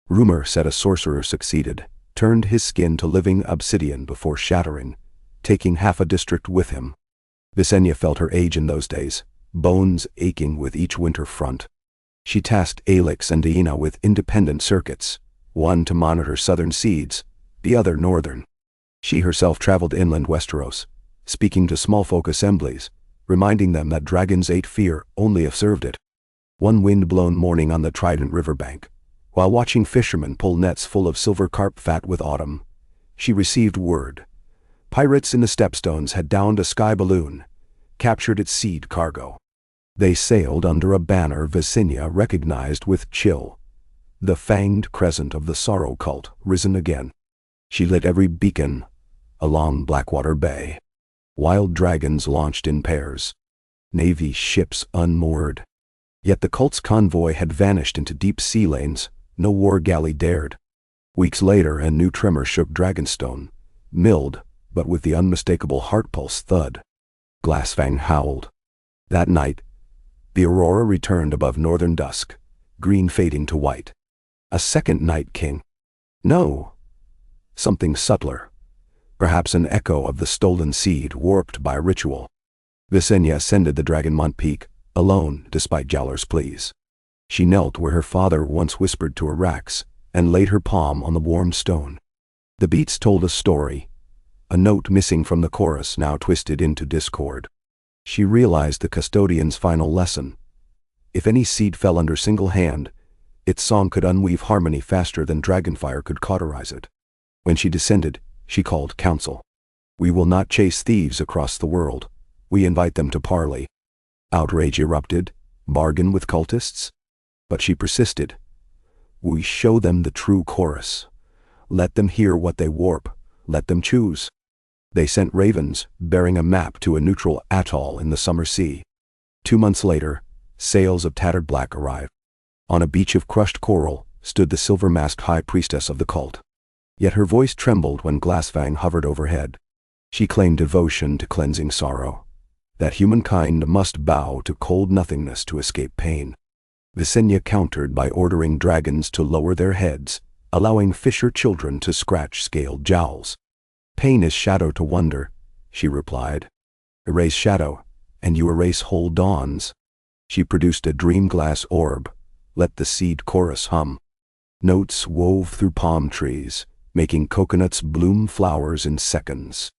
Rumor said a sorcerer succeeded, turned his skin to living obsidian before shattering, taking half a district with him. Visenya felt her age in those days, bones aching with each winter front. She tasked Alix and Daena with independent circuits, one to monitor southern seeds, the other northern. She herself traveled inland Westeros, speaking to small folk assemblies, reminding them that dragons ate fear only if served it. One wind-blown morning on the Trident riverbank, while watching fishermen pull nets full of silver carp fat with autumn, she received word. Pirates in the Stepstones had downed a sky balloon, captured its seed cargo. They sailed under a banner Visenya recognized with chill, the fanged crescent of the Sorrow cult risen again. She lit every beacon along Blackwater Bay. Wild dragons launched in pairs, Navy ships unmoored. Yet the cult's convoy had vanished into deep sea lanes, no war galley dared. Weeks later, a new tremor shook Dragonstone, milled, but with the unmistakable heart pulse thud. Glassfang howled. That night, the aurora returned above northern dusk, green fading to white. A second Night King. No, something subtler. Perhaps an echo of the stolen seed warped by ritual. Visenya ascended the Dragonmont Peak, alone despite Jowler's pleas. She knelt where her father once whispered to Arax, and laid her palm on the warm stone. The beats told a story, a note missing from the chorus now twisted into discord. She realized the custodian's final lesson. If any seed fell under single hand, its song could unweave harmony faster than dragonfire could cauterize it. When she descended, she called counsel. We will not chase thieves across the world. We invite them to parley. Outrage erupted, bargain with cultists. But she persisted. We show them the true chorus. Let them hear what they warp. Let them choose. They sent ravens, bearing a map to a neutral atoll in the summer sea. 2 months later, sails of tattered black arrived. On a beach of crushed coral stood the silver-masked high priestess of the cult. Yet her voice trembled when Glassfang hovered overhead. She claimed devotion to cleansing sorrow, that humankind must bow to cold nothingness to escape pain. Visenya countered by ordering dragons to lower their heads, allowing fisher children to scratch scaled jowls. Pain is shadow to wonder, she replied. Erase shadow, and you erase whole dawns. She produced a dream glass orb. Let the seed chorus hum. Notes wove through palm trees, making coconuts bloom flowers in seconds.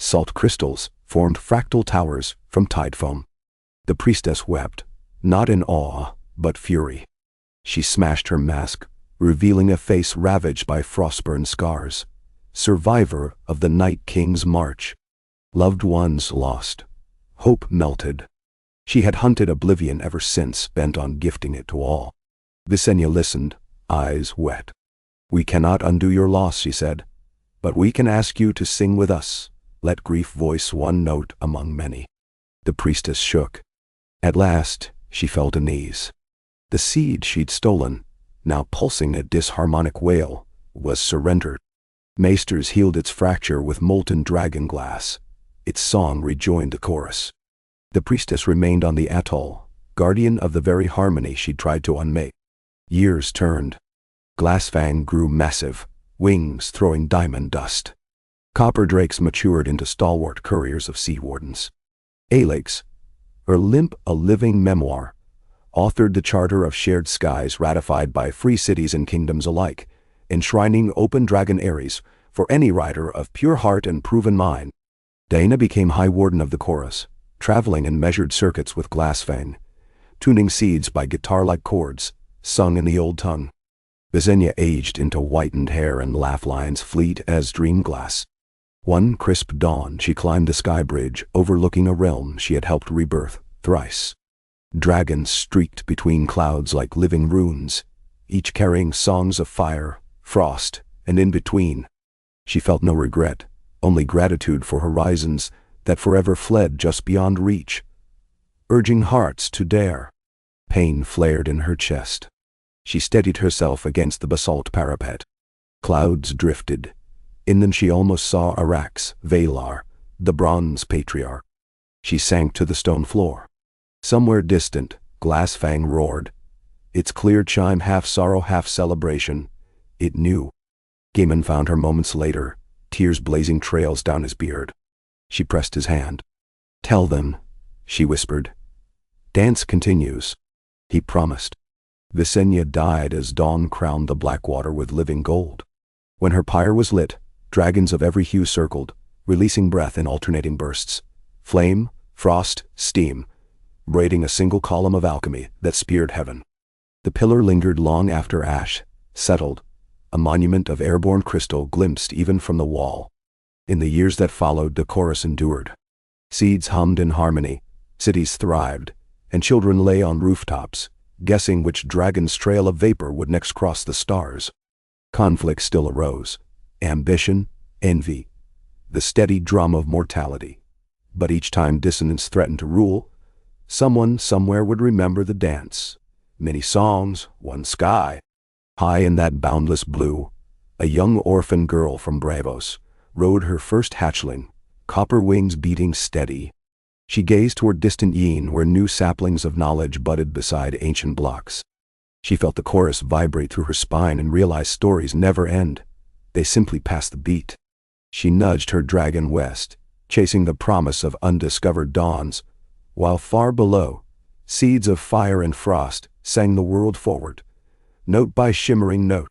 Salt crystals formed fractal towers from tide foam. The priestess wept, not in awe, but fury. She smashed her mask, revealing a face ravaged by frostburn scars, survivor of the Night King's march. Loved ones lost, hope melted. She had hunted oblivion ever since, bent on gifting it to all. Visenya listened, eyes wet. We cannot undo your loss, she said, but we can ask you to sing with us. Let grief voice one note among many. The priestess shook. At last, she fell to knees. The seed she'd stolen, now pulsing a disharmonic wail, was surrendered. Maesters healed its fracture with molten dragon glass. Its song rejoined the chorus. The priestess remained on the atoll, guardian of the very harmony she'd tried to unmake. Years turned. Glassfang grew massive, wings throwing diamond dust. Copper drakes matured into stalwart couriers of sea wardens. Alix, her limp a living memoir, authored the Charter of Shared Skies ratified by free cities and kingdoms alike, enshrining open dragon Ares for any rider of pure heart and proven mind. Daena became High Warden of the Chorus, traveling in measured circuits with Glassfang, tuning seeds by guitar-like chords, sung in the old tongue. Visenya aged into whitened hair and laugh lines fleet as dream glass. One crisp dawn she climbed the sky bridge overlooking a realm she had helped rebirth thrice. Dragons streaked between clouds like living runes, each carrying songs of fire, frost, and in between. She felt no regret, only gratitude for horizons that forever fled just beyond reach, urging hearts to dare. Pain flared in her chest. She steadied herself against the basalt parapet. Clouds drifted. In them she almost saw Arax, Valar, the Bronze Patriarch. She sank to the stone floor. Somewhere distant, Glassfang roared. Its clear chime half sorrow, half celebration. It knew. Gaiman found her moments later, tears blazing trails down his beard. She pressed his hand. "Tell them," she whispered. "Dance continues," he promised. Visenya died as dawn crowned the Blackwater with living gold. When her pyre was lit, dragons of every hue circled, releasing breath in alternating bursts. Flame, frost, steam, braiding a single column of alchemy that speared heaven. The pillar lingered long after ash settled, a monument of airborne crystal glimpsed even from the wall. In the years that followed, the chorus endured. Seeds hummed in harmony, cities thrived, and children lay on rooftops, guessing which dragon's trail of vapor would next cross the stars. Conflict still arose. Ambition, envy, the steady drum of mortality. But each time dissonance threatened to rule, someone somewhere would remember the dance. Many songs, one sky. High in that boundless blue, a young orphan girl from Bravos rode her first hatchling, copper wings beating steady. She gazed toward distant Yin, where new saplings of knowledge budded beside ancient blocks. She felt the chorus vibrate through her spine and realized stories never end. They simply pass the beat. She nudged her dragon west, chasing the promise of undiscovered dawns, while far below, seeds of fire and frost sang the world forward, note by shimmering note.